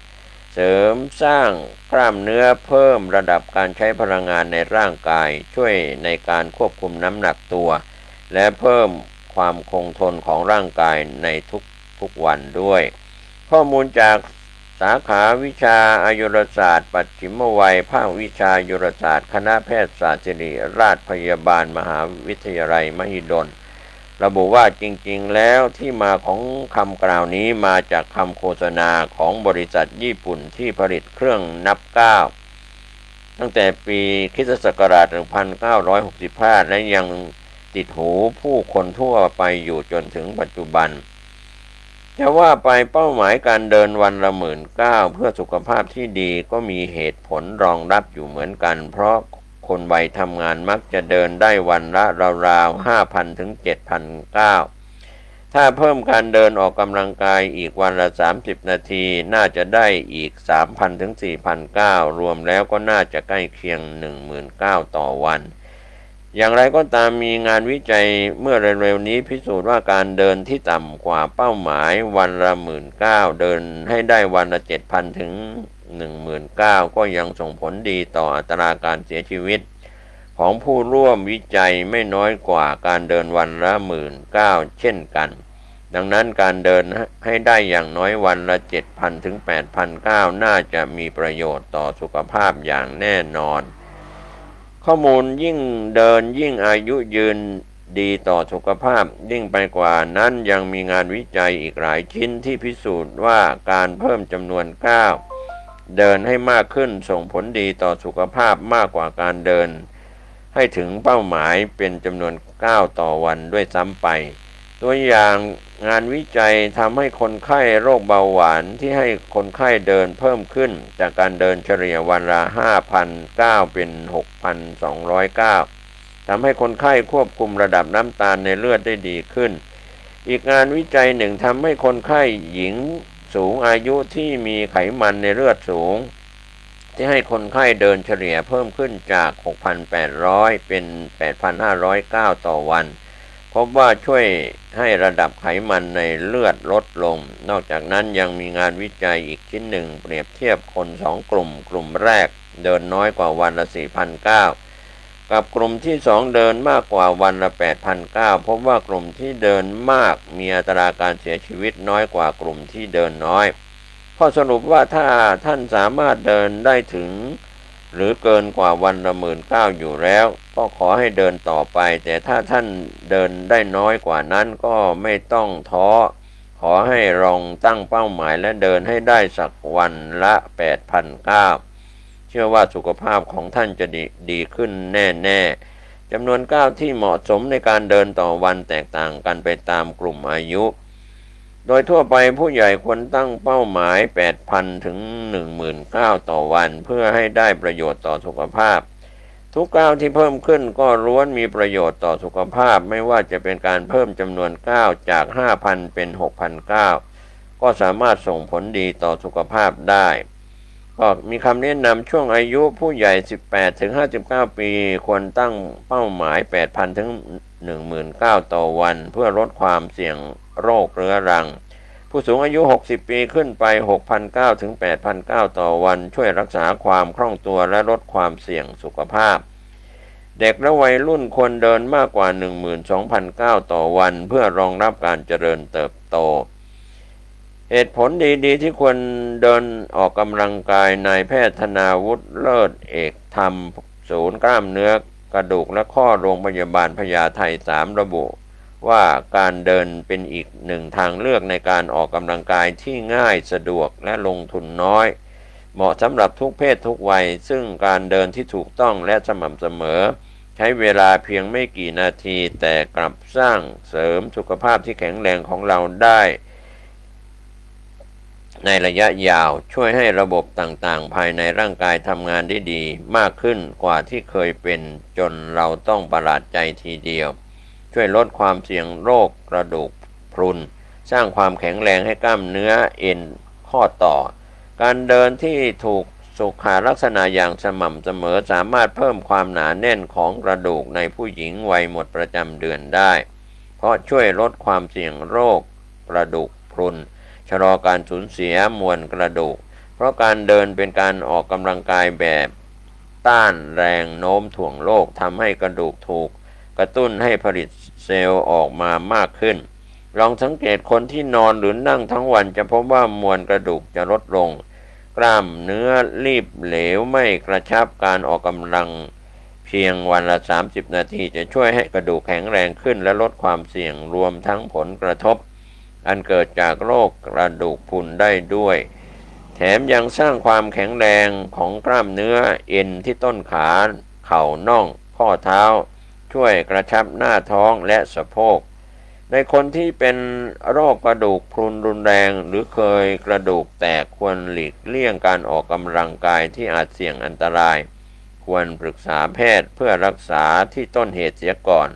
เสริมสร้างกล้ามเนื้อเพิ่มระดับการใช้พลังงานในร่างกายช่วยในการควบคุมน้ำหนักตัวและเพิ่มความคงทนของร่างกายในทุกวันด้วยข้อมูลจากสาขาวิชาอายุรศาสตร์ปัจฉิมวัยภาควิชาอายุรศาสตร์คณะแพทยศาสตร์ศิริราชพยาบาลมหาวิทยาลัยมหิดลระบุว่าจริงๆแล้วที่มาของคำกล่าวนี้มาจากคำโฆษณาของบริษัทญี่ปุ่นที่ผลิตเครื่องนับก้าวตั้งแต่ปีค.ศ. 1965และยังติดหูผู้คนทั่วไปอยู่จนถึงปัจจุบันจะว่าไปเป้าหมายการเดินวันละ19,000เพื่อสุขภาพที่ดีก็มีเหตุผลรองรับอยู่เหมือนกันเพราะคนวัยทำงานมักจะเดินได้วันละราวๆ 5,000 ถึง 7,000 ก้าวถ้าเพิ่มการเดินออกกำลังกายอีกวันละ30 นาทีน่าจะได้อีก 3,000 ถึง 4,000 ก้าวรวมแล้วก็น่าจะใกล้เคียง 10,000 ก้าวต่อวันอย่างไรก็ตามมีงานวิจัยเมื่อเร็วๆนี้พิสูจน์ว่าการเดินที่ต่ำกว่าเป้าหมายวันละ19,000เดินให้ได้วันละ 7,000 ถึง 19,000ก็ยังส่งผลดีต่ออัตราการเสียชีวิตของผู้ร่วมวิจัยไม่น้อยกว่าการเดินวันละ19,000เช่นกันดังนั้นการเดินให้ได้อย่างน้อยวันละ 7,000 ถึง 8,000 ก้าวน่าจะมีประโยชน์ต่อสุขภาพอย่างแน่นอนข้อมูลยิ่งเดินยิ่งอายุยืนดีต่อสุขภาพยิ่งไปกว่านั้นยังมีงานวิจัยอีกหลายชิ้นที่พิสูจน์ว่าการเพิ่มจำนวนก้าวเดินให้มากขึ้นส่งผลดีต่อสุขภาพมากกว่าการเดินให้ถึงเป้าหมายเป็นจำนวนก้าวต่อวันด้วยซ้ำไปตัวอย่างงานวิจัยทำให้คนไข้โรคเบาหวานที่ให้คนไข้เดินเพิ่มขึ้นจากการเดินเฉลี่ยวันละ 5,000 ก้าวเป็น 6,200 ก้าวทำให้คนไข้ควบคุมระดับน้ำตาลในเลือดได้ดีขึ้นอีกงานวิจัยหนึ่งทำให้คนไข้หญิงสูงอายุที่มีไขมันในเลือดสูงที่ให้คนไข้เดินเฉลี่ยเพิ่มขึ้นจาก 6,800 เป็น 8,500 ก้าวต่อวันพบว่าช่วยให้ระดับไขมันในเลือดลดลงนอกจากนั้นยังมีงานวิจัยอีกชิ้นหนึ่งเปรียบเทียบคน2 กลุ่มแรกเดินน้อยกว่าวันละ 4,000 ก้าวกับกลุ่มที่2เดินมากกว่าวันละ 8,000 ก้าวพบว่ากลุ่มที่เดินมากมีอัตราการเสียชีวิตน้อยกว่ากลุ่มที่เดินน้อยข้อสรุปว่าถ้าท่านสามารถเดินได้ถึงหรือเกินกว่าวันละ19,000อยู่แล้วก็ขอให้เดินต่อไปแต่ถ้าท่านเดินได้น้อยกว่านั้นก็ไม่ต้องท้อขอให้ลองตั้งเป้าหมายและเดินให้ได้สักวันละ 8,000 ก้าวเชื่อว่าสุขภาพของท่านจะดีขึ้นแน่ๆจำนวนก้าวที่เหมาะสมในการเดินต่อวันแตกต่างกันไปตามกลุ่มอายุโดยทั่วไปผู้ใหญ่ควรตั้งเป้าหมาย 8,000 ถึง 10,000 ก้าวต่อวันเพื่อให้ได้ประโยชน์ต่อสุขภาพทุกก้าวที่เพิ่มขึ้นก็ล้วนมีประโยชน์ต่อสุขภาพไม่ว่าจะเป็นการเพิ่มจำนวนก้าวจาก 5,000 เป็น 6,000 ก้าวก็สามารถส่งผลดีต่อสุขภาพได้ก็มีคำแนะนำช่วงอายุผู้ใหญ่ 18 ถึง 59 ปีควรตั้งเป้าหมาย 8,000 ถึง 10,000 ก้าวต่อวันเพื่อลดความเสี่ยงโรคเรื้อรังผู้สูงอายุ60 ปีขึ้นไป 6,009 ถึง 8,009 ต่อวันช่วยรักษาความคล่องตัวและลดความเสี่ยงสุขภาพเด็กและวัยรุ่นควรเดินมากกว่า 12,000 ก้าวต่อวันเพื่อรองรับการเจริญเติบโตเหตุผลดีๆที่ควรเดินออกกำลังกายนายแพทย์ธนาวุฒิเลิศเอกธรรมศูนย์กล้ามเนื้อกระดูกและข้อโรงพยาบาลพญาไท3ระบุว่าการเดินเป็นอีกหนึ่งทางเลือกในการออกกำลังกายที่ง่ายสะดวกและลงทุนน้อยเหมาะสำหรับทุกเพศทุกวัยซึ่งการเดินที่ถูกต้องและสม่ำเสมอใช้เวลาเพียงไม่กี่นาทีแต่กลับสร้างเสริมสุขภาพที่แข็งแรงของเราได้ในระยะยาวช่วยให้ระบบต่างๆภายในร่างกายทำงานได้ดีมากขึ้นกว่าที่เคยเป็นจนเราต้องประหลาดใจทีเดียวช่วยลดความเสี่ยงโรคกระดูกพรุนสร้างความแข็งแรงให้กล้ามเนื้อเอ็นข้อต่อ การเดินที่ถูกสุขลักษณะอย่างสม่ำเสมอสามารถเพิ่มความหนาแน่นของกระดูกในผู้หญิงวัยหมดประจำเดือนได้เพราะช่วยลดความเสี่ยงโรคกระดูกพรุนชะลอการสูญเสียมวลกระดูกเพราะการเดินเป็นการออกกำลังกายแบบต้านแรงโน้มถ่วงโลกทำให้กระดูกถูกกระตุ้นให้ผลิตเซลล์ออกมามากขึ้นลองสังเกตคนที่นอนหรือนั่งทั้งวันจะพบว่ามวลกระดูกจะลดลงกล้ามเนื้อรีบเหลวไม่กระชับการออกกำลังเพียงวันละ30 นาทีจะช่วยให้กระดูกแข็งแรงขึ้นและลดความเสี่ยงรวมทั้งผลกระทบอันเกิดจากโรคกระดูกพรุนได้ด้วยแถมยังสร้างความแข็งแรงของกล้ามเนื้อเอ็นที่ต้นขาเข่าน่องข้อเท้าช่วยกระชับหน้าท้องและสะโพกในคนที่เป็นโรคกระดูกพรุนรุนแรงหรือเคยกระดูกแตกควรหลีกเลี่ยงการออกกำลังกายที่อาจเสี่ยงอันตรายควรปรึกษาแพทย์เพื่อรักษาที่ต้นเหตุเสียก่อน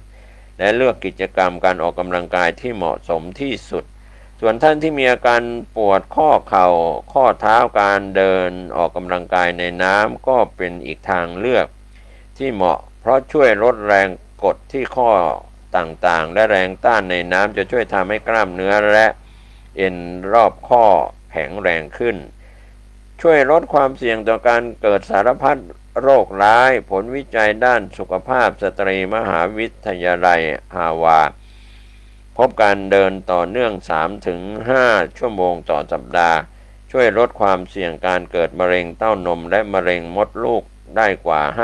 และเลือกกิจกรรมการออกกำลังกายที่เหมาะสมที่สุดส่วนท่านที่มีอาการปวดข้อเข่าข้อเท้าการเดินออกกำลังกายในน้ำก็เป็นอีกทางเลือกที่เหมาะเพราะช่วยลดแรงกดที่ข้อต่างๆและแรงต้านในน้ำจะช่วยทำให้กล้ามเนื้อและเอ็นรอบข้อแข็งแรงขึ้นช่วยลดความเสี่ยงต่อการเกิดสารพัดโรคร้ายผลวิจัยด้านสุขภาพสตรีมหาวิทยาลัยฮาวาดพบการเดินต่อเนื่อง 3-5 ชั่วโมงต่อสัปดาห์ช่วยลดความเสี่ยงการเกิดมะเร็งเต้านมและมะเร็งมดลูกได้กว่า 54%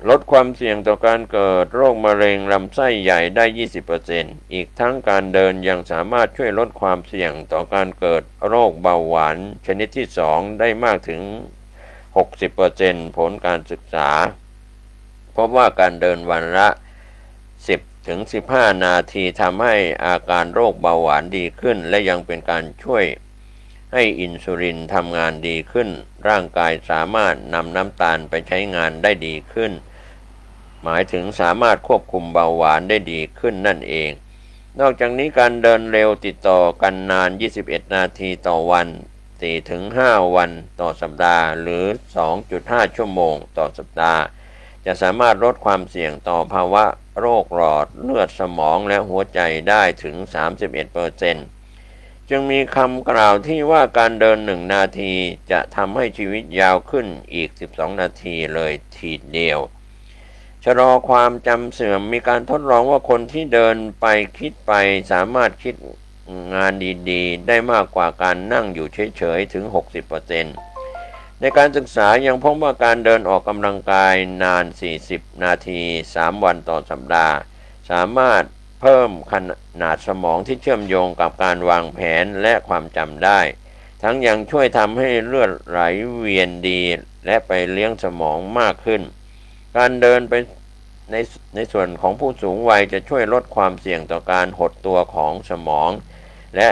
ลดความเสี่ยงต่อการเกิดโรคมะเร็งลำไส้ใหญ่ได้ 20% อีกทั้งการเดินยังสามารถช่วยลดความเสี่ยงต่อการเกิดโรคเบาหวานชนิดที่ 2 ได้มากถึง 60% ผลการศึกษาพบว่าการเดินวันละ 10-15 นาทีทำให้อาการโรคเบาหวานดีขึ้นและยังเป็นการช่วยให้อินซูลินทำงานดีขึ้นร่างกายสามารถนำน้ำตาลไปใช้งานได้ดีขึ้นหมายถึงสามารถควบคุมเบาหวานได้ดีขึ้นนั่นเองนอกจากนี้การเดินเร็วติดต่อกันนาน21 นาทีต่อวัน 4-5 วันต่อสัปดาห์หรือ 2.5 ชั่วโมงต่อสัปดาห์จะสามารถลดความเสี่ยงต่อภาวะโรคหลอดเลือดสมองและหัวใจได้ถึง 31%จึงมีคำกล่าวที่ว่าการเดิน1 นาทีจะทำให้ชีวิตยาวขึ้นอีก12 นาทีเลยทีเดียวชะลอความจำเสื่อมมีการทดลองว่าคนที่เดินไปคิดไปสามารถคิดงานดีๆได้มากกว่าการนั่งอยู่เฉยๆถึง 60%ในการศึกษายังพบว่าการเดินออกกำลังกายนาน40 นาที3 วันต่อสัปดาห์สามารถเพิ่มขนาดสมองที่เชื่อมโยงกับการวางแผนและความจำได้ทั้งยังช่วยทำให้เลือดไหลเวียนดีและไปเลี้ยงสมองมากขึ้นการเดินไปในส่วนของผู้สูงวัยจะช่วยลดความเสี่ยงต่อการหดตัวของสมองและ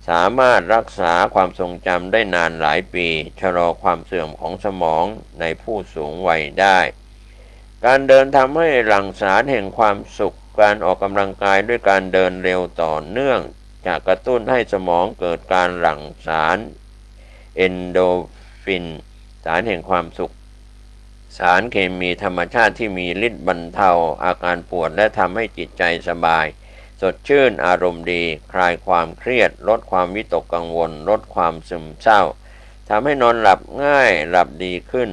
สามารถรักษาความทรงจำได้นานหลายปีชะลอความเสื่อมของสมองในผู้สูงวัยได้การเดินทำให้หลั่งสารแห่งความสุขการออกกำลังกายด้วยการเดินเร็วต่อเนื่องจะกระตุ้นให้สมองเกิดการหลั่งสารเอนโดฟินสารแห่งความสุขสารเคมีธรรมชาติที่มีฤทธิ์บรรเทาอาการปวดและทำให้จิตใจสบายสดชื่นอารมณ์ดีคลายความเครียดลดความวิตกกังวลลดความซึมเศร้าทำให้นอนหลับง่ายหลับดีขึ้น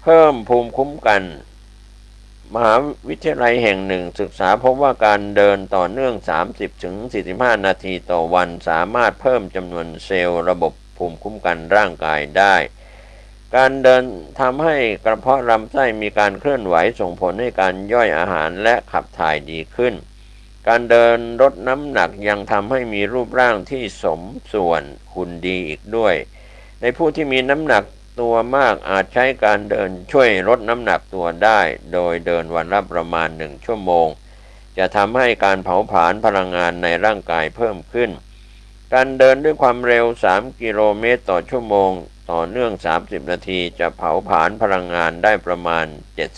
เพิ่มภูมิคุ้มกันมหาวิทยาลัยแห่งหนึ่งศึกษาพบว่าการเดินต่อเนื่อง 30-45 นาทีต่อวันสามารถเพิ่มจำนวนเซลล์ระบบภูมิคุ้มกันร่างกายได้การเดินทำให้กระเพาะลำไส้มีการเคลื่อนไหวส่งผลให้การย่อยอาหารและขับถ่ายดีขึ้นการเดินลดน้ำหนักยังทำให้มีรูปร่างที่สมส่วนหุ่นดีอีกด้วยในผู้ที่มีน้ำหนักตัวมากอาจใช้การเดินช่วยลดน้ำหนักตัวได้โดยเดินวันละประมาณ1 ชั่วโมงจะทำให้การเผาผลาญพลังงานในร่างกายเพิ่มขึ้นการเดินด้วยความเร็ว3 กิโลเมตรต่อชั่วโมงต่อเนื่อง30 นาทีจะเผาผลาญพลังงานได้ประมาณ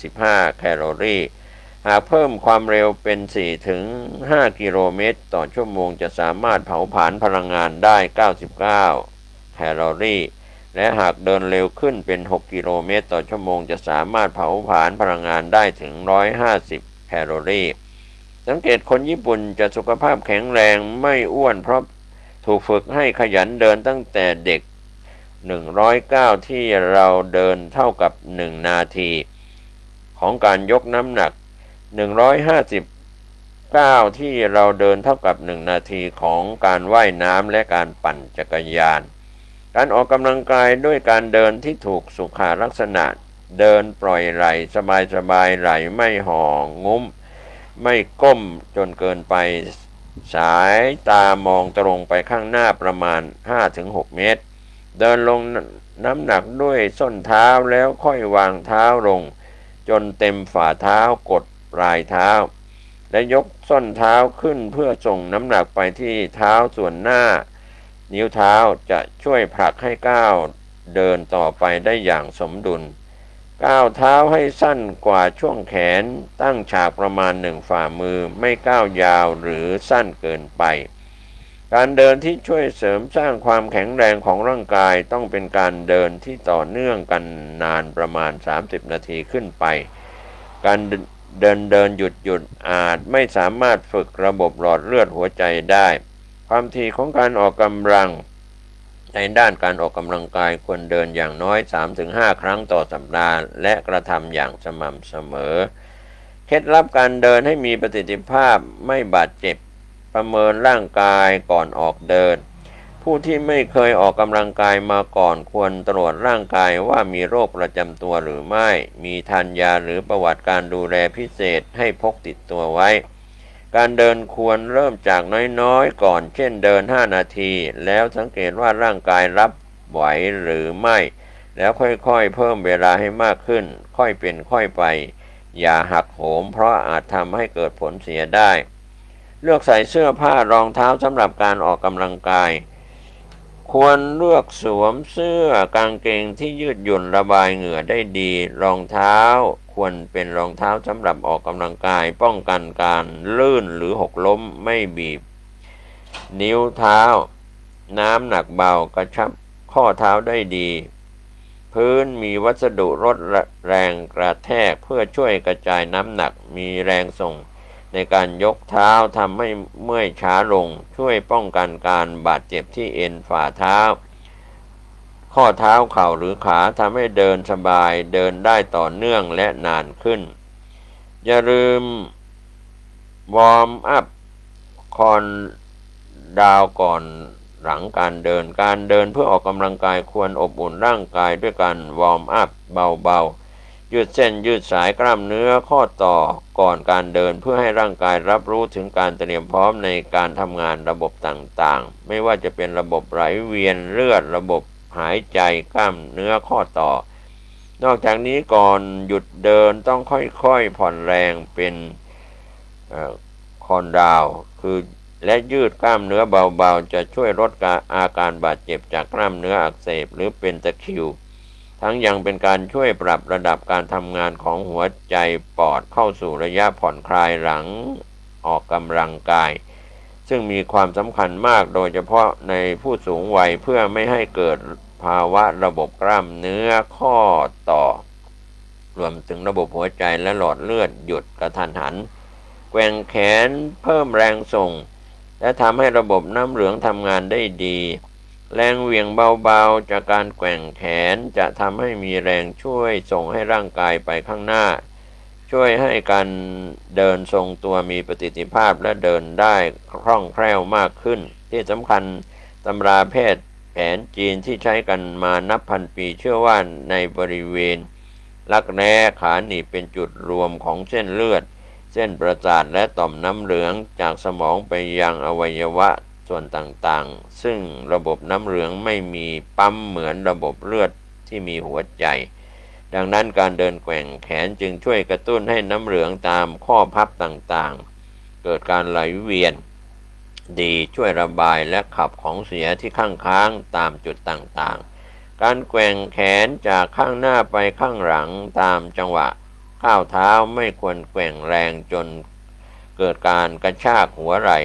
75 แคลอรี่ หากเพิ่มความเร็วเป็น 4-5 กิโลเมตรต่อชั่วโมงจะสามารถเผาผลาญพลังงานได้ 99 แคลอรี่และหากเดินเร็วขึ้นเป็น 6 กิโลเมตรต่อชั่วโมงจะสามารถเผาผลาญพลังงานได้ถึง 150 แคลอรี่สังเกตคนญี่ปุ่นจะสุขภาพแข็งแรงไม่อ้วนเพราะถูกฝึกให้ขยันเดินตั้งแต่เด็ก109ที่เราเดินเท่ากับ1นาทีของการยกน้ำหนัก159ที่เราเดินเท่ากับ1นาทีของการว่ายน้ำและการปั่นจักรยานการออกกำลังกายด้วยการเดินที่ถูกสุขลักษณะเดินปล่อยไหล่สบายๆไหล่ไม่ห่องุ้มไม่ก้มจนเกินไปสายตามองตรงไปข้างหน้าประมาณ 5-6 เมตรเดินลงน้ำหนักด้วยส้นเท้าแล้วค่อยวางเท้าลงจนเต็มฝ่าเท้ากดปลายเท้าและยกส้นเท้าขึ้นเพื่อส่งน้ำหนักไปที่เท้าส่วนหน้านิ้วเท้าจะช่วยผลักให้ก้าวเดินต่อไปได้อย่างสมดุลก้าวเท้าให้สั้นกว่าช่วงแขนตั้งฉากประมาณ1 ฝ่ามือไม่ก้าวยาวหรือสั้นเกินไปการเดินที่ช่วยเสริมสร้างความแข็งแรงของร่างกายต้องเป็นการเดินที่ต่อเนื่องกันนานประมาณ30นาทีขึ้นไปการเดินหยุดอาจไม่สามารถฝึกระบบหลอดเลือดหัวใจได้ความถี่ของการออกกำลังในด้านการออกกำลังกายควรเดินอย่างน้อย 3-5 ครั้งต่อสัปดาห์และกระทำอย่างสม่ำเสมอเคล็ดลับการเดินให้มีประสิทธิภาพไม่บาดเจ็บประเมินร่างกายก่อนออกเดินผู้ที่ไม่เคยออกกำลังกายมาก่อนควรตรวจร่างกายว่ามีโรคประจำตัวหรือไม่มีทานยาหรือประวัติการดูแลพิเศษให้พกติดตัวไว้การเดินควรเริ่มจากน้อยๆก่อนเช่นเดิน5นาทีแล้วสังเกตว่าร่างกายรับไหวหรือไม่แล้วค่อยๆเพิ่มเวลาให้มากขึ้นค่อยเป็นค่อยไปอย่าหักโหมเพราะอาจทำให้เกิดผลเสียได้เลือกใส่เสื้อผ้ารองเท้าสำหรับการออกกำลังกายควรเลือกสวมเสื้อกางเกงที่ยืดหยุ่นระบายเหงื่อได้ดีรองเท้าควรเป็นรองเท้าสำหรับออกกำลังกายป้องกันการลื่นหรือหกล้มไม่บีบนิ้วเท้าน้ำหนักเบากระชับข้อเท้าได้ดีพื้นมีวัสดุลดแรงกระแทกเพื่อช่วยกระจายน้ำหนักมีแรงส่งในการยกเท้าทำให้เมื่อยช้าลงช่วยป้องกันการบาดเจ็บที่เอ็นฝ่าเท้าข้อเท้าเข่าหรือขาทำให้เดินสบายเดินได้ต่อเนื่องและนานขึ้นอย่าลืมวอร์มอัพคอนดาวก่อนหลังการเดินเพื่อออกกำลังกายควรอบอุ่นร่างกายด้วยการวอร์มอัพเบาๆยืดเส้นยืดสายกล้ามเนื้อข้อต่อก่อนการเดินเพื่อให้ร่างกายรับรู้ถึงการเตรียมพร้อมในการทำงานระบบต่างๆไม่ว่าจะเป็นระบบไหลเวียนเลือดระบบหายใจกล้ามเนื้อข้อต่อนอกจากนี้ก่อนหยุดเดินต้องค่อยๆผ่อนแรงเป็นคอนดาวคือและยืดกล้ามเนื้อเบาๆจะช่วยลดอาการบาดเจ็บจากกล้ามเนื้ออักเสบหรือเป็นตะคริวทั้งยังเป็นการช่วยปรับระดับการทำงานของหัวใจปอดเข้าสู่ระยะผ่อนคลายหลังออกกำลังกายซึ่งมีความสำคัญมากโดยเฉพาะในผู้สูงวัยเพื่อไม่ให้เกิดภาวะระบบกล้ามเนื้อข้อต่อรวมถึงระบบหัวใจและหลอดเลือดหยุดกระทันหันแกว่งแขนเพิ่มแรงส่งและทำให้ระบบน้ำเหลืองทำงานได้ดีแรงเหวี่ยงเบาๆจากการแกว่งแขนจะทำให้มีแรงช่วยส่งให้ร่างกายไปข้างหน้าช่วยให้การเดินทรงตัวมีประสิทธิภาพและเดินได้คล่องแคล่วมากขึ้นที่สำคัญตำราแพทย์แผนจีนที่ใช้กันมานับพันปีเชื่อว่าในบริเวณรักแร้ขาหนีบเป็นจุดรวมของเส้นเลือดเส้นประสาทและต่อมน้ำเหลืองจากสมองไปยังอวัยวะส่วนต่างๆซึ่งระบบน้ำเหลืองไม่มีปั๊มเหมือนระบบเลือดที่มีหัวใจดังนั้นการเดินแกว่งแขนจึงช่วยกระตุ้นให้น้ำเหลืองตามข้อพับต่างๆเกิดการไหลเวียนดีช่วยระบายและขับของเสียที่ค้างตามจุดต่างๆการแกว่งแขนจากข้างหน้าไปข้างหลังตามจังหวะ ก้าวเท้าไม่ควรแกว่งแรงจนเกิดการกระชากหัวไหล่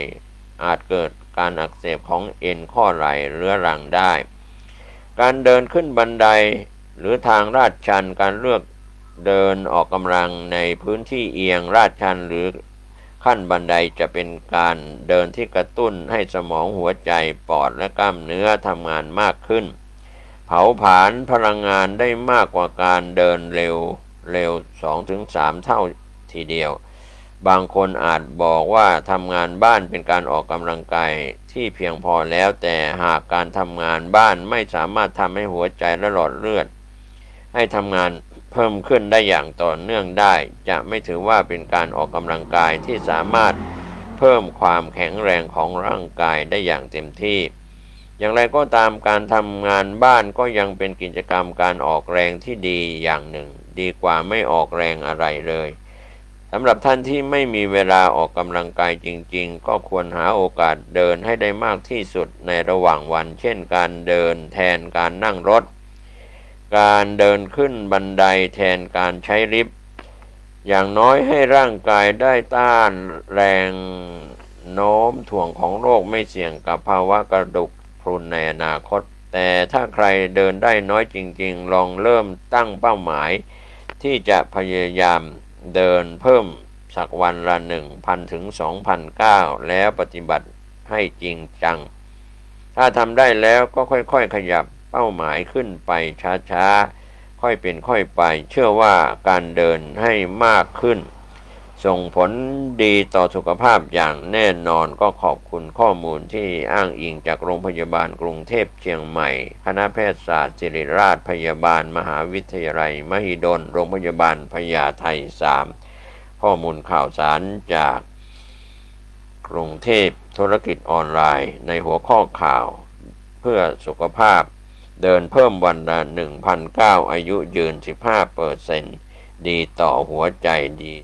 อาจเกิดการอักเสบของเอ็นข้อไหล่เรื้อรังได้ การเดินขึ้นบันไดหรือทางลาดชันการเลือกเดินออกกำลังในพื้นที่เอียงลาดชันหรือขั้นบันไดจะเป็นการเดินที่กระตุ้นให้สมองหัวใจปอดและกล้ามเนื้อทำงานมากขึ้นเผาผลาญพลังงานได้มากกว่าการเดินเร็ว 2-3 เท่าทีเดียวบางคนอาจบอกว่าทำงานบ้านเป็นการออกกำลังกายที่เพียงพอแล้วแต่หากการทำงานบ้านไม่สามารถทำให้หัวใจและหลอดเลือดให้ทำงานเพิ่มขึ้นได้อย่างต่อเนื่องได้จะไม่ถือว่าเป็นการออกกำลังกายที่สามารถเพิ่มความแข็งแรงของร่างกายได้อย่างเต็มที่อย่างไรก็ตามการทำงานบ้านก็ยังเป็นกิจกรรมการออกแรงที่ดีอย่างหนึ่งดีกว่าไม่ออกแรงอะไรเลยสำหรับท่านที่ไม่มีเวลาออกกำลังกายจริงๆก็ควรหาโอกาสเดินให้ได้มากที่สุดในระหว่างวันเช่นการเดินแทนการนั่งรถการเดินขึ้นบันไดแทนการใช้ลิฟต์อย่างน้อยให้ร่างกายได้ต้านแรงโน้มถ่วงของโรคไม่เสี่ยงกับภาวะกระดูกพรุนในอนาคตแต่ถ้าใครเดินได้น้อยจริงๆลองเริ่มตั้งเป้าหมายที่จะพยายามเดินเพิ่มสักวันละ 1,000 ถึง 2,000 ก้าวแล้วปฏิบัติให้จริงจังถ้าทำได้แล้วก็ค่อยๆขยับเป้าหมายขึ้นไปช้าๆค่อยเป็นค่อยไปเชื่อว่าการเดินให้มากขึ้นส่งผลดีต่อสุขภาพอย่างแน่นอนก็ขอบคุณข้อมูลที่อ้างอิงจากโรงพยาบาลกรุงเทพเชียงใหม่คณะแพทยศาสตร์ศิริราชพยาบาลมหาวิทยาลัยมหิดลโรงพยาบาลพญาไท3ข้อมูลข่าวสารจากกรุงเทพธุรกิจออนไลน์ในหัวข้อข่าวเพื่อสุขภาพเดินเพิ่มวันละ 1,009 อายุยืน 15% ดีต่อหัวใจดี